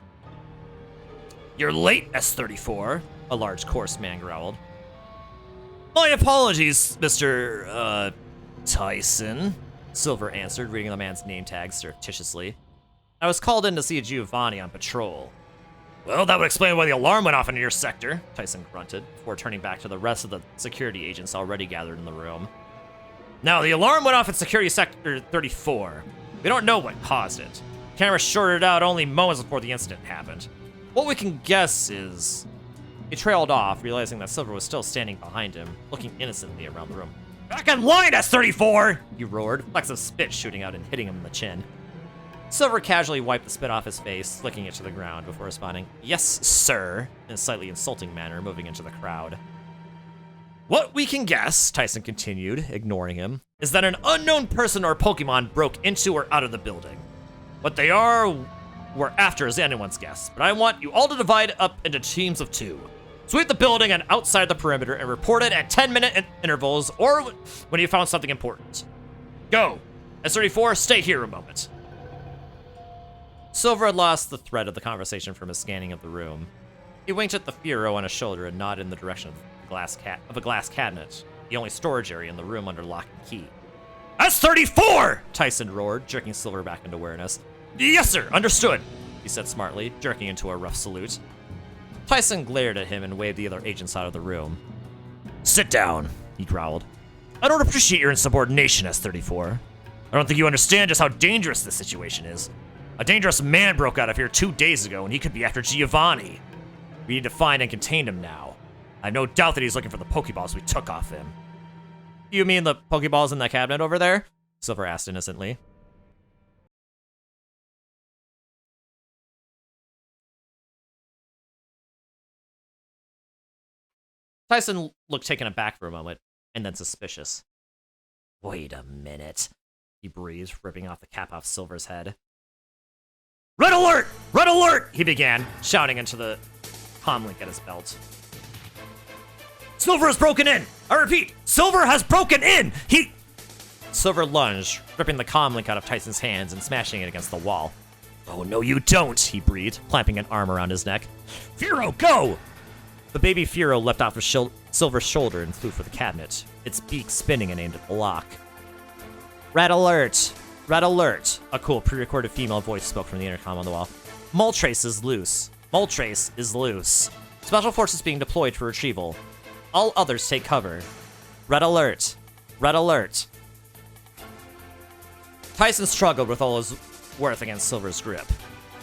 "You're late, S34, a large, coarse man growled. "My apologies, Mr. Tyson," Silver answered, reading the man's name tag surreptitiously. "I was called in to see Giovanni on patrol." "Well, that would explain why the alarm went off in your sector," Tyson grunted, before turning back to the rest of the security agents already gathered in the room. "Now, the alarm went off in security sector 34. We don't know what caused it. Camera shorted out only moments before the incident happened. What we can guess is..." He trailed off, realizing that Silver was still standing behind him, looking innocently around the room. "Back in line, S34! He roared, flecks of spit shooting out and hitting him in the chin. Silver casually wiped the spit off his face, flicking it to the ground before responding, "Yes, sir," in a slightly insulting manner, moving into the crowd. "What we can guess," Tyson continued, ignoring him, "is that an unknown person or Pokemon broke into or out of the building. What they were after is anyone's guess, but I want you all to divide up into teams of 2. Sweep the building and outside the perimeter and report it at 10-minute intervals or when you found something important. Go! S34, stay here a moment." Silver had lost the thread of the conversation from his scanning of the room. He winked at the Furo on his shoulder and nodded in the direction of a glass cabinet, the only storage area in the room under lock and key. "S34!" Tyson roared, jerking Silver back into awareness. "Yes, sir, understood," he said smartly, jerking into a rough salute. Tyson glared at him and waved the other agents out of the room. "Sit down," he growled. "I don't appreciate your insubordination, S34. I don't think you understand just how dangerous this situation is. A dangerous man broke out of here 2 days ago, and he could be after Giovanni. We need to find and contain him now. I have no doubt that he's looking for the Pokeballs we took off him." "You mean the Pokeballs in the cabinet over there?" Silver asked innocently. Tyson looked taken aback for a moment, and then suspicious. "Wait a minute," he breathed, ripping off the cap off Silver's head. "Red alert! Red alert!" he began, shouting into the comlink at his belt. "Silver has broken in! I repeat, Silver has broken in! Silver lunged, ripping the comlink out of Tyson's hands and smashing it against the wall. "Oh, no you don't," he breathed, clamping an arm around his neck. "Furo, go!" The baby Furo leapt off of Silver's shoulder and flew for the cabinet, its beak spinning and aimed at the lock. "Red alert! Red alert!" A cool pre-recorded female voice spoke from the intercom on the wall. "Moltres is loose. Moltres is loose. Special forces being deployed for retrieval. All others take cover. Red alert! Red alert!" Tyson struggled with all his worth against Silver's grip.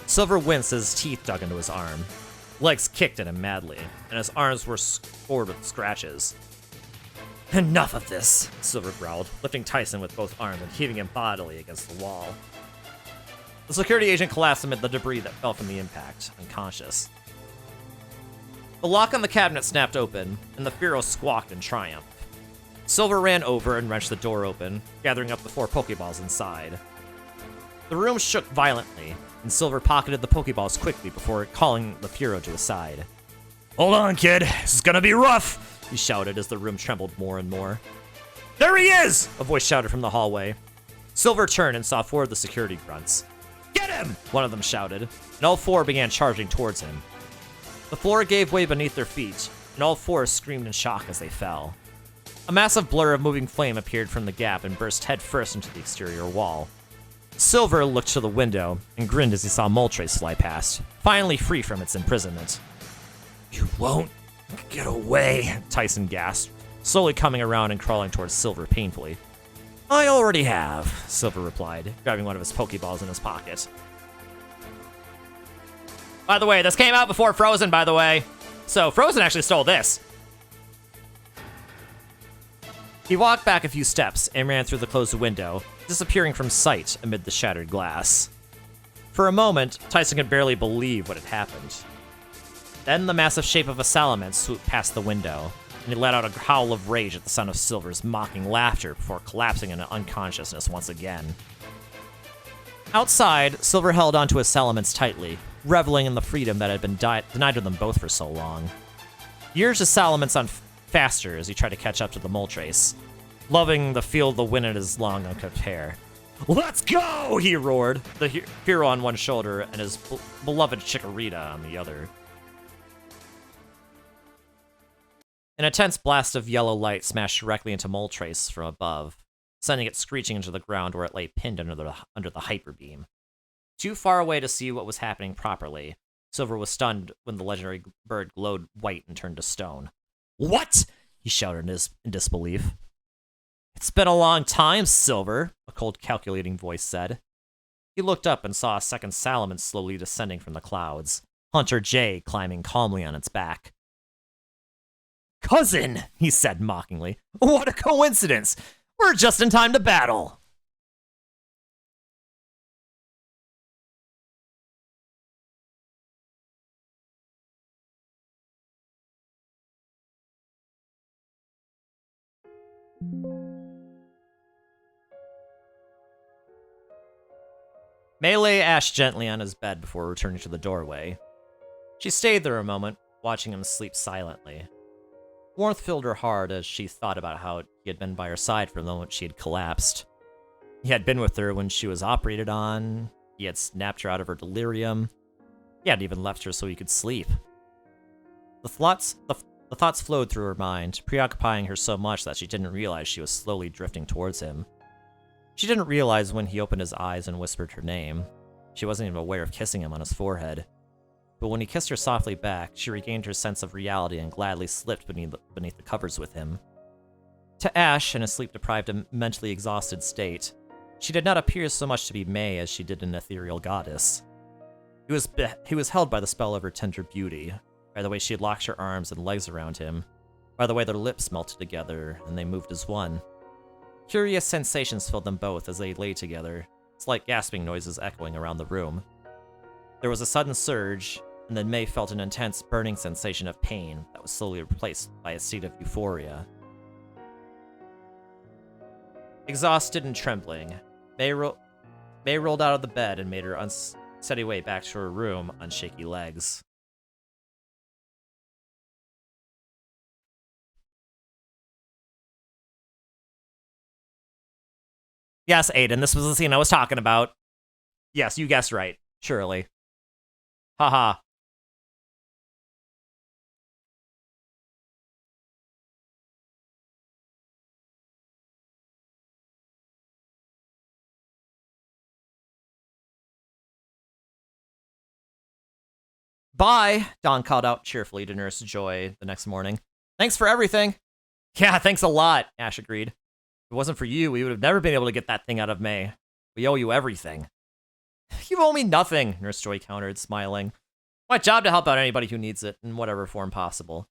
Silver winced as his teeth dug into his arm. Legs kicked at him madly, and his arms were scored with scratches. "Enough of this," Silver growled, lifting Tyson with both arms and heaving him bodily against the wall. The security agent collapsed amid the debris that fell from the impact, unconscious. The lock on the cabinet snapped open, and the Furo squawked in triumph. Silver ran over and wrenched the door open, gathering up the 4 Pokeballs inside. The room shook violently, and Silver pocketed the Pokeballs quickly before calling the Furo to his side. "Hold on, kid. This is gonna be rough," he shouted as the room trembled more and more. "There he is!" a voice shouted from the hallway. Silver turned and saw 4 of the security grunts. "Get him!" one of them shouted, and all 4 began charging towards him. The floor gave way beneath their feet, and all 4 screamed in shock as they fell. A massive blur of moving flame appeared from the gap and burst headfirst into the exterior wall. Silver looked to the window and grinned as he saw Moltres fly past, finally free from its imprisonment. "You won't get away," Tyson gasped, slowly coming around and crawling towards Silver painfully. "I already have," Silver replied, grabbing one of his Pokeballs in his pocket. By the way, this came out before Frozen, by the way. So Frozen actually stole this. He walked back a few steps and ran through the closed window, disappearing from sight amid the shattered glass. For a moment, Tyson could barely believe what had happened. Then the massive shape of a Salamence swooped past the window, and he let out a howl of rage at the sound of Silver's mocking laughter before collapsing into unconsciousness once again. Outside, Silver held onto his Salamence tightly, reveling in the freedom that had been denied to them both for so long. He urged his Salamence on faster as he tried to catch up to the Moltres, loving the feel of the wind in his long, unkempt hair. "Let's go!" he roared, the hero on one shoulder and his beloved Chikorita on the other. An intense blast of yellow light smashed directly into Moltres from above, sending it screeching into the ground where it lay pinned under the hyper beam. Too far away to see what was happening properly, Silver was stunned when the legendary bird glowed white and turned to stone. "What?" he shouted in disbelief. "It's been a long time, Silver," a cold, calculating voice said. He looked up and saw a second Salamence slowly descending from the clouds, Hunter J climbing calmly on its back. "Cousin," he said mockingly. "What a coincidence! We're just in time to battle!" May lay Ash gently on his bed before returning to the doorway. She stayed there a moment, watching him sleep silently. Warmth filled her heart as she thought about how he had been by her side from the moment she had collapsed. He had been with her when she was operated on, he had snapped her out of her delirium, he hadn't even left her so he could sleep. The thoughts flowed through her mind, preoccupying her so much that she didn't realize she was slowly drifting towards him. She didn't realize when he opened his eyes and whispered her name. She wasn't even aware of kissing him on his forehead. But when he kissed her softly back, she regained her sense of reality and gladly slipped beneath the covers with him. To Ash, in a sleep-deprived and mentally exhausted state, she did not appear so much to be May as she did an ethereal goddess. He was held by the spell of her tender beauty, by the way she had locked her arms and legs around him, by the way their lips melted together and they moved as one. Curious sensations filled them both as they lay together, slight gasping noises echoing around the room. There was a sudden surge, and then May felt an intense burning sensation of pain that was slowly replaced by a state of euphoria. Exhausted and trembling, May rolled out of the bed and made her unsteady way back to her room on shaky legs. Yes, Aiden, this was the scene I was talking about. Yes, you guessed right. Surely. Haha. Bye, Dawn called out cheerfully to Nurse Joy the next morning. Thanks for everything. Yeah, thanks a lot, Ash agreed. If it wasn't for you, we would have never been able to get that thing out of May. We owe you everything. You owe me nothing, Nurse Joy countered, smiling. My job to help out anybody who needs it, in whatever form possible.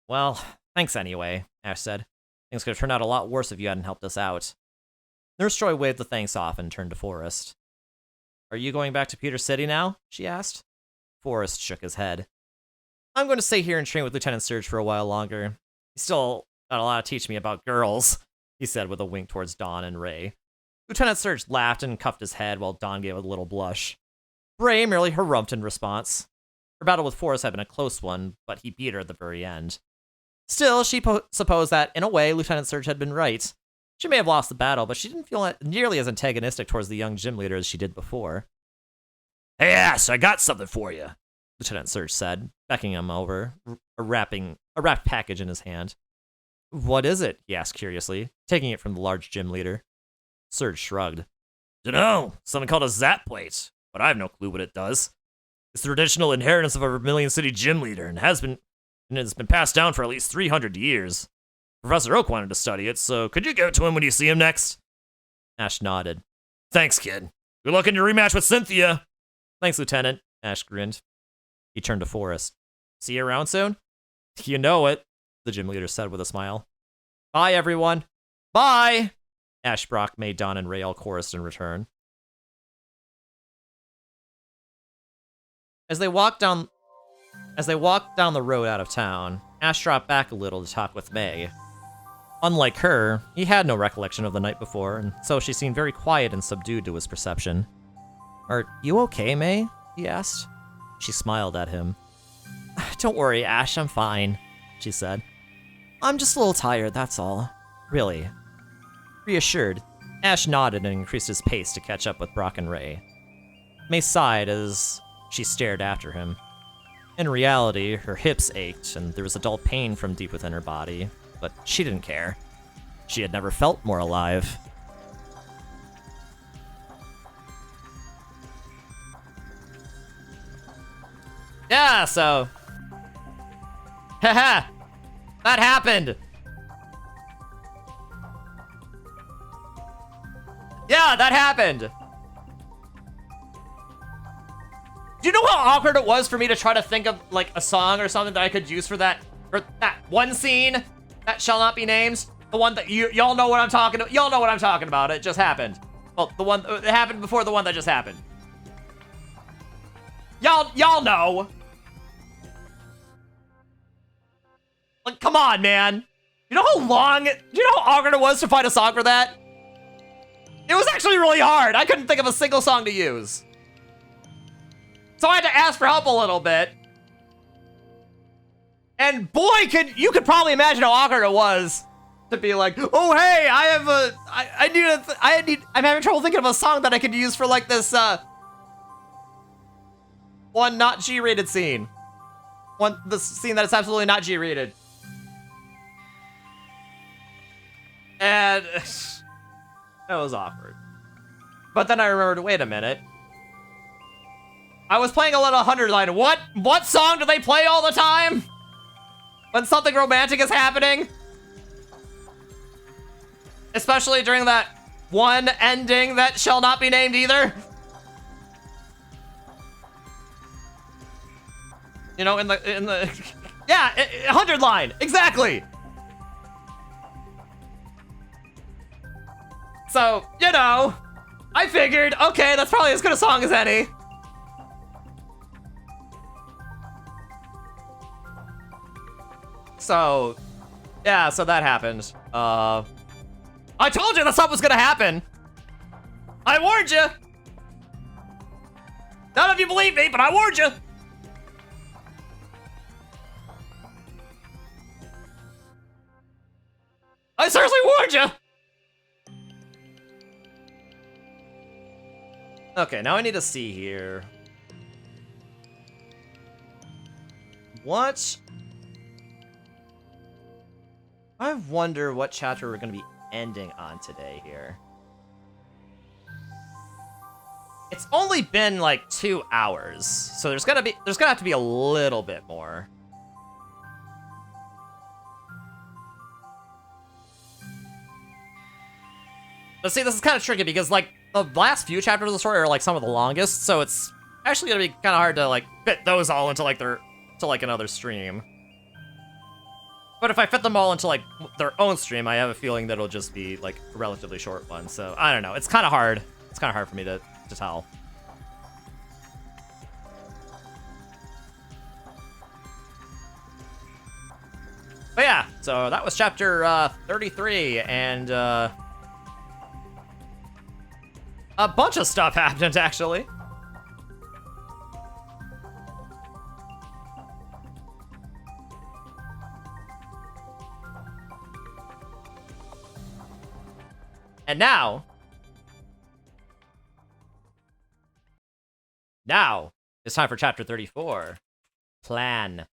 Well, thanks anyway, Ash said. Things could have turned out a lot worse if you hadn't helped us out. Nurse Joy waved the thanks off and turned to Forrest. Are you going back to Pewter City now? She asked. Forrest shook his head. I'm going to stay here and train with Lieutenant Surge for a while longer. He's still got a lot to teach me about girls, he said with a wink towards Dawn and Ray. Lieutenant Surge laughed and cuffed his head while Dawn gave a little blush. Bray merely harumphed in response. Her battle with Forrest had been a close one, but he beat her at the very end. Still, she supposed that, in a way, Lieutenant Surge had been right. She may have lost the battle, but she didn't feel nearly as antagonistic towards the young gym leader as she did before. Hey, Ash, I got something for you, Lieutenant Surge said, beckoning him over, a wrapped package in his hand. What is it? He asked curiously, taking it from the large gym leader. Surge shrugged. Dunno, something called a zap plate, but I have no clue what it does. It's the traditional inheritance of a Vermilion City gym leader and has been passed down for at least 300 years. Professor Oak wanted to study it, so could you go to him when you see him next? Ash nodded. Thanks, kid. Good luck in your rematch with Cynthia. Thanks, Lieutenant. Ash grinned. He turned to Forrest. See you around soon? You know it, the gym leader said with a smile. Bye, everyone. Bye! Ash, Brock, May, Dawn, and Ray all chorused in return. As they walked down the road out of town, Ash dropped back a little to talk with May. Unlike her, he had no recollection of the night before, and so she seemed very quiet and subdued to his perception. Are you okay, May? He asked. She smiled at him. Don't worry, Ash, I'm fine, she said. I'm just a little tired, that's all. Really. Reassured, Ash nodded and increased his pace to catch up with Brock and Ray. May sighed as she stared after him. In reality, her hips ached and there was a dull pain from deep within her body, but she didn't care. She had never felt more alive. Yeah, so... Haha! That happened! Yeah, that happened! Do you know how awkward it was for me to try to think of, like, a song or something that I could use for that one scene that shall not be named? The one that y'all know what I'm talking about. Y'all know what I'm talking about. It just happened. Well, it happened before the one that just happened. Y'all know. Like, come on, man. You know how awkward it was to find a song for that? It was actually really hard. I couldn't think of a single song to use. So I had to ask for help a little bit. And boy, you could probably imagine how awkward it was to be like, oh, hey, I'm having trouble thinking of a song that I could use for like this, one not G-rated scene. The scene that is absolutely not G-rated. And that was awkward. But then I remembered, wait a minute. I was playing a little 100 line. What song do they play all the time? When something romantic is happening? Especially during that one ending that shall not be named either. You know, in the yeah, 100 line, exactly. So, you know, I figured, okay, that's probably as good a song as any. So, yeah, so that happened. I told you that something was gonna happen. I warned you. None of you believe me, but I warned you. I seriously warned you. Okay, now I need to see here. What? I wonder what chapter we're going to be ending on today here. It's only been like 2 hours, so there's gonna have to be a little bit more. But see, this is kind of tricky because like the last few chapters of the story are like some of the longest, so it's actually gonna be kind of hard to like fit those all into like another stream. But if I fit them all into like their own stream, I have a feeling that it'll just be like a relatively short one. So I don't know. It's kind of hard. It's kind of hard for me to tell. But yeah, so that was chapter 33, and A bunch of stuff happened, actually. And now, it's time for chapter 34. Plan.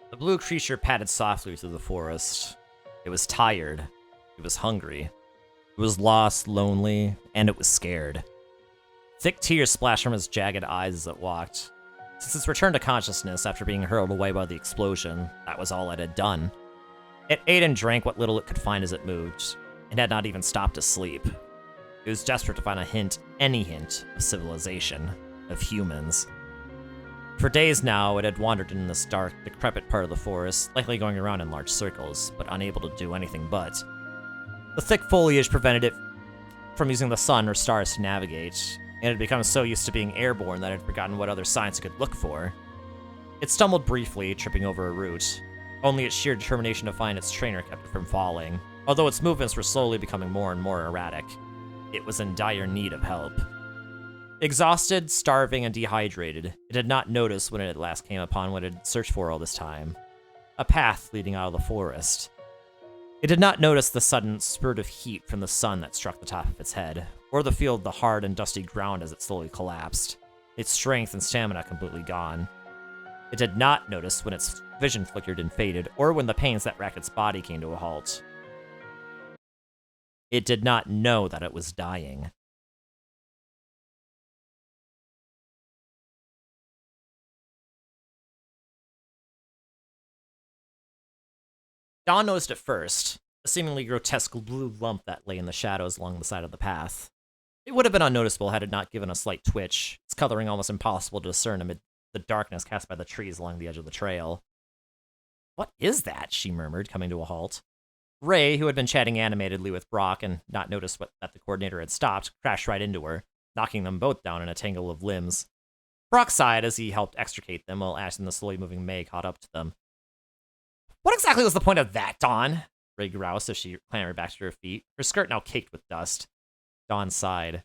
The blue creature padded softly through the forest. It was tired. It was hungry. It was lost, lonely, and it was scared. Thick tears splashed from its jagged eyes as it walked. Since its return to consciousness after being hurled away by the explosion, that was all it had done. It ate and drank what little it could find as it moved, and had not even stopped to sleep. It was desperate to find a hint, any hint, of civilization, of humans. For days now, it had wandered in this dark, decrepit part of the forest, likely going around in large circles, but unable to do anything but. The thick foliage prevented it from using the sun or stars to navigate, and it had become so used to being airborne that it had forgotten what other signs it could look for. It stumbled briefly, tripping over a root. Only its sheer determination to find its trainer kept it from falling, although its movements were slowly becoming more and more erratic. It was in dire need of help. Exhausted, starving, and dehydrated, it had not noticed when it at last came upon what it had searched for all this time. A path leading out of the forest. It did not notice the sudden spurt of heat from the sun that struck the top of its head, or the feel of the hard and dusty ground as it slowly collapsed, its strength and stamina completely gone. It did not notice when its vision flickered and faded, or when the pains that racked its body came to a halt. It did not know that it was dying. Dawn noticed it first, a seemingly grotesque blue lump that lay in the shadows along the side of the path. It would have been unnoticeable had it not given a slight twitch, its coloring almost impossible to discern amid the darkness cast by the trees along the edge of the trail. "What is that?" she murmured, coming to a halt. Ray, who had been chatting animatedly with Brock and not noticed that the coordinator had stopped, crashed right into her, knocking them both down in a tangle of limbs. Brock sighed as he helped extricate them, while Ash and the slowly moving May caught up to them. "What exactly was the point of that, Dawn?" Ray groused as she clambered back to her feet, her skirt now caked with dust. Dawn sighed.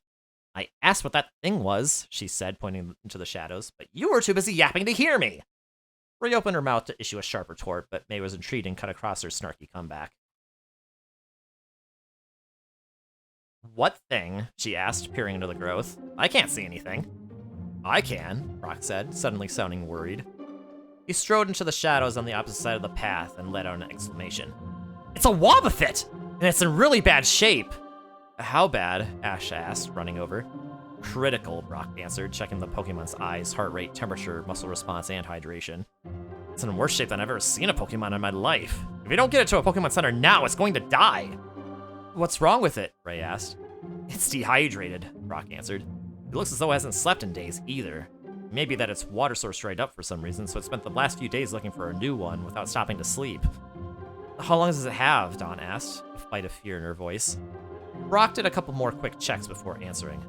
"I asked what that thing was," she said, pointing into the shadows, "but you were too busy yapping to hear me." Ray opened her mouth to issue a sharp retort, but May was intrigued and cut across her snarky comeback. "What thing?" she asked, peering into the growth. "I can't see anything." "I can," Brock said, suddenly sounding worried. He strode into the shadows on the opposite side of the path and let out an exclamation. "It's a Wobbuffet! And it's in really bad shape!" "How bad?" Ash asked, running over. "Critical," Brock answered, checking the Pokemon's eyes, heart rate, temperature, muscle response, and hydration. "It's in worse shape than I've ever seen a Pokemon in my life. If you don't get it to a Pokemon Center now, it's going to die!" "What's wrong with it?" Ray asked. "It's dehydrated," Brock answered. "It looks as though it hasn't slept in days, either. Maybe that its water source dried up for some reason, so it spent the last few days looking for a new one without stopping to sleep." "How long does it have?" Dawn asked, a flight of fear in her voice. Brock did a couple more quick checks before answering.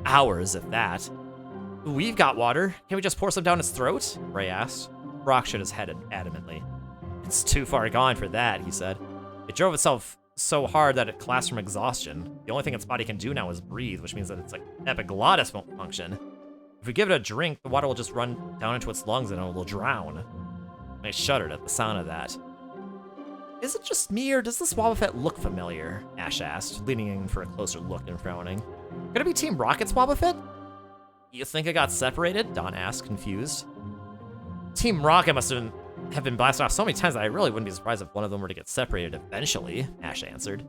"Hours, if that." "We've got water. Can't we just pour some down its throat?" Ray asked. Brock shook his head adamantly. "It's too far gone for that," he said. "It drove itself so hard that it collapsed from exhaustion. The only thing its body can do now is breathe, which means that its epiglottis won't function. If we give it a drink, the water will just run down into its lungs and it will drown." I shuddered at the sound of that. "Is it just me, or does this Wobbuffet look familiar?" Ash asked, leaning in for a closer look and frowning. "Could it be Team Rocket's Wobbuffet?" "You think it got separated?" Dawn asked, confused. "Team Rocket must have been blasted off so many times that I really wouldn't be surprised if one of them were to get separated eventually," Ash answered.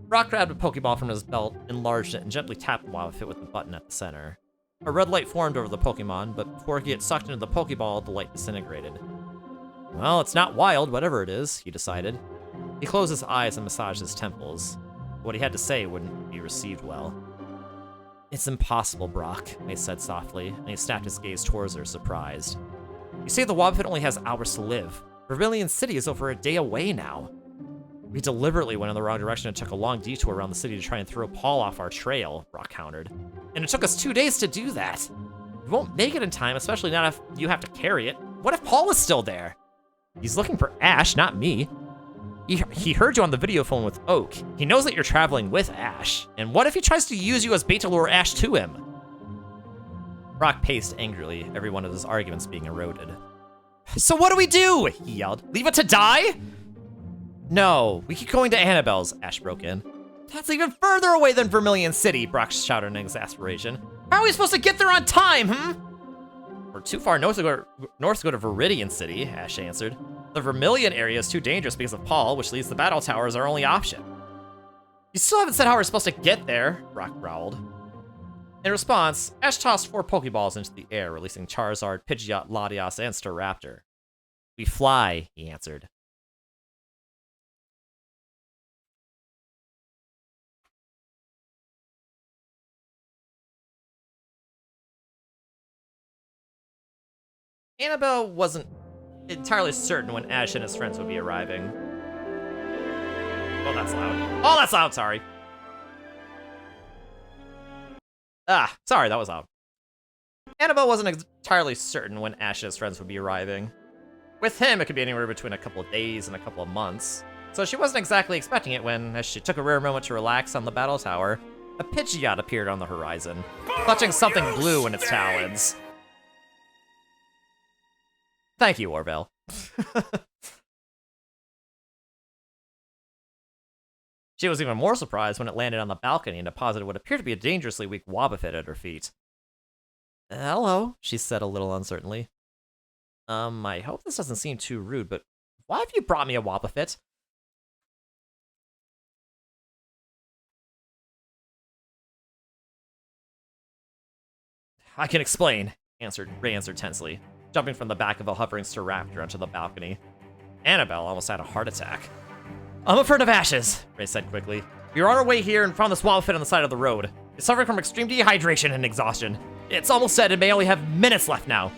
Brock grabbed a Pokeball from his belt, enlarged it, and gently tapped the Wobbuffet with the button at the center. A red light formed over the Pokemon, but before he could get sucked into the Pokeball, the light disintegrated. "Well, it's not wild, whatever it is," he decided. He closed his eyes and massaged his temples. What he had to say wouldn't be received well. "It's impossible, Brock," May said softly, and he snapped his gaze towards her, surprised. "You say the Wobbuffet only has hours to live. Vermilion City is over a day away now." We deliberately went in the wrong direction and took a long detour around the city to try and throw Paul off our trail, Brock countered. And it took us 2 days to do that. We won't make it in time, especially not if you have to carry it. What if Paul is still there? He's looking for Ash, not me. He heard you on the video phone with Oak. He knows that you're traveling with Ash. And what if he tries to use you as bait to lure Ash to him? Brock paced angrily, every one of his arguments being eroded. So what do we do? He yelled. Leave it to die? No, we keep going to Annabelle's, Ash broke in. That's even further away than Vermilion City, Brock shouted in exasperation. How are we supposed to get there on time, We're too far north to go to Viridian City, Ash answered. The Vermilion area is too dangerous because of Paul, which leaves the battle tower as our only option. You still haven't said how we're supposed to get there, Brock growled. In response, Ash tossed 4 Pokeballs into the air, releasing Charizard, Pidgeot, Latias, and Staraptor. We fly, he answered. Annabelle wasn't entirely certain when Ash and his friends would be arriving. Oh, that's loud. Oh, that's loud, sorry. Sorry, that was loud. Annabelle wasn't entirely certain when Ash and his friends would be arriving. With him, it could be anywhere between a couple of days and a couple of months. So she wasn't exactly expecting it when, as she took a rare moment to relax on the battle tower, a Pidgeot appeared on the horizon, clutching something blue in its talons. Thank you, Orville. She was even more surprised when it landed on the balcony and deposited what appeared to be a dangerously weak Wobbuffet at her feet. Hello, she said a little uncertainly. I hope this doesn't seem too rude, but why have you brought me a Wobbuffet? I can explain, Ray answered tensely, jumping from the back of a hovering Staraptor onto the balcony. Annabelle almost had a heart attack. I'm a friend of Ash's, Ray said quickly. We were on our way here and found this Wobbuffet on the side of the road. It's suffering from extreme dehydration and exhaustion. It's almost dead and may only have minutes left now.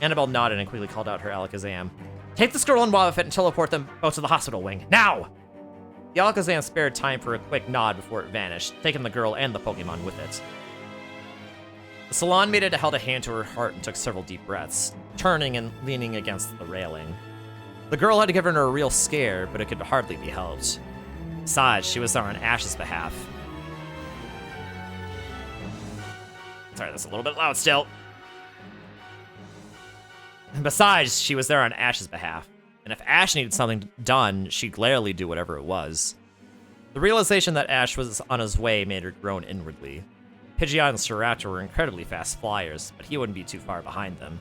Annabelle nodded and quickly called out her Alakazam. Take this girl and Wobbuffet and teleport them both to the hospital wing, now! The Alakazam spared time for a quick nod before it vanished, taking the girl and the Pokemon with it. The salon maid held a hand to her heart and took several deep breaths, turning and leaning against the railing. The girl had given her a real scare, but it could hardly be helped. Besides, she was there on Ash's behalf. Sorry, that's a little bit loud still. Besides, she was there on Ash's behalf, and if Ash needed something done, she'd gladly do whatever it was. The realization that Ash was on his way made her groan inwardly. Pidgeot and Staraptor were incredibly fast flyers, but he wouldn't be too far behind them.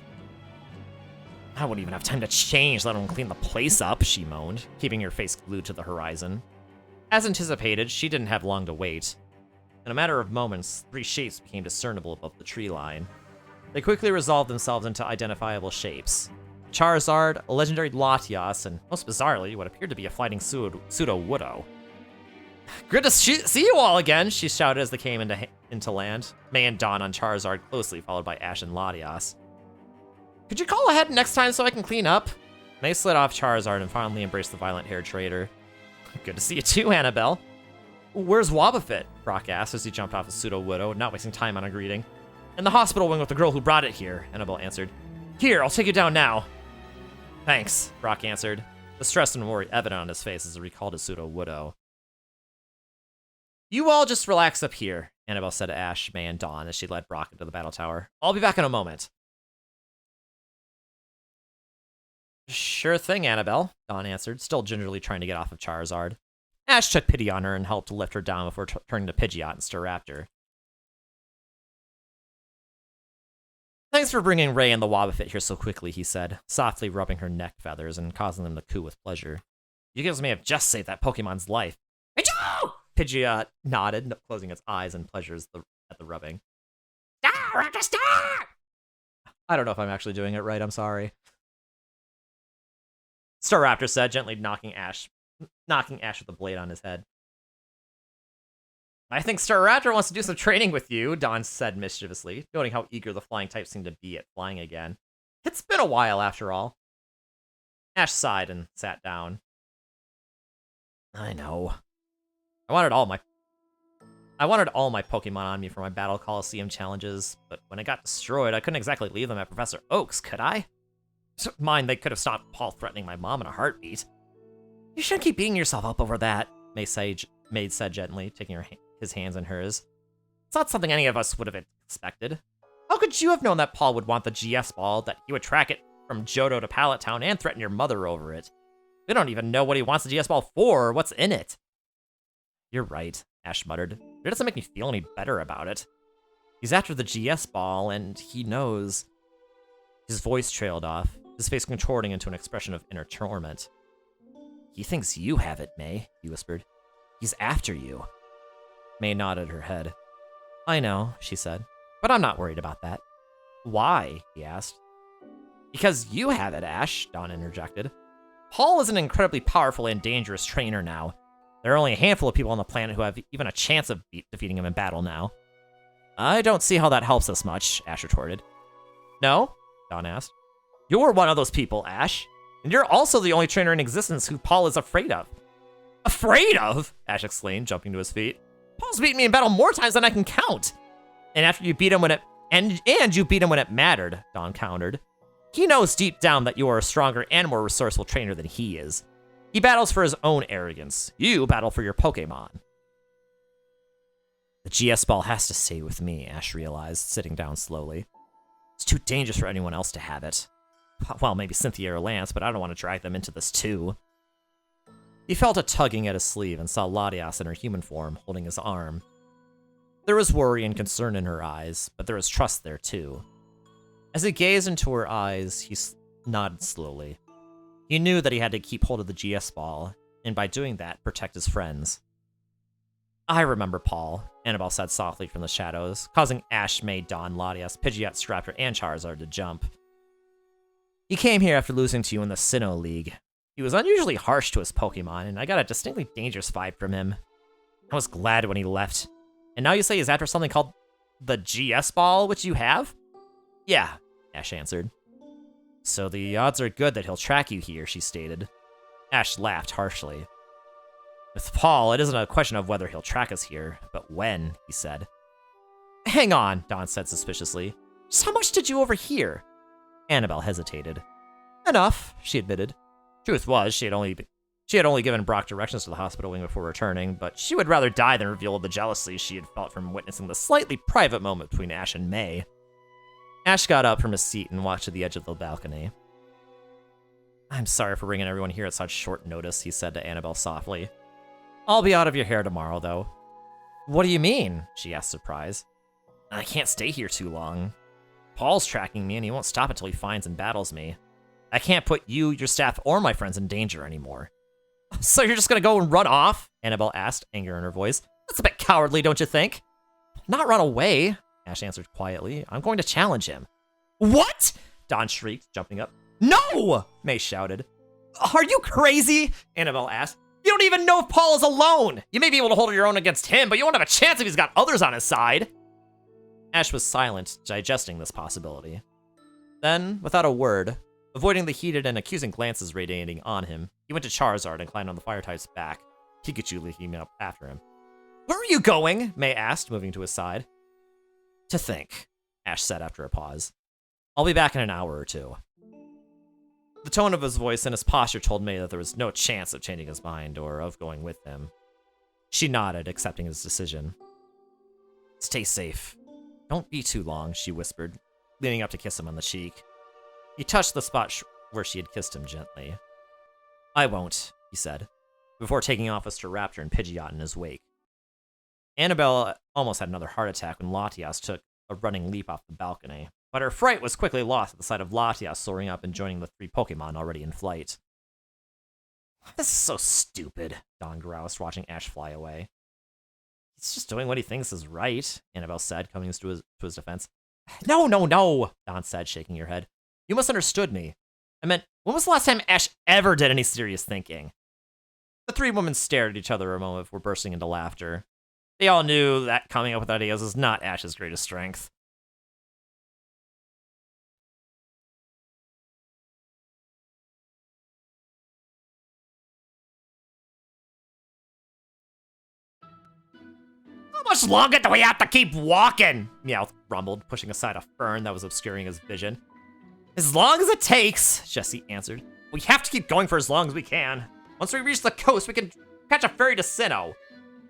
I wouldn't even have time to change, let alone clean the place up, she moaned, keeping her face glued to the horizon. As anticipated, she didn't have long to wait. In a matter of moments, 3 shapes became discernible above the tree line. They quickly resolved themselves into identifiable shapes. Charizard, a legendary Latias, and most bizarrely, what appeared to be a fighting Pseudo-Woodo. Good to see you all again, she shouted as they came into land. May and Dawn on Charizard closely, followed by Ash and Latias. Could you call ahead next time so I can clean up? May slid off Charizard and finally embraced the violent-haired trader. Good to see you too, Annabelle. Where's Wobbuffet? Brock asked as he jumped off a Pseudo-Woodo, not wasting time on a greeting. In the hospital wing with the girl who brought it here, Annabelle answered. Here, I'll take you down now. Thanks, Brock answered, the stress and worry evident on his face as he recalled his Pseudo-Woodo. You all just relax up here, Annabelle said to Ash, May, and Dawn as she led Brock into the battle tower. I'll be back in a moment. Sure thing, Annabelle, Dawn answered, still gingerly trying to get off of Charizard. Ash took pity on her and helped to lift her down before turning to Pidgeot and Staraptor. Thanks for bringing Ray and the Wobbuffet here so quickly, he said, softly rubbing her neck feathers and causing them to coo with pleasure. You guys may have just saved that Pokemon's life. Pidgeot nodded, closing its eyes in pleasure at the rubbing. I don't know if I'm actually doing it right, I'm sorry. Staraptor said, gently knocking Ash with a blade on his head. I think Staraptor wants to do some training with you, Dawn said mischievously, noting how eager the flying type seemed to be at flying again. It's been a while, after all. Ash sighed and sat down. I know. I wanted all my Pokemon on me for my Battle Coliseum challenges, but when it got destroyed, I couldn't exactly leave them at Professor Oak's, could I? Mind, they could have stopped Paul threatening my mom in a heartbeat. You shouldn't keep beating yourself up over that, May said gently, taking his hands in hers. It's not something any of us would have expected. How could you have known that Paul would want the GS ball, that he would track it from Johto to Pallet Town and threaten your mother over it? We don't even know what he wants the GS ball for or what's in it. You're right, Ash muttered. It doesn't make me feel any better about it. He's after the GS ball, and he knows. His voice trailed off, his face contorting into an expression of inner torment. He thinks you have it, May, he whispered. He's after you. May nodded her head. I know, she said, but I'm not worried about that. Why? He asked. Because you have it, Ash, Dawn interjected. Paul is an incredibly powerful and dangerous trainer now. There are only a handful of people on the planet who have even a chance of defeating him in battle now. I don't see how that helps us much, Ash retorted. No? Dawn asked. You're one of those people, Ash. And you're also the only trainer in existence who Paul is afraid of. Afraid of? Ash exclaimed, jumping to his feet. Paul's beaten me in battle more times than I can count. And after you beat him when it and you beat him when it mattered, Dawn countered. He knows deep down that you are a stronger and more resourceful trainer than he is. He battles for his own arrogance. You battle for your Pokemon. The GS ball has to stay with me, Ash realized, sitting down slowly. It's too dangerous for anyone else to have it. Well, maybe Cynthia or Lance, but I don't want to drag them into this too. He felt a tugging at his sleeve and saw Latias in her human form, holding his arm. There was worry and concern in her eyes, but there was trust there too. As he gazed into her eyes, he nodded slowly. He knew that he had to keep hold of the GS ball, and by doing that, protect his friends. I remember Paul, Annabelle said softly from the shadows, causing Ash, May, Dawn, Latias, Pidgeot, Scrapper, and Charizard to jump. He came here after losing to you in the Sinnoh League. He was unusually harsh to his Pokemon, and I got a distinctly dangerous vibe from him. I was glad when he left. And now you say he's after something called the GS ball, which you have? Yeah, Ash answered. So the odds are good that he'll track you here, she stated. Ash laughed harshly. With Paul, it isn't a question of whether he'll track us here, but when, he said. Hang on, Dawn said suspiciously. Just how much did you overhear? Annabelle hesitated. Enough, she admitted. Truth was, she had only given Brock directions to the hospital wing before returning, but she would rather die than reveal the jealousy she had felt from witnessing the slightly private moment between Ash and May. Ash got up from his seat and walked to the edge of the balcony. I'm sorry for bringing everyone here at such short notice, he said to Annabelle softly. I'll be out of your hair tomorrow, though. What do you mean? She asked, surprised. I can't stay here too long. Paul's tracking me, and he won't stop until he finds and battles me. I can't put you, your staff, or my friends in danger anymore. So you're just gonna go and run off? Annabelle asked, anger in her voice. That's a bit cowardly, don't you think? Not run away, Ash answered quietly. I'm going to challenge him. What? Dawn shrieked, jumping up. No! May shouted. Are you crazy? Annabelle asked. You don't even know if Paul is alone! You may be able to hold your own against him, but you won't have a chance if he's got others on his side. Ash was silent, digesting this possibility. Then, without a word, avoiding the heated and accusing glances radiating on him, he went to Charizard and climbed on the fire-type's back, Pikachu leaping up after him. Where are you going? May asked, moving to his side. To think, Ash said after a pause. I'll be back in an hour or two. The tone of his voice and his posture told May that there was no chance of changing his mind or of going with him. She nodded, accepting his decision. Stay safe. Don't be too long, she whispered, leaning up to kiss him on the cheek. He touched the spot where she had kissed him gently. I won't, he said, before taking off with Staraptor and Pidgeot in his wake. Annabelle almost had another heart attack when Latias took a running leap off the balcony, but her fright was quickly lost at the sight of Latias soaring up and joining the 3 Pokemon already in flight. This is so stupid, Dawn groused, watching Ash fly away. He's just doing what he thinks is right, Annabelle said, coming to his defense. No, Dawn said, shaking her head. You misunderstood me. I meant, when was the last time Ash ever did any serious thinking? The 3 women stared at each other a moment before bursting into laughter. They all knew that coming up with ideas was not Ash's greatest strength. much longer do we have to keep walking? Meowth rumbled, pushing aside a fern that was obscuring his vision. As long as it takes, Jessie answered. We have to keep going for as long as we can. Once we reach the coast, we can catch a ferry to Sinnoh.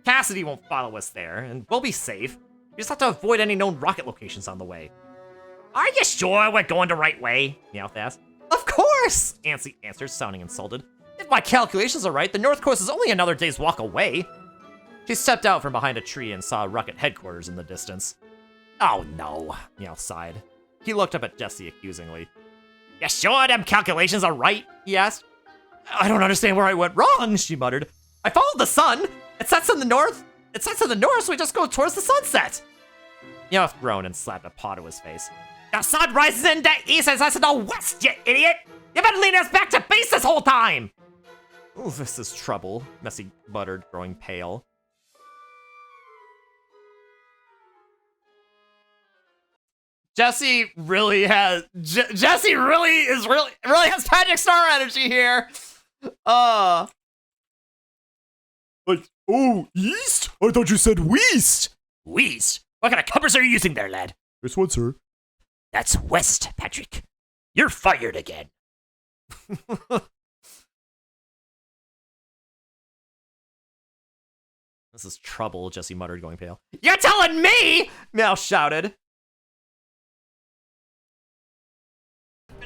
Cassidy won't follow us there, and we'll be safe. We just have to avoid any known rocket locations on the way. Are you sure we're going the right way? Meowth asked. Of course, Ansy answered, sounding insulted. If my calculations are right, the North Coast is only another day's walk away. She stepped out from behind a tree and saw rocket headquarters in the distance. Oh no, Meowth sighed. He looked up at Jessie accusingly. You sure them calculations are right? He asked. I don't understand where I went wrong, she muttered. I followed the sun. It sets in the north. It sets in the north, so we just go towards the sunset. Meowth groaned and slapped a paw to his face. The sun rises in the east and sets in the west, you idiot! You've been leading us back to base this whole time! Oh, this is trouble, Messy muttered, growing pale. Jessie really has Magic Star energy here. Like, oh, east? I thought you said west. West? What kind of compass are you using there, lad? This one, sir. That's west, Patrick. You're fired again. This is trouble, Jessie muttered, going pale. You're telling me? Meowth shouted.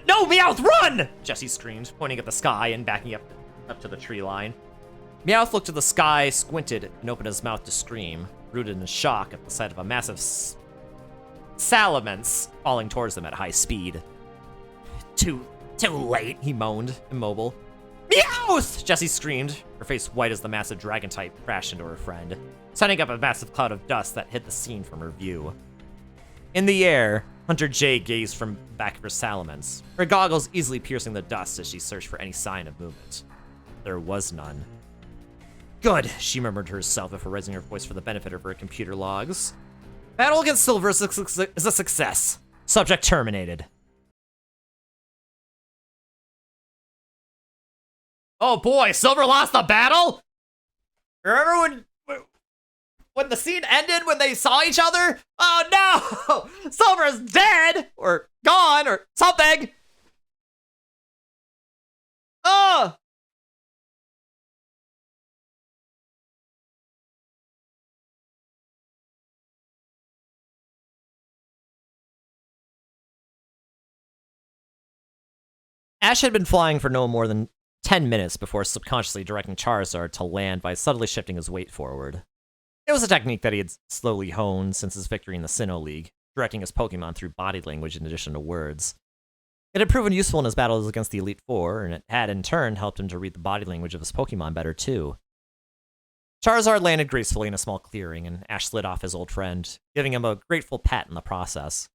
No, Meowth, run! Jessie screamed, pointing at the sky and backing up to the tree line. Meowth looked at the sky, squinted, and opened his mouth to scream, rooted in shock at the sight of a massive salamence falling towards them at high speed. Too late, he moaned, immobile. Meowth! Jessie screamed, her face white as the massive dragon type crashed into her friend, sending up a massive cloud of dust that hid the scene from her view. In the air, Hunter J gazed from the back of her salamence, her goggles easily piercing the dust as she searched for any sign of movement. There was none. Good, she murmured to herself before raising her voice for the benefit of her computer logs. Battle against Silver is a success. Subject terminated. Oh boy, Silver lost the battle? Remember when the scene ended when they saw each other? Oh no! Silver's dead! Or gone, or something! Oh! Ash had been flying for no more than 10 minutes before subconsciously directing Charizard to land by subtly shifting his weight forward. It was a technique that he had slowly honed since his victory in the Sinnoh League, directing his Pokemon through body language in addition to words. It had proven useful in his battles against the Elite Four, and it had in turn helped him to read the body language of his Pokemon better too. Charizard landed gracefully in a small clearing, and Ash slid off his old friend, giving him a grateful pat in the process.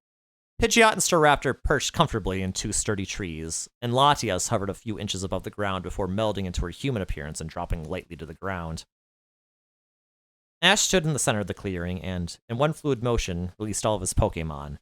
Pidgeot and Staraptor perched comfortably in two sturdy trees, and Latias hovered a few inches above the ground before melding into her human appearance and dropping lightly to the ground. Ash stood in the center of the clearing and, in one fluid motion, released all of his Pokemon.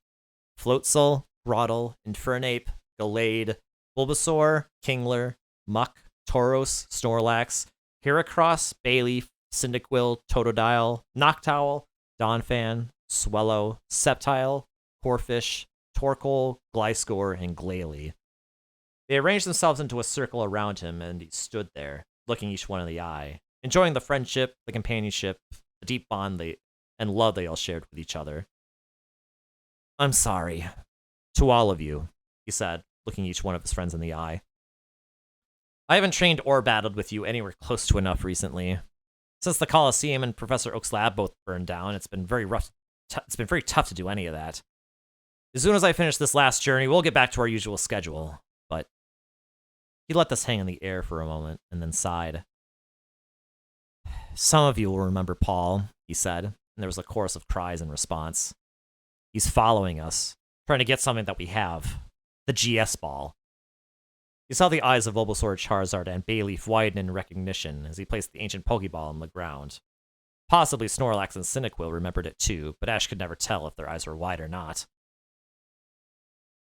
Floatzel, Grotle, Infernape, Gallade, Bulbasaur, Kingler, Muck, Tauros, Snorlax, Heracross, Bayleaf, Cyndaquil, Totodile, Noctowl, Donphan, Swellow, Sceptile, Corphish, Torkoal, Gliscor, and Glalie. They arranged themselves into a circle around him, and he stood there, looking each one in the eye, enjoying the friendship, the companionship, the deep bond and love they all shared with each other. I'm sorry. To all of you, he said, looking each one of his friends in the eye. I haven't trained or battled with you anywhere close to enough recently. Since the Coliseum and Professor Oak's lab both burned down, it's been very tough to do any of that. As soon as I finish this last journey, we'll get back to our usual schedule, but... He let this hang in the air for a moment, and then sighed. Some of you will remember Paul, he said, and there was a chorus of cries in response. He's following us, trying to get something that we have. The GS Ball. He saw the eyes of Bulbasaur, Charizard, and Bayleaf widen in recognition as he placed the ancient Pokeball on the ground. Possibly Snorlax and Cyndaquil remembered it too, but Ash could never tell if their eyes were wide or not.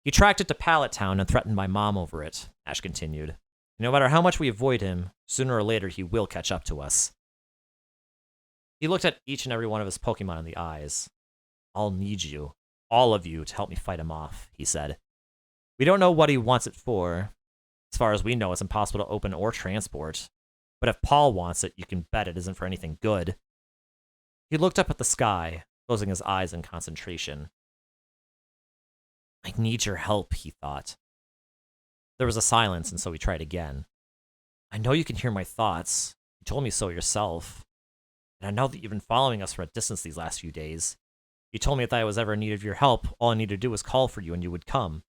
He tracked it to Pallet Town and threatened my mom over it, Ash continued. No matter how much we avoid him, sooner or later he will catch up to us. He looked at each and every one of his Pokemon in the eyes. I'll need you, all of you, to help me fight him off, he said. We don't know what he wants it for. As far as we know, it's impossible to open or transport. But if Paul wants it, you can bet it isn't for anything good. He looked up at the sky, closing his eyes in concentration. I need your help, he thought. There was a silence, and so he tried again. I know you can hear my thoughts. You told me so yourself. And I know that you've been following us from a distance these last few days. You told me if I was ever in need of your help, all I needed to do was call for you and you would come.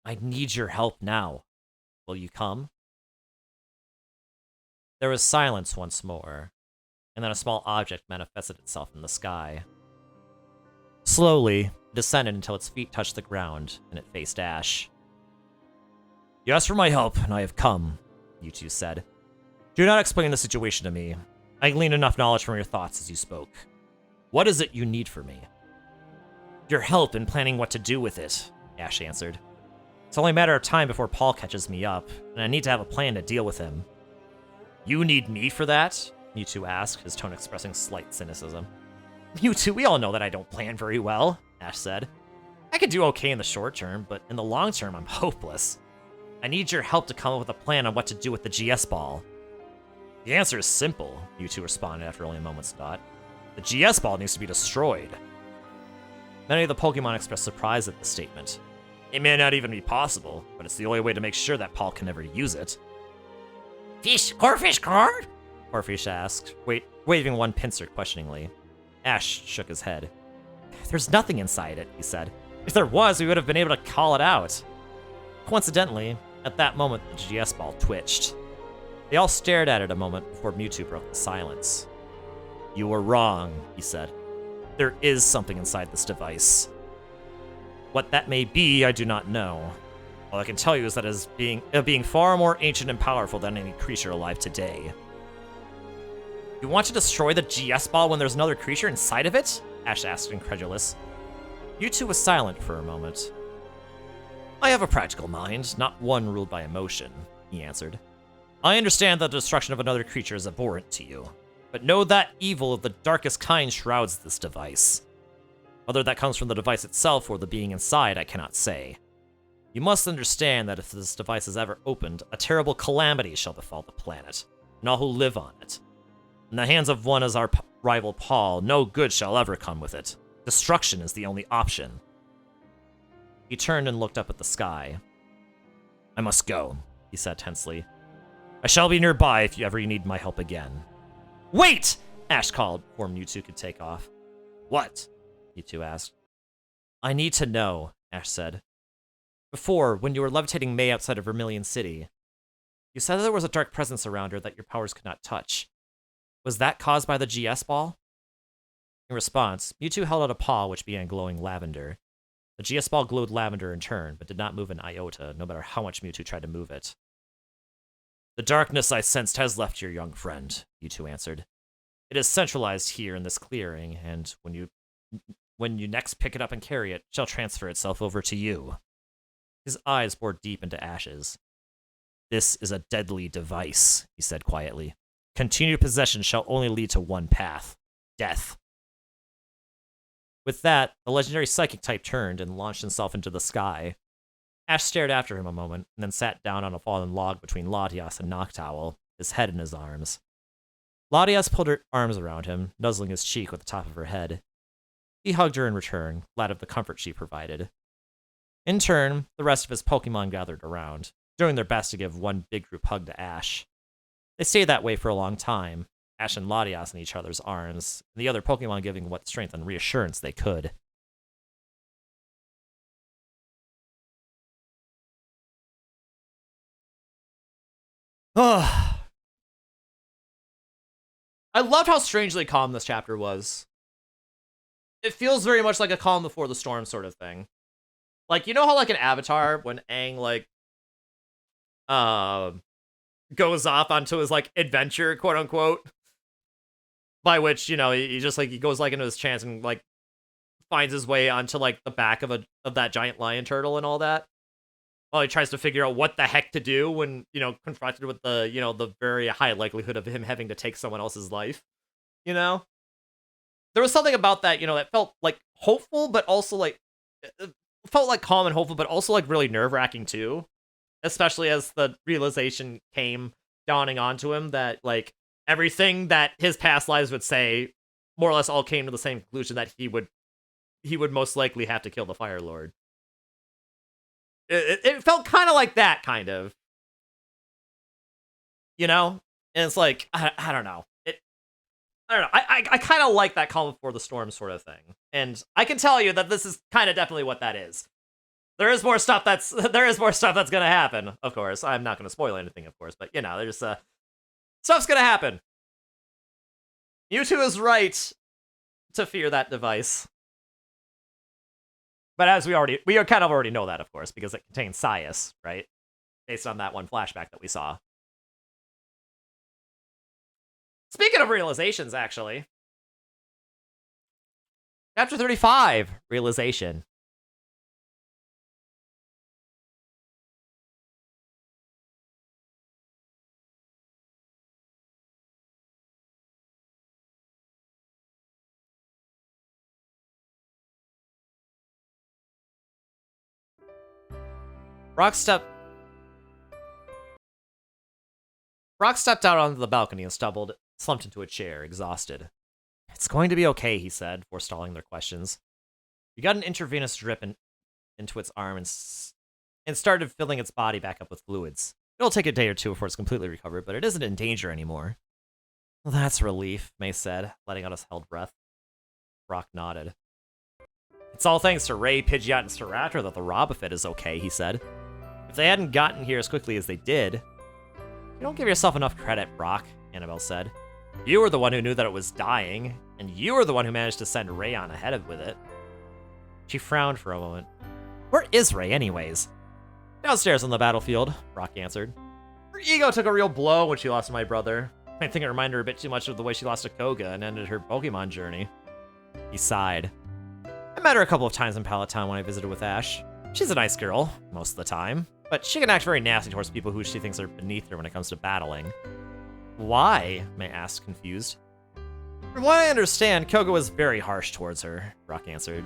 I need your help now. Will you come? There was silence once more, and then a small object manifested itself in the sky. Slowly, it descended until its feet touched the ground, and it faced Ash. You asked for my help, and I have come, Mewtwo said. Do not explain the situation to me. I gleaned enough knowledge from your thoughts as you spoke. What is it you need from me? Your help in planning what to do with it, Ash answered. It's only a matter of time before Paul catches me up, and I need to have a plan to deal with him. You need me for that? Mewtwo asked, his tone expressing slight cynicism. Mewtwo, we all know that I don't plan very well, Ash said. I could do okay in the short term, but in the long term, I'm hopeless. I need your help to come up with a plan on what to do with the GS ball. The answer is simple, Mewtwo responded after only a moment's thought. The GS ball needs to be destroyed. Many of the Pokemon expressed surprise at this statement. It may not even be possible, but it's the only way to make sure that Paul can never use it. Corfish card? Corfish asked, waving one pincer questioningly. Ash shook his head. There's nothing inside it, he said. If there was, we would have been able to call it out. Coincidentally, at that moment, the GS ball twitched. They all stared at it a moment before Mewtwo broke the silence. You were wrong, he said. There is something inside this device. What that may be, I do not know. All I can tell you is that it is being far more ancient and powerful than any creature alive today. You want to destroy the GS ball when there's another creature inside of it? Ash asked, incredulous. Mewtwo was silent for a moment. I have a practical mind, not one ruled by emotion, he answered. I understand that the destruction of another creature is abhorrent to you, but know that evil of the darkest kind shrouds this device. Whether that comes from the device itself or the being inside, I cannot say. You must understand that if this device is ever opened, a terrible calamity shall befall the planet, and all who live on it. In the hands of one as our rival Paul, no good shall ever come with it. Destruction is the only option. He turned and looked up at the sky. I must go, he said tensely. I shall be nearby if you ever need my help again. Wait! Ash called before Mewtwo could take off. What? Mewtwo asked. I need to know, Ash said. Before, when you were levitating May outside of Vermilion City, you said that there was a dark presence around her that your powers could not touch. Was that caused by the GS ball? In response, Mewtwo held out a paw which began glowing lavender. The GS ball glowed lavender in turn, but did not move an iota, no matter how much Mewtwo tried to move it. The darkness I sensed has left your young friend, Mewtwo answered. It is centralized here in this clearing, and when you next pick it up and carry it, shall transfer itself over to you. His eyes bored deep into Ash's. This is a deadly device, he said quietly. Continued possession shall only lead to one path. Death. With that, the legendary psychic type turned and launched himself into the sky. Ash stared after him a moment, and then sat down on a fallen log between Latias and Noctowl, his head in his arms. Latias pulled her arms around him, nuzzling his cheek with the top of her head. He hugged her in return, glad of the comfort she provided. In turn, the rest of his Pokemon gathered around, doing their best to give one big group hug to Ash. They stayed that way for a long time, Ash and Latias in each other's arms, and the other Pokemon giving what strength and reassurance they could. I loved how strangely calm this chapter was. It feels very much like a calm before the storm sort of thing. Like, you know how like an Avatar, when Aang like goes off onto his like adventure, quote unquote, by which, you know, he just like he goes like into his trance and like finds his way onto like the back of that giant lion turtle and all that. while he tries to figure out what the heck to do when, confronted with the, the very high likelihood of him having to take someone else's life, you know? There was something about that, that felt, like, hopeful, but also, like, it felt, like, calm and hopeful, but also, like, really nerve-wracking, too. Especially as the realization came dawning onto him that, like, everything that his past lives would say more or less all came to the same conclusion that he would most likely have to kill the Fire Lord. It felt kind of like that, kind of. And it's like, I don't know. I don't know. I kind of like that calm before the storm sort of thing. And I can tell you that this is kind of definitely what that is. There is more stuff that's gonna happen, of course. I'm not gonna spoil anything, of course, but there's stuff's gonna happen. Mewtwo is right to fear that device. But as we kind of already know that, of course, because it contains Sias, right? Based on that one flashback that we saw. Speaking of realizations, actually. Chapter 35, Realization. Brock stepped out onto the balcony and slumped into a chair, exhausted. It's going to be okay, he said, forestalling their questions. He got an intravenous drip into its arm and started filling its body back up with fluids. It'll take a day or two before it's completely recovered, but it isn't in danger anymore. Well, that's relief, May said, letting out his held breath. Brock nodded. It's all thanks to Ray, Pidgeot, and Staraptor that the Robofit is okay, he said. If they hadn't gotten here as quickly as they did... You don't give yourself enough credit, Brock, Annabelle said. You were the one who knew that it was dying, and you were the one who managed to send Ray on ahead with it. She frowned for a moment. Where is Ray, anyways? Downstairs on the battlefield, Brock answered. Her ego took a real blow when she lost my brother. I think it reminded her a bit too much of the way she lost to Koga and ended her Pokemon journey. He sighed. I met her a couple of times in Palatown when I visited with Ash. She's a nice girl, most of the time, but she can act very nasty towards people who she thinks are beneath her when it comes to battling. Why? May asked, confused. From what I understand, Koga was very harsh towards her, Brock answered.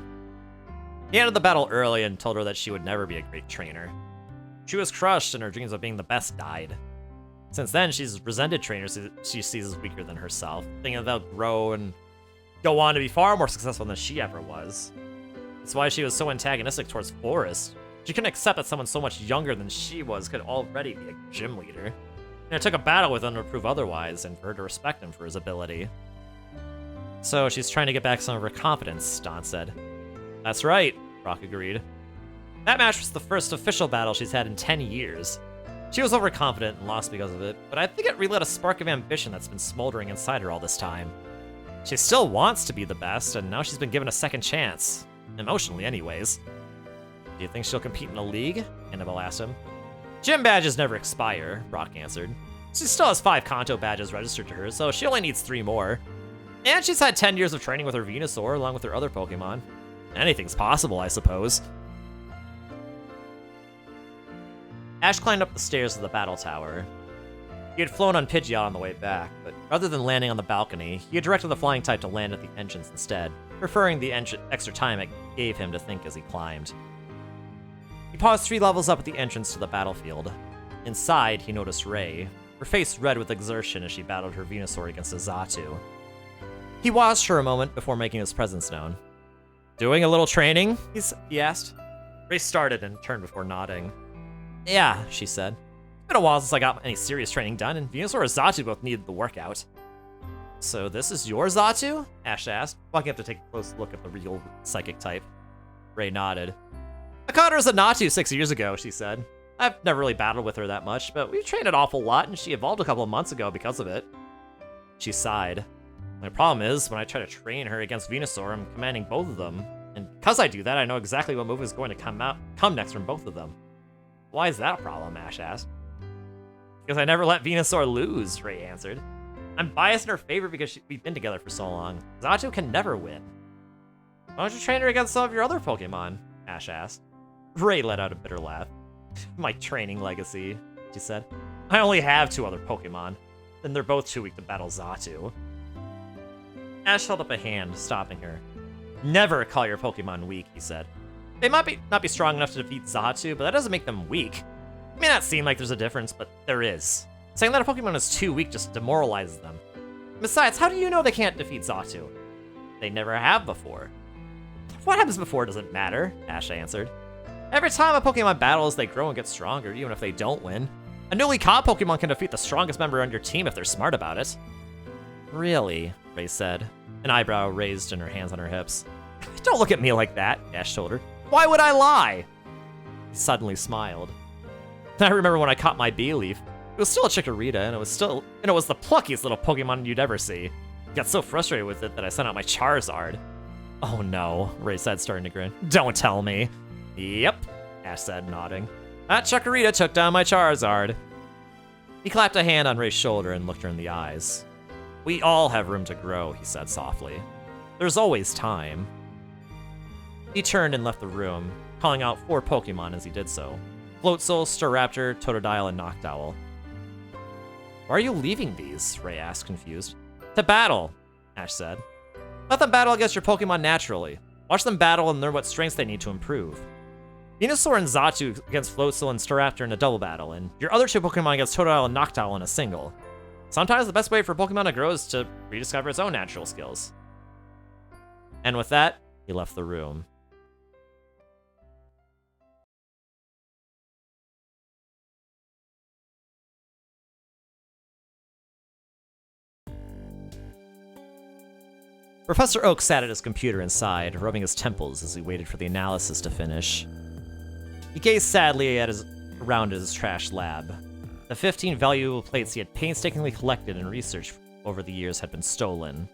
He ended the battle early and told her that she would never be a great trainer. She was crushed and her dreams of being the best died. Since then, she's resented trainers she sees as weaker than herself, thinking that they'll grow and go on to be far more successful than she ever was. That's why she was so antagonistic towards Forrest. She couldn't accept that someone so much younger than she was could already be a gym leader. And it took a battle with him to prove otherwise, and for her to respect him for his ability. So she's trying to get back some of her confidence, Don said. That's right, Brock agreed. That match was the first official battle she's had in 10 years. She was overconfident and lost because of it, but I think it relit a spark of ambition that's been smoldering inside her all this time. She still wants to be the best, and now she's been given a second chance. Emotionally, anyways. Do you think she'll compete in a league? Annabelle asked him. Gym badges never expire, Brock answered. She still has 5 Kanto badges registered to her, so she only needs 3 more. And she's had 10 years of training with her Venusaur along with her other Pokemon. Anything's possible, I suppose. Ash climbed up the stairs of the battle tower. He had flown on Pidgeot on the way back, but rather than landing on the balcony, he had directed the flying type to land at the entrance instead, preferring the extra time it gave him to think as he climbed. He paused 3 levels up at the entrance to the battlefield. Inside, he noticed Ray, her face red with exertion as she battled her Venusaur against a Xatu. He watched her a moment before making his presence known. Doing a little training? He asked. Ray started and turned before nodding. Yeah, she said. It's been a while since I got any serious training done, and Venusaur and Xatu both needed the workout. So this is your Xatu? Ash asked, walking up to take a close look at the real psychic type. Ray nodded. I caught her as a Natu 6 years ago, she said. I've never really battled with her that much, but we've trained an awful lot, and she evolved a couple of months ago because of it. She sighed. My problem is, when I try to train her against Venusaur, I'm commanding both of them. And because I do that, I know exactly what move is going to come next from both of them. Why is that a problem? Ash asked. Because I never let Venusaur lose, Ray answered. I'm biased in her favor because we've been together for so long. Xatu can never win. Why don't you train her against some of your other Pokemon? Ash asked. Ray let out a bitter laugh. My training legacy, she said. I only have 2 other Pokemon, and they're both too weak to battle Xatu. Ash held up a hand, stopping her. Never call your Pokemon weak, he said. They might not be strong enough to defeat Xatu, but that doesn't make them weak. It may not seem like there's a difference, but there is. Saying that a Pokemon is too weak just demoralizes them. Besides, how do you know they can't defeat Xatu? They never have before. What happens before doesn't matter, Ash answered. Every time a Pokemon battles, they grow and get stronger, even if they don't win. A newly caught Pokemon can defeat the strongest member on your team if they're smart about it. Really? Ray said, an eyebrow raised and her hands on her hips. Don't look at me like that, Ash told her. Why would I lie? He suddenly smiled. I remember when I caught my Bee-Leaf. It was still a Chikorita, and it was the pluckiest little Pokemon you'd ever see. I got so frustrated with it that I sent out my Charizard. Oh no, Ray said, starting to grin. Don't tell me. Yep, Ash said, nodding. That Chikorita took down my Charizard. He clapped a hand on Ray's shoulder and looked her in the eyes. We all have room to grow, he said softly. There's always time. He turned and left the room, calling out 4 Pokemon as he did so. Floatzel, Staraptor, Totodile, and Noctowl. Why are you leaving these? Ray asked, confused. To battle, Ash said. Let them battle against your Pokemon naturally. Watch them battle and learn what strengths they need to improve. Venusaur and Xatu against Floatzel and Staraptor in a double battle, and your other 2 Pokemon against Totodile and Noctowl in a single. Sometimes the best way for Pokemon to grow is to rediscover its own natural skills. And with that, he left the room. Professor Oak sat at his computer inside, rubbing his temples as he waited for the analysis to finish. He gazed sadly around his trash lab. The 15 valuable plates he had painstakingly collected and researched over the years had been stolen.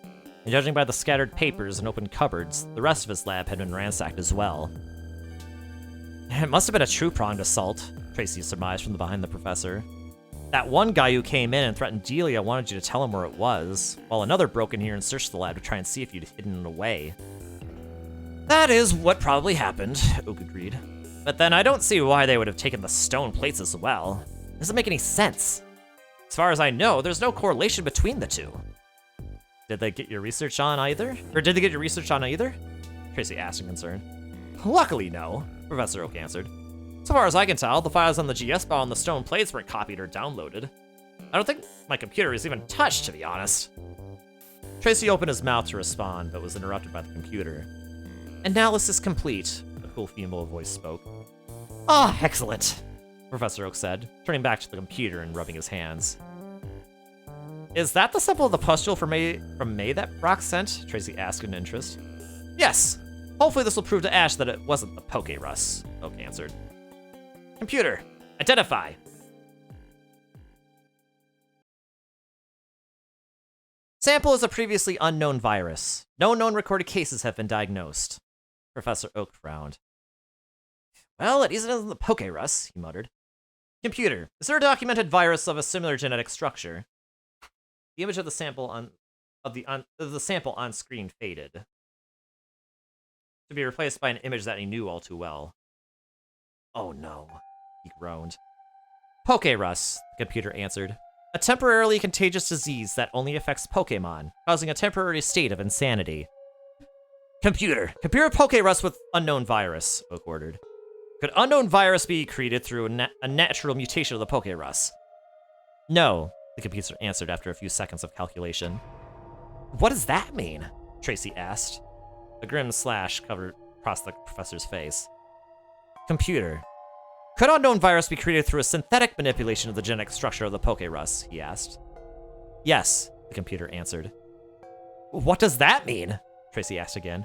And judging by the scattered papers and open cupboards, the rest of his lab had been ransacked as well. It must have been a two-pronged assault, Tracy surmised from behind the professor. That one guy who came in and threatened Delia wanted you to tell him where it was, while another broke in here and searched the lab to try and see if you'd hidden it away. That is what probably happened, Oak agreed. But then I don't see why they would have taken the stone plates as well. It doesn't make any sense. As far as I know, there's no correlation between the two. Did they get your research on either? Tracy asked in concern. Luckily, no, Professor Oak answered. So far as I can tell, the files on the GS file and the stone plates weren't copied or downloaded. I don't think my computer is even touched, to be honest. Tracy opened his mouth to respond, but was interrupted by the computer. Analysis complete, a cool female voice spoke. Ah, excellent, Professor Oak said, turning back to the computer and rubbing his hands. Is that the sample of the pustule from May that Brock sent? Tracy asked in interest. Yes. Hopefully this will prove to Ash that it wasn't the Pokerus, Oak answered. Computer, identify. Sample is a previously unknown virus. No known recorded cases have been diagnosed. Professor Oak frowned. Well, it isn't the Pokerus, he muttered. Computer, is there a documented virus of a similar genetic structure? The image of the sample on screen faded, to be replaced by an image that he knew all too well. Oh no, he groaned. Pokerus, the computer answered. A temporarily contagious disease that only affects Pokemon, causing a temporary state of insanity. Computer, compare Pokerus with unknown virus, Oak ordered. Could unknown virus be created through a natural mutation of the Pokerus? No, the computer answered after a few seconds of calculation. What does that mean? Tracy asked. A grim slash covered across the professor's face. Computer, could unknown virus be created through a synthetic manipulation of the genetic structure of the Pokerus? He asked. Yes, the computer answered. What does that mean? Tracy asked again.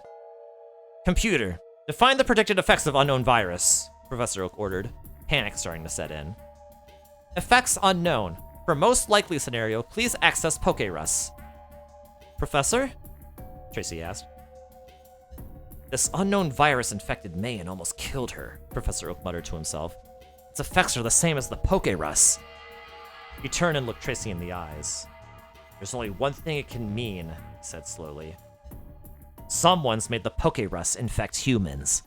Computer, define the predicted effects of unknown virus, Professor Oak ordered, panic starting to set in. Effects unknown. For most likely scenario, please access Pokerus. Professor? Tracy asked. This unknown virus infected May and almost killed her, Professor Oak muttered to himself. Its effects are the same as the Pokerus. He turned and looked Tracy in the eyes. There's only one thing it can mean, he said slowly. Someone's made the Pokerus infect humans.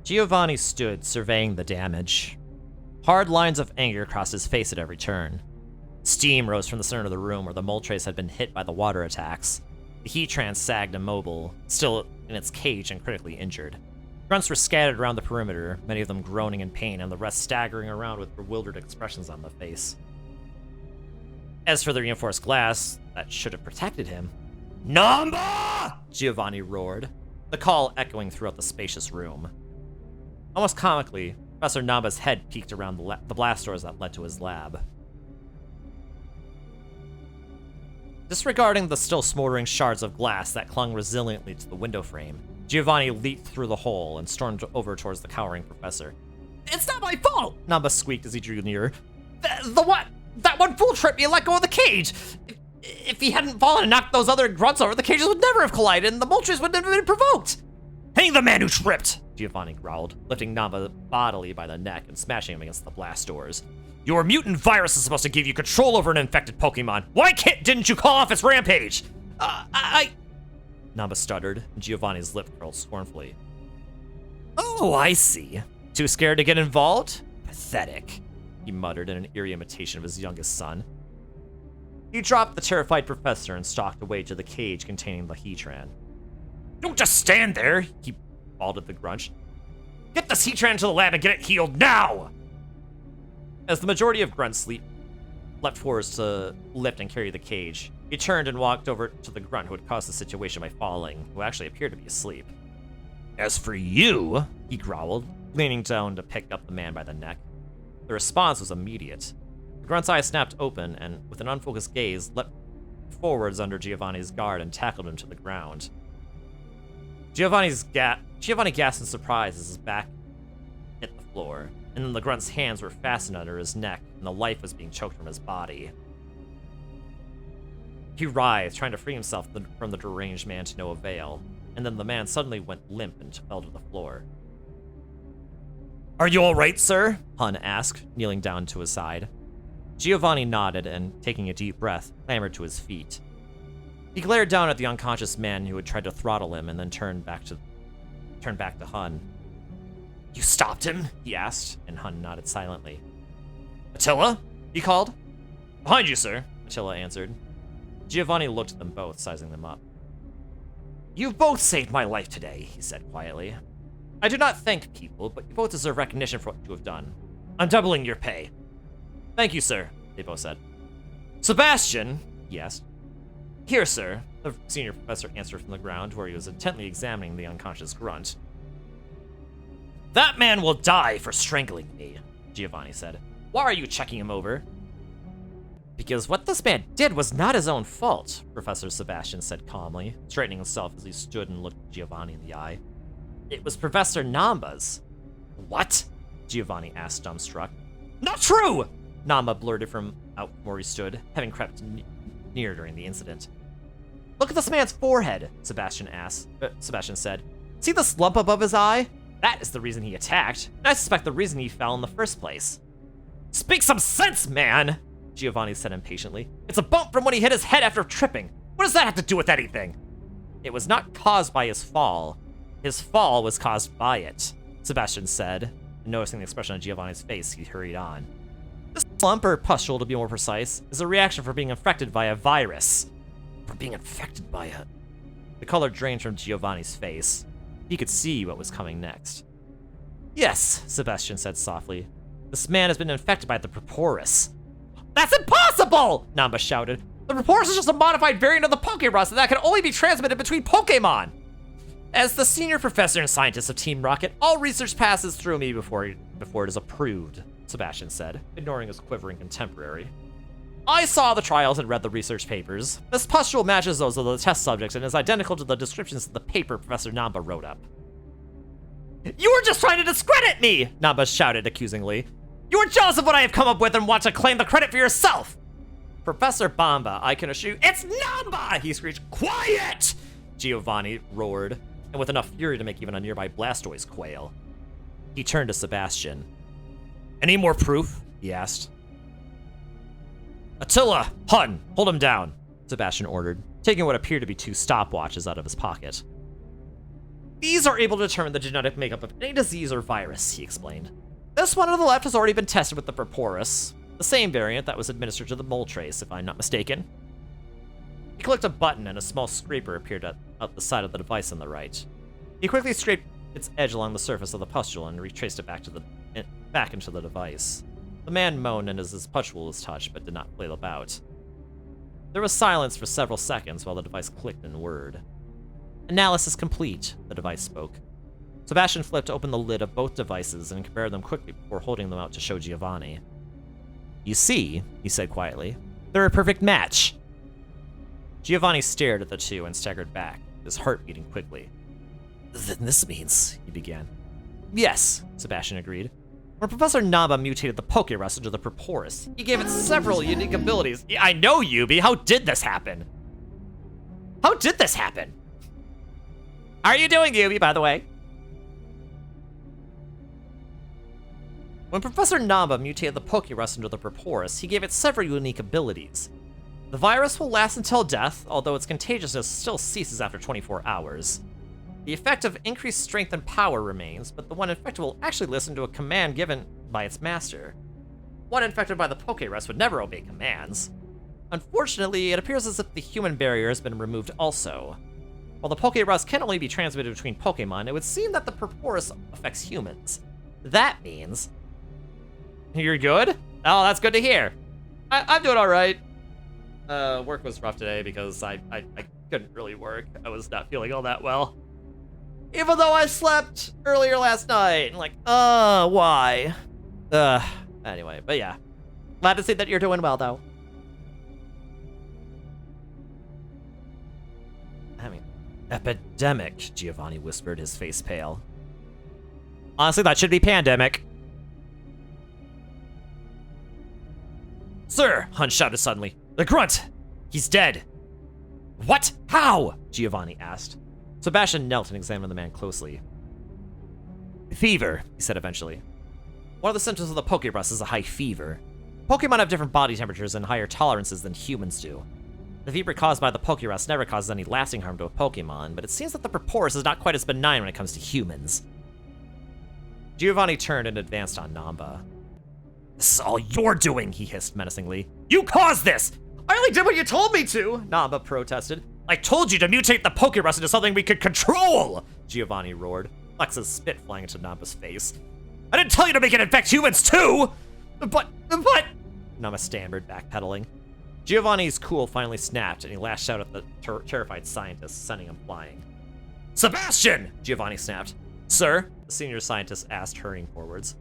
Giovanni stood, surveying the damage. Hard lines of anger crossed his face at every turn. Steam rose from the center of the room where the Moltres had been hit by the water attacks. The Heatran sagged immobile, still in its cage and critically injured. Grunts were scattered around the perimeter, many of them groaning in pain, and the rest staggering around with bewildered expressions on the face. As for the reinforced glass that should have protected him, "Namba!" Giovanni roared, the call echoing throughout the spacious room. Almost comically, Professor Namba's head peeked around the blast doors that led to his lab. Disregarding the still smoldering shards of glass that clung resiliently to the window frame, Giovanni leaped through the hole and stormed over towards the cowering professor. "It's not my fault!" Namba squeaked as he drew near. The what? That one fool tripped me and let go of the cage! If he hadn't fallen and knocked those other grunts over, the cages would never have collided and the Moltres would never have been provoked! "Hang the man who tripped!" Giovanni growled, lifting Namba bodily by the neck and smashing him against the blast doors. "Your mutant virus is supposed to give you control over an infected Pokemon. Why didn't you call off its rampage?" Namba stuttered, and Giovanni's lip curled scornfully. "Oh, I see. Too scared to get involved? Pathetic," he muttered in an eerie imitation of his youngest son. He dropped the terrified professor and stalked away to the cage containing the Heatran. "Don't just stand there," he bawled at the Grunch. "Get this Heatran to the lab and get it healed now!" As the majority of Grunts leapt forwards to lift and carry the cage, he turned and walked over to the Grunt who had caused the situation by falling, who actually appeared to be asleep. "As for you," he growled, leaning down to pick up the man by the neck. The response was immediate. The Grunt's eyes snapped open, and with an unfocused gaze, leapt forwards under Giovanni's guard and tackled him to the ground. Giovanni gasped in surprise as his back hit the floor, and then the Grunt's hands were fastened under his neck, and the life was being choked from his body. He writhed, trying to free himself from the deranged man to no avail, and then the man suddenly went limp and fell to the floor. "Are you all right, sir?" Hun asked, kneeling down to his side. Giovanni nodded and, taking a deep breath, clambered to his feet. He glared down at the unconscious man who had tried to throttle him and then turned back to Hun. "You stopped him?" he asked, and Hun nodded silently. "Attila?" he called. "Behind you, sir," Attila answered. Giovanni looked at them both, sizing them up. "You've both saved my life today," he said quietly. "I do not thank people, but you both deserve recognition for what you have done. I'm doubling your pay." "Thank you, sir," they both said. "Sebastian?" he asked. "Here, sir," the senior professor answered from the ground, where he was intently examining the unconscious Grunt. "That man will die for strangling me," Giovanni said. "Why are you checking him over?" "Because what this man did was not his own fault," Professor Sebastian said calmly, straightening himself as he stood and looked Giovanni in the eye. "It was Professor Namba's." "What?" Giovanni asked, dumbstruck. "Not true!" Namba blurted from out where he stood, having crept near during the incident. "Look at this man's forehead," Sebastian said. "See this lump above his eye? That is the reason he attacked, and I suspect the reason he fell in the first place." "Speak some sense, man!" Giovanni said impatiently. "It's a bump from when he hit his head after tripping. What does that have to do with anything?" "It was not caused by his fall. His fall was caused by it," Sebastian said, and noticing the expression on Giovanni's face, he hurried on. "This lump, or pustule to be more precise, is a reaction for being infected by a virus." "From being infected by a..." The color drained from Giovanni's face. He could see what was coming next. "Yes," Sebastian said softly. "This man has been infected by the Proporis." "That's impossible!" Namba shouted. "The Proporis is just a modified variant of the Pokerus that can only be transmitted between Pokemon!" "As the senior professor and scientist of Team Rocket, all research passes through me before it is approved," Sebastian said, ignoring his quivering contemporary. "I saw the trials and read the research papers. This pustule matches those of the test subjects and is identical to the descriptions of the paper Professor Namba wrote up." "You were just trying to discredit me!" Namba shouted accusingly. "You are jealous of what I have come up with and want to claim the credit for yourself!" "Professor Bamba, I can assure you—" "It's Namba!" he screeched. "Quiet!" Giovanni roared, and with enough fury to make even a nearby Blastoise quail. He turned to Sebastian. "Any more proof?" he asked. "Attila! Hun! Hold him down!" Sebastian ordered, taking what appeared to be 2 stopwatches out of his pocket. These are able to determine the genetic makeup of any disease or virus, he explained. This one on the left has already been tested with the Proporis, the same variant that was administered to the mole trace, if I'm not mistaken. He clicked a button and a small scraper appeared at the side of the device on the right. He quickly scraped its edge along the surface of the pustule and retraced it back into the device. The man moaned as his pustule was touched, but did not flail about. There was silence for several seconds while the device clicked in word. Analysis complete, the device spoke. Sebastian flipped open the lid of both devices and compared them quickly before holding them out to show Giovanni. You see, he said quietly, they're a perfect match. Giovanni stared at the two and staggered back, his heart beating quickly. Then this means, he began. Yes, Sebastian agreed. When Professor Namba mutated the Pokerus into the Proporis, he gave it several unique abilities. I know, Yubi, how did this happen? How did this happen? How are you doing, Yubi, by the way? When Professor Namba mutated the Pokerus into the Proporis, he gave it several unique abilities. The virus will last until death, although its contagiousness still ceases after 24 hours. The effect of increased strength and power remains, but the one infected will actually listen to a command given by its master. One infected by the Pokerus would never obey commands. Unfortunately, it appears as if the human barrier has been removed also. While the Pokerus can only be transmitted between Pokemon, it would seem that the Proporis affects humans. That means... You're good? Oh, that's good to hear. I'm doing alright. Work was rough today because I couldn't really work. I was not feeling all that well. Even though I slept earlier last night. And like, why? Anyway, but yeah. Glad to see that you're doing well, though. I mean, epidemic, Giovanni whispered, his face pale. Honestly, that should be pandemic. Sir, Hunt shouted suddenly. The grunt! He's dead. What? How? Giovanni asked. Sebastian knelt and examined the man closely. Fever, he said eventually. One of the symptoms of the Pokerus is a high fever. Pokemon have different body temperatures and higher tolerances than humans do. The fever caused by the Pokerus never causes any lasting harm to a Pokemon, but it seems that the Proporis is not quite as benign when it comes to humans. Giovanni turned and advanced on Namba. This is all you're doing, he hissed menacingly. You caused this! I only did what you told me to, Namba protested. I told you to mutate the Pokerus into something we could control! Giovanni roared, Lex's spit flying into Namba's face. I didn't tell you to make it infect humans too! But... Namba stammered, backpedaling. Giovanni's cool finally snapped, and he lashed out at the terrified scientist, sending him flying. Sebastian! Giovanni snapped. Sir? The senior scientist asked, hurrying forwards.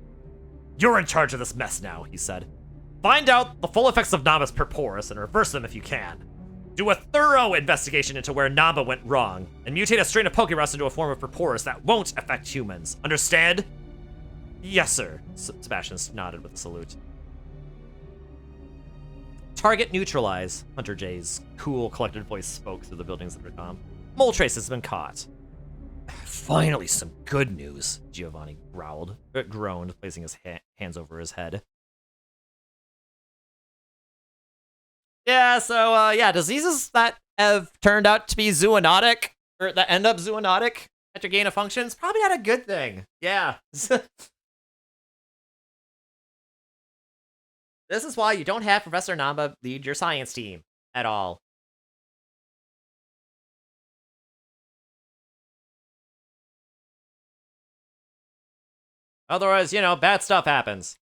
You're in charge of this mess now, he said. Find out the full effects of Namba's Proporis and reverse them if you can. Do a thorough investigation into where Namba went wrong, and mutate a strain of Pokerus into a form of Proporis that won't affect humans. Understand? Yes, sir, Sebastian nodded with a salute. Target neutralize, Hunter J's cool, collected voice spoke through the building's intercom. Mole trace has been caught. Finally, some good news, Giovanni groaned, placing his hands over his head. Yeah, so, yeah, diseases that have turned out to be zoonotic, or that end up zoonotic after gain of functions, probably not a good thing. Yeah. This is why you don't have Professor Namba lead your science team at all. Otherwise, you know, bad stuff happens.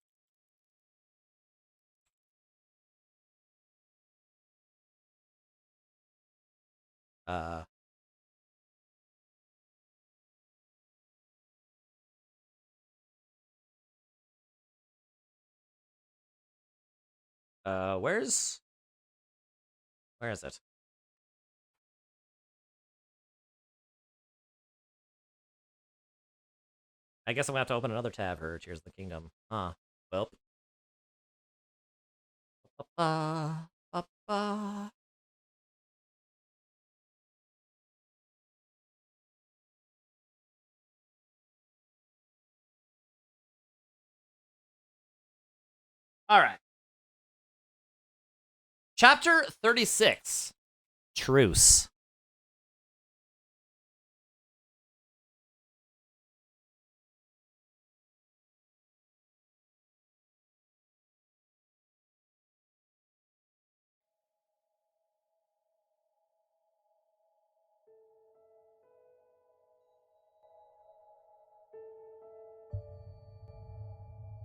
Where is it? I guess I'm gonna have to open another tab for Tears of the Kingdom. Huh. Well. Alright. Chapter 36. Truce.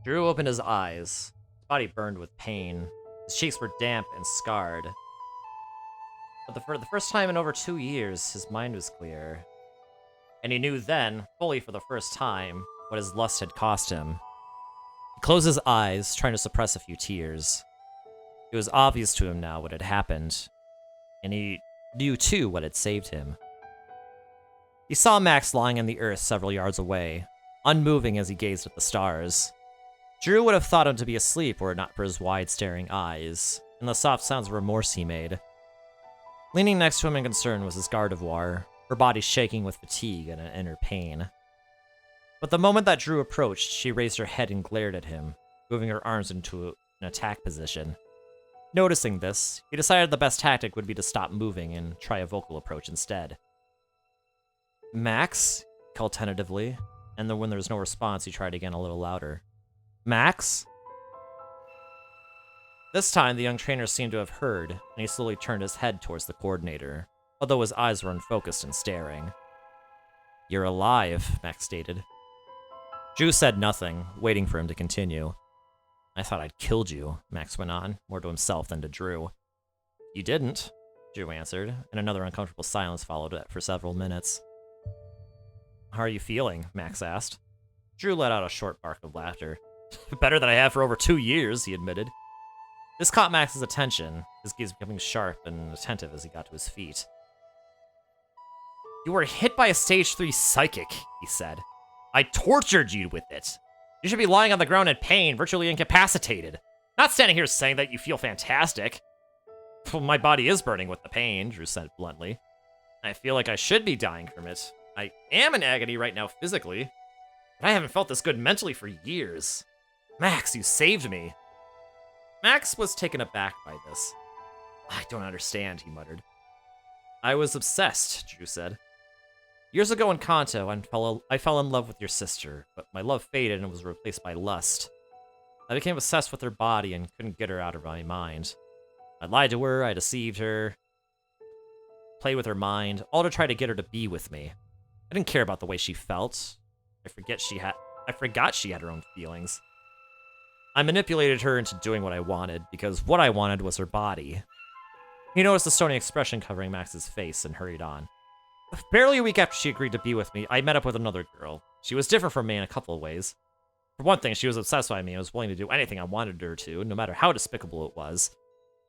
Drew opened his eyes. His body burned with pain. His cheeks were damp and scarred. But for the first time in over 2 years, his mind was clear. And he knew then, fully for the first time, what his lust had cost him. He closed his eyes, trying to suppress a few tears. It was obvious to him now what had happened, and he knew too what had saved him. He saw Max lying on the earth several yards away, unmoving as he gazed at the stars. Drew would have thought him to be asleep were it not for his wide staring eyes, and the soft sounds of remorse he made. Leaning next to him in concern was his Gardevoir, her body shaking with fatigue and an inner pain. But the moment that Drew approached, she raised her head and glared at him, moving her arms into an attack position. Noticing this, he decided the best tactic would be to stop moving and try a vocal approach instead. Max? He called tentatively, and then when there was no response, he tried again a little louder. Max? This time, the young trainer seemed to have heard, and he slowly turned his head towards the coordinator, although his eyes were unfocused and staring. You're alive, Max stated. Drew said nothing, waiting for him to continue. I thought I'd killed you, Max went on, more to himself than to Drew. You didn't, Drew answered, and another uncomfortable silence followed for several minutes. How are you feeling? Max asked. Drew let out a short bark of laughter. Better than I have for over 2 years, he admitted. This caught Max's attention, his gaze becoming sharp and attentive as he got to his feet. You were hit by a stage 3 psychic, he said. I tortured you with it. You should be lying on the ground in pain, virtually incapacitated. Not standing here saying that you feel fantastic. Well, my body is burning with the pain, Drew said bluntly. I feel like I should be dying from it. I am in agony right now physically, but I haven't felt this good mentally for years. Max, you saved me. Max was taken aback by this. I don't understand, he muttered. I was obsessed, Drew said. Years ago in Kanto, I fell in love with your sister, but my love faded and was replaced by lust. I became obsessed with her body and couldn't get her out of my mind. I lied to her, I deceived her, played with her mind, all to try to get her to be with me. I didn't care about the way she felt. I forgot she had her own feelings. I manipulated her into doing what I wanted, because what I wanted was her body. He noticed the stony expression covering Max's face and hurried on. Barely a week after she agreed to be with me, I met up with another girl. She was different from me in a couple of ways. For one thing, she was obsessed by me and was willing to do anything I wanted her to, no matter how despicable it was.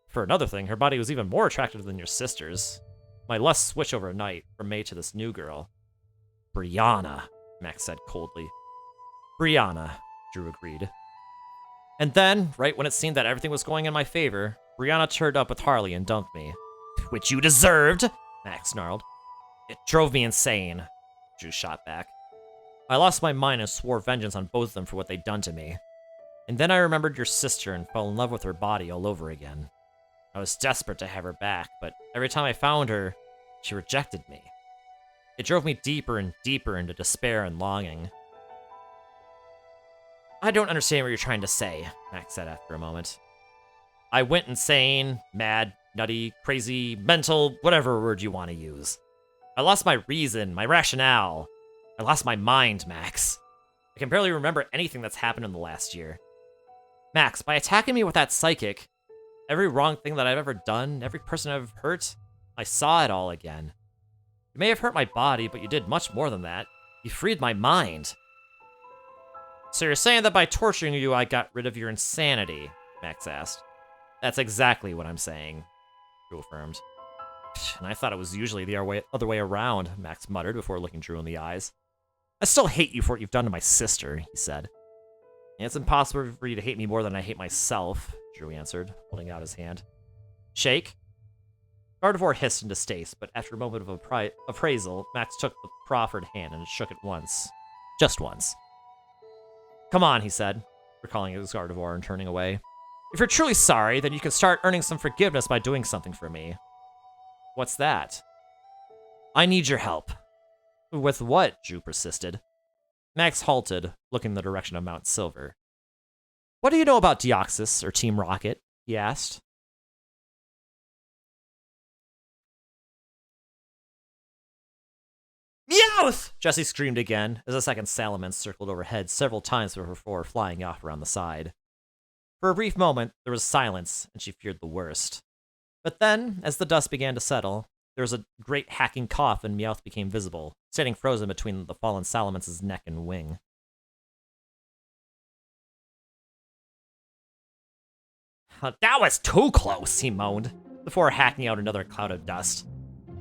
For another thing, her body was even more attractive than your sister's. My lust switched overnight from May to this new girl. Brianna, Max said coldly. Brianna, Drew agreed. And then, right when it seemed that everything was going in my favor, Brianna turned up with Harley and dumped me. Which you deserved, Max snarled. It drove me insane, Drew shot back. I lost my mind and swore vengeance on both of them for what they'd done to me. And then I remembered your sister and fell in love with her body all over again. I was desperate to have her back, but every time I found her, she rejected me. It drove me deeper and deeper into despair and longing. I don't understand what you're trying to say, Max said after a moment. I went insane, mad, nutty, crazy, mental, whatever word you want to use. I lost my reason, my rationale. I lost my mind, Max. I can barely remember anything that's happened in the last year. Max, by attacking me with that psychic, every wrong thing that I've ever done, every person I've hurt, I saw it all again. You may have hurt my body, but you did much more than that. You freed my mind. So you're saying that by torturing you, I got rid of your insanity? Max asked. That's exactly what I'm saying, Drew affirmed. And I thought it was usually the other way around, Max muttered before looking Drew in the eyes. I still hate you for what you've done to my sister, he said. And it's impossible for you to hate me more than I hate myself, Drew answered, holding out his hand. Shake? Gardevoir hissed in distaste, but after a moment of appraisal, Max took the proffered hand and shook it once. Just once. Come on, he said, recalling his Gardevoir and turning away. If you're truly sorry, then you can start earning some forgiveness by doing something for me. What's that? I need your help. With what? Drew persisted. Max halted, looking in the direction of Mount Silver. What do you know about Deoxys, or Team Rocket? He asked. Meowth! Jessie screamed again as a second salamence circled overhead several times before flying off around the side. For a brief moment, there was silence, and she feared the worst. But then, as the dust began to settle, there was a great hacking cough and Meowth became visible, standing frozen between the fallen salamence's neck and wing. That was too close, he moaned, before hacking out another cloud of dust.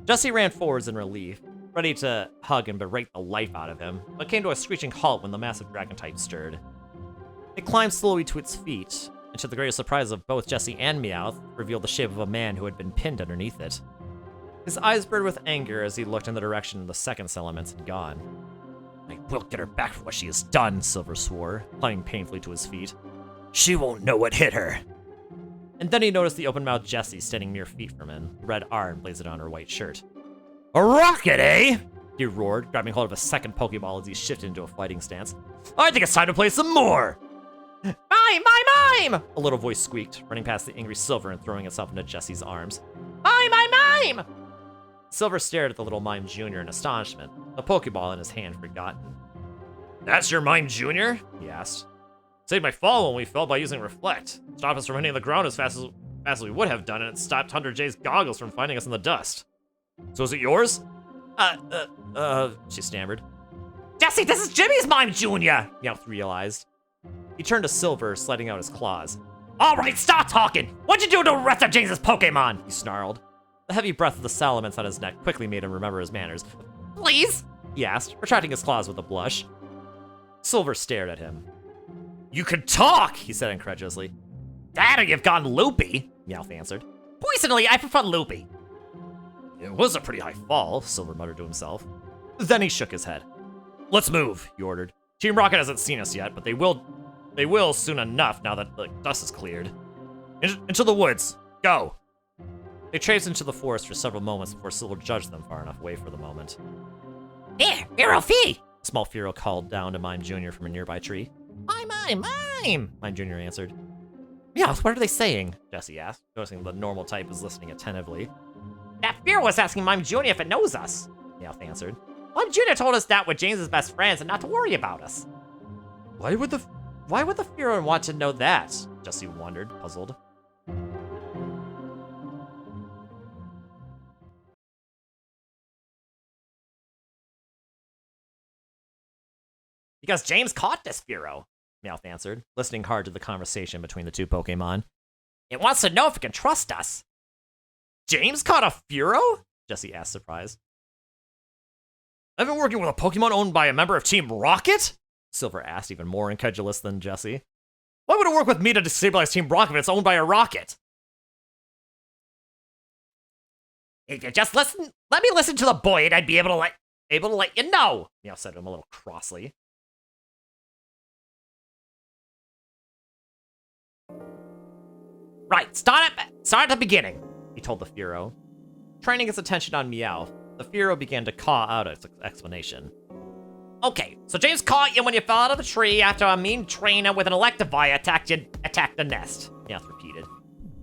Jessie ran forwards in relief, ready to hug and berate the life out of him, but came to a screeching halt when the massive dragon type stirred. It climbed slowly to its feet, and to the greatest surprise of both Jessie and Meowth, revealed the shape of a man who had been pinned underneath it. His eyes burned with anger as he looked in the direction the second salamence had gone. I will get her back for what she has done, Silver swore, climbing painfully to his feet. She won't know what hit her. And then he noticed the open-mouthed Jessie standing mere feet from him, the red R emblazoned on her white shirt. A rocket, eh? He roared, grabbing hold of a second Pokeball as he shifted into a fighting stance. I think it's time to play some more! Mime! A little voice squeaked, running past the angry Silver and throwing itself into Jessie's arms. Mime! Silver stared at the little Mime Jr. in astonishment, a Pokeball in his hand forgotten. That's your Mime Jr.? He asked. Saved my fall when we fell by using Reflect. Stopped us from hitting the ground as fast as we would have done, and it stopped Hunter J's goggles from finding us in the dust. So is it yours? She stammered. Jessie, this is Jimmy's Mime Jr., Meowth realized. He turned to Silver, sliding out his claws. All right, stop talking! What'd you do to the rest of James's Pokemon? He snarled. The heavy breath of the salamence on his neck quickly made him remember his manners. Please? He asked, retracting his claws with a blush. Silver stared at him. You can talk, he said incredulously. That or you've gone loopy, Meowth answered. Personally, I prefer loopy. It was a pretty high fall, Silver muttered to himself. Then he shook his head. Let's move, he ordered. Team Rocket hasn't seen us yet, but they will soon enough now that the dust is cleared. Into the woods. Go. They traipsed into the forest for several moments before Silver judged them far enough away for the moment. There, Fearow Fee! A small Fearow called down to Mime Jr. from a nearby tree. Mime! Mime Jr. answered. Meowth, what are they saying? Jessie asked, noticing the normal type was listening attentively. That Fearow was asking Mime Jr. if it knows us, Meowth answered. Mime Jr. told us that we're James's best friends and not to worry about us. Why would the Fearow want to know that? Jessie wondered, puzzled. Because James caught this Fearow, Meowth answered, listening hard to the conversation between the two Pokemon. It wants to know if it can trust us. James caught a Fearow? Jessie asked, surprised. I've been working with a Pokemon owned by a member of Team Rocket? Silver asked, even more incredulous than Jessie. Why would it work with me to destabilize Team Rocket if it's owned by a rocket? If you just let me listen to the boy and I'd be able to let you know, Meowth said to him a little crossly. Right, start at the beginning, he told the Fearow. Turning its attention on Meowth, the Fearow began to caw out its explanation. Okay, so James caught you when you fell out of the tree after a mean trainer with an Electivire attacked the nest, Meowth repeated.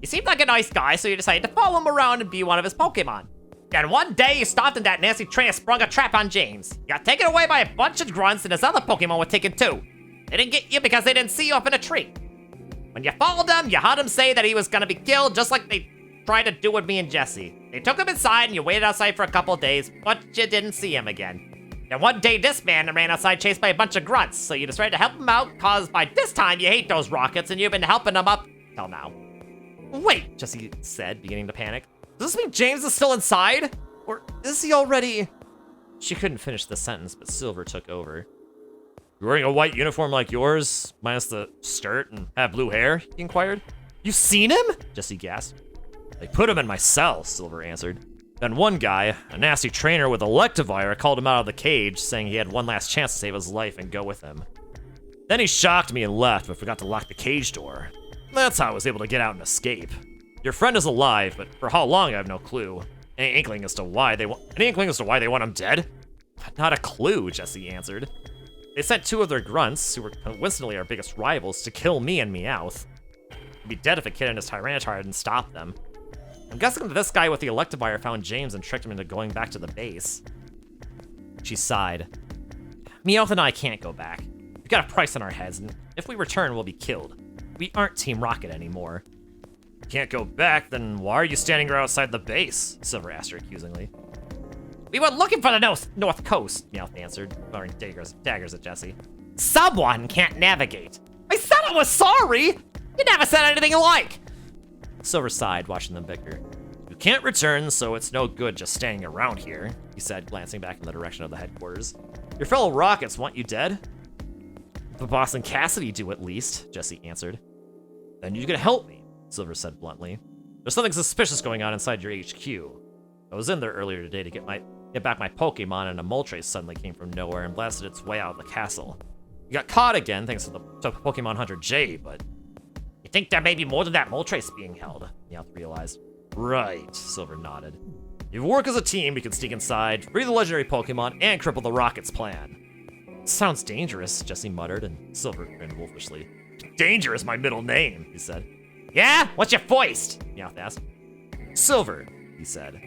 You seemed like a nice guy, so you decided to follow him around and be one of his Pokemon. Then one day you stopped and that nasty trainer sprung a trap on James. You got taken away by a bunch of grunts and his other Pokemon were taken too. They didn't get you because they didn't see you up in a tree. When you followed them, you heard him say that he was gonna be killed just like they tried to do with me and Jessie. They took him inside and you waited outside for a couple days, but you didn't see him again. Then one day this man ran outside chased by a bunch of grunts, so you decided to help him out, cause by this time you hate those rockets and you've been helping him up till now. Wait, Jessie said, beginning to panic. Does this mean James is still inside? Or is he already... She couldn't finish the sentence, but Silver took over. You're wearing a white uniform like yours, minus the skirt, and have blue hair? He inquired. You've seen him? Jessie gasped. They put him in my cell, Silver answered. Then one guy, a nasty trainer with Electivire, called him out of the cage, saying he had one last chance to save his life and go with him. Then he shocked me and left, but forgot to lock the cage door. That's how I was able to get out and escape. Your friend is alive, but for how long I have no clue. Any inkling as to why they want him dead? Not a clue, Jessie answered. They sent two of their grunts, who were coincidentally our biggest rivals, to kill me and Meowth. He'd be dead if a kid and his Tyranitar hadn't stopped them. I'm guessing that this guy with the Electivire found James and tricked him into going back to the base. She sighed. Meowth and I can't go back. We've got a price on our heads, and if we return, we'll be killed. We aren't Team Rocket anymore. Can't go back, then why are you standing right outside the base? Silver asked her accusingly. We were looking for the north coast, Meowth answered, firing daggers at Jessie. Someone can't navigate. I said I was sorry! You never said anything alike! Silver sighed, watching them bicker. You can't return, so it's no good just standing around here, he said, glancing back in the direction of the headquarters. Your fellow Rockets want you dead? The boss and Cassidy do at least, Jessie answered. Then you can help me, Silver said bluntly. There's something suspicious going on inside your HQ. I was in there earlier today to get back my Pokemon, and a Moltres suddenly came from nowhere and blasted its way out of the castle. You got caught again thanks to Pokemon Hunter J, but you think there may be more than that Moltres being held, Meowth realized. Right, Silver nodded. If you work as a team, we can sneak inside, free the legendary Pokemon, and cripple the Rocket's plan. Sounds dangerous, Jessie muttered, and Silver grinned wolfishly. Danger is my middle name, he said. Yeah? What's your foist? Meowth asked. Silver, he said.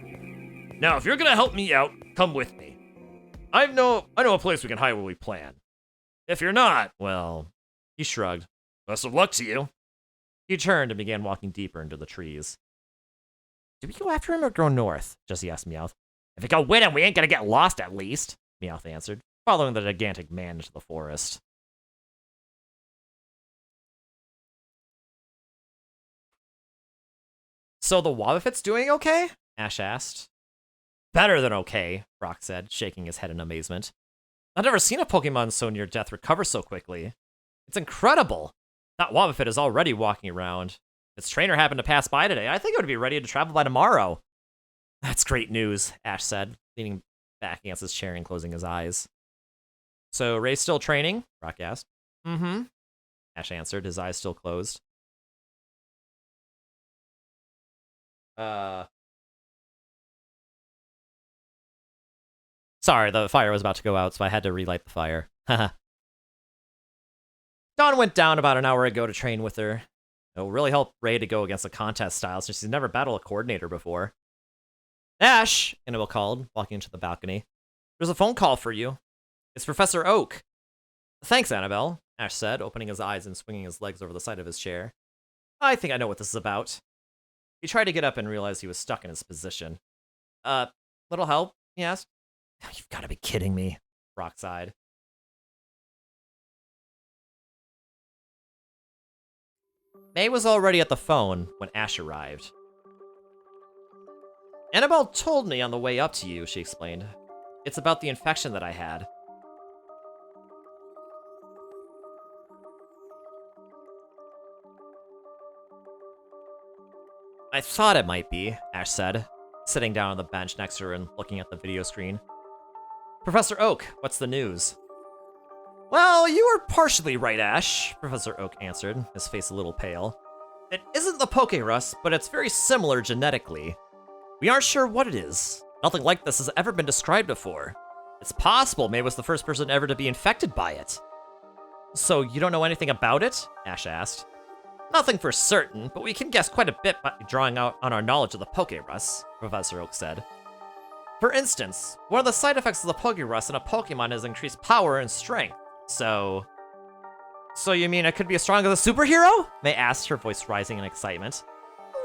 Now, if you're gonna help me out, come with me. I know a place we can hide where we plan. If you're not, well, he shrugged. Best of luck to you. He turned and began walking deeper into the trees. Did we go after him or go north? Jessie asked Meowth. If we go with him, we ain't gonna get lost at least, Meowth answered, following the gigantic man into the forest. So the Wobbuffet's doing okay? Ash asked. Better than okay, Brock said, shaking his head in amazement. I've never seen a Pokemon so near death recover so quickly. It's incredible. That Wobbuffet is already walking around. If its trainer happened to pass by today, I think it would be ready to travel by tomorrow. That's great news, Ash said, leaning back against his chair and closing his eyes. So, Ray's still training? Brock asked. Mm-hmm, Ash answered, his eyes still closed. Sorry, the fire was about to go out, so I had to relight the fire. Haha. Dawn went down about an hour ago to train with her. It'll really help Ray to go against the contest style since she's never battled a coordinator before. Ash, Annabelle called, walking into the balcony. There's a phone call for you. It's Professor Oak. Thanks, Annabelle, Ash said, opening his eyes and swinging his legs over the side of his chair. I think I know what this is about. He tried to get up and realized he was stuck in his position. Little help? He asked. You've got to be kidding me, Brock sighed. May was already at the phone when Ash arrived. Annabelle told me on the way up to you, she explained. It's about the infection that I had. I thought it might be, Ash said, sitting down on the bench next to her and looking at the video screen. Professor Oak, what's the news? Well, you were partially right, Ash, Professor Oak answered, his face a little pale. It isn't the Pokerus, but it's very similar genetically. We aren't sure what it is. Nothing like this has ever been described before. It's possible May was the first person ever to be infected by it. So you don't know anything about it? Ash asked. Nothing for certain, but we can guess quite a bit by drawing out on our knowledge of the Pokerus, Professor Oak said. For instance, one of the side effects of the Pokerus in a Pokemon is increased power and strength. So you mean it could be as strong as a superhero? May asked, her voice rising in excitement.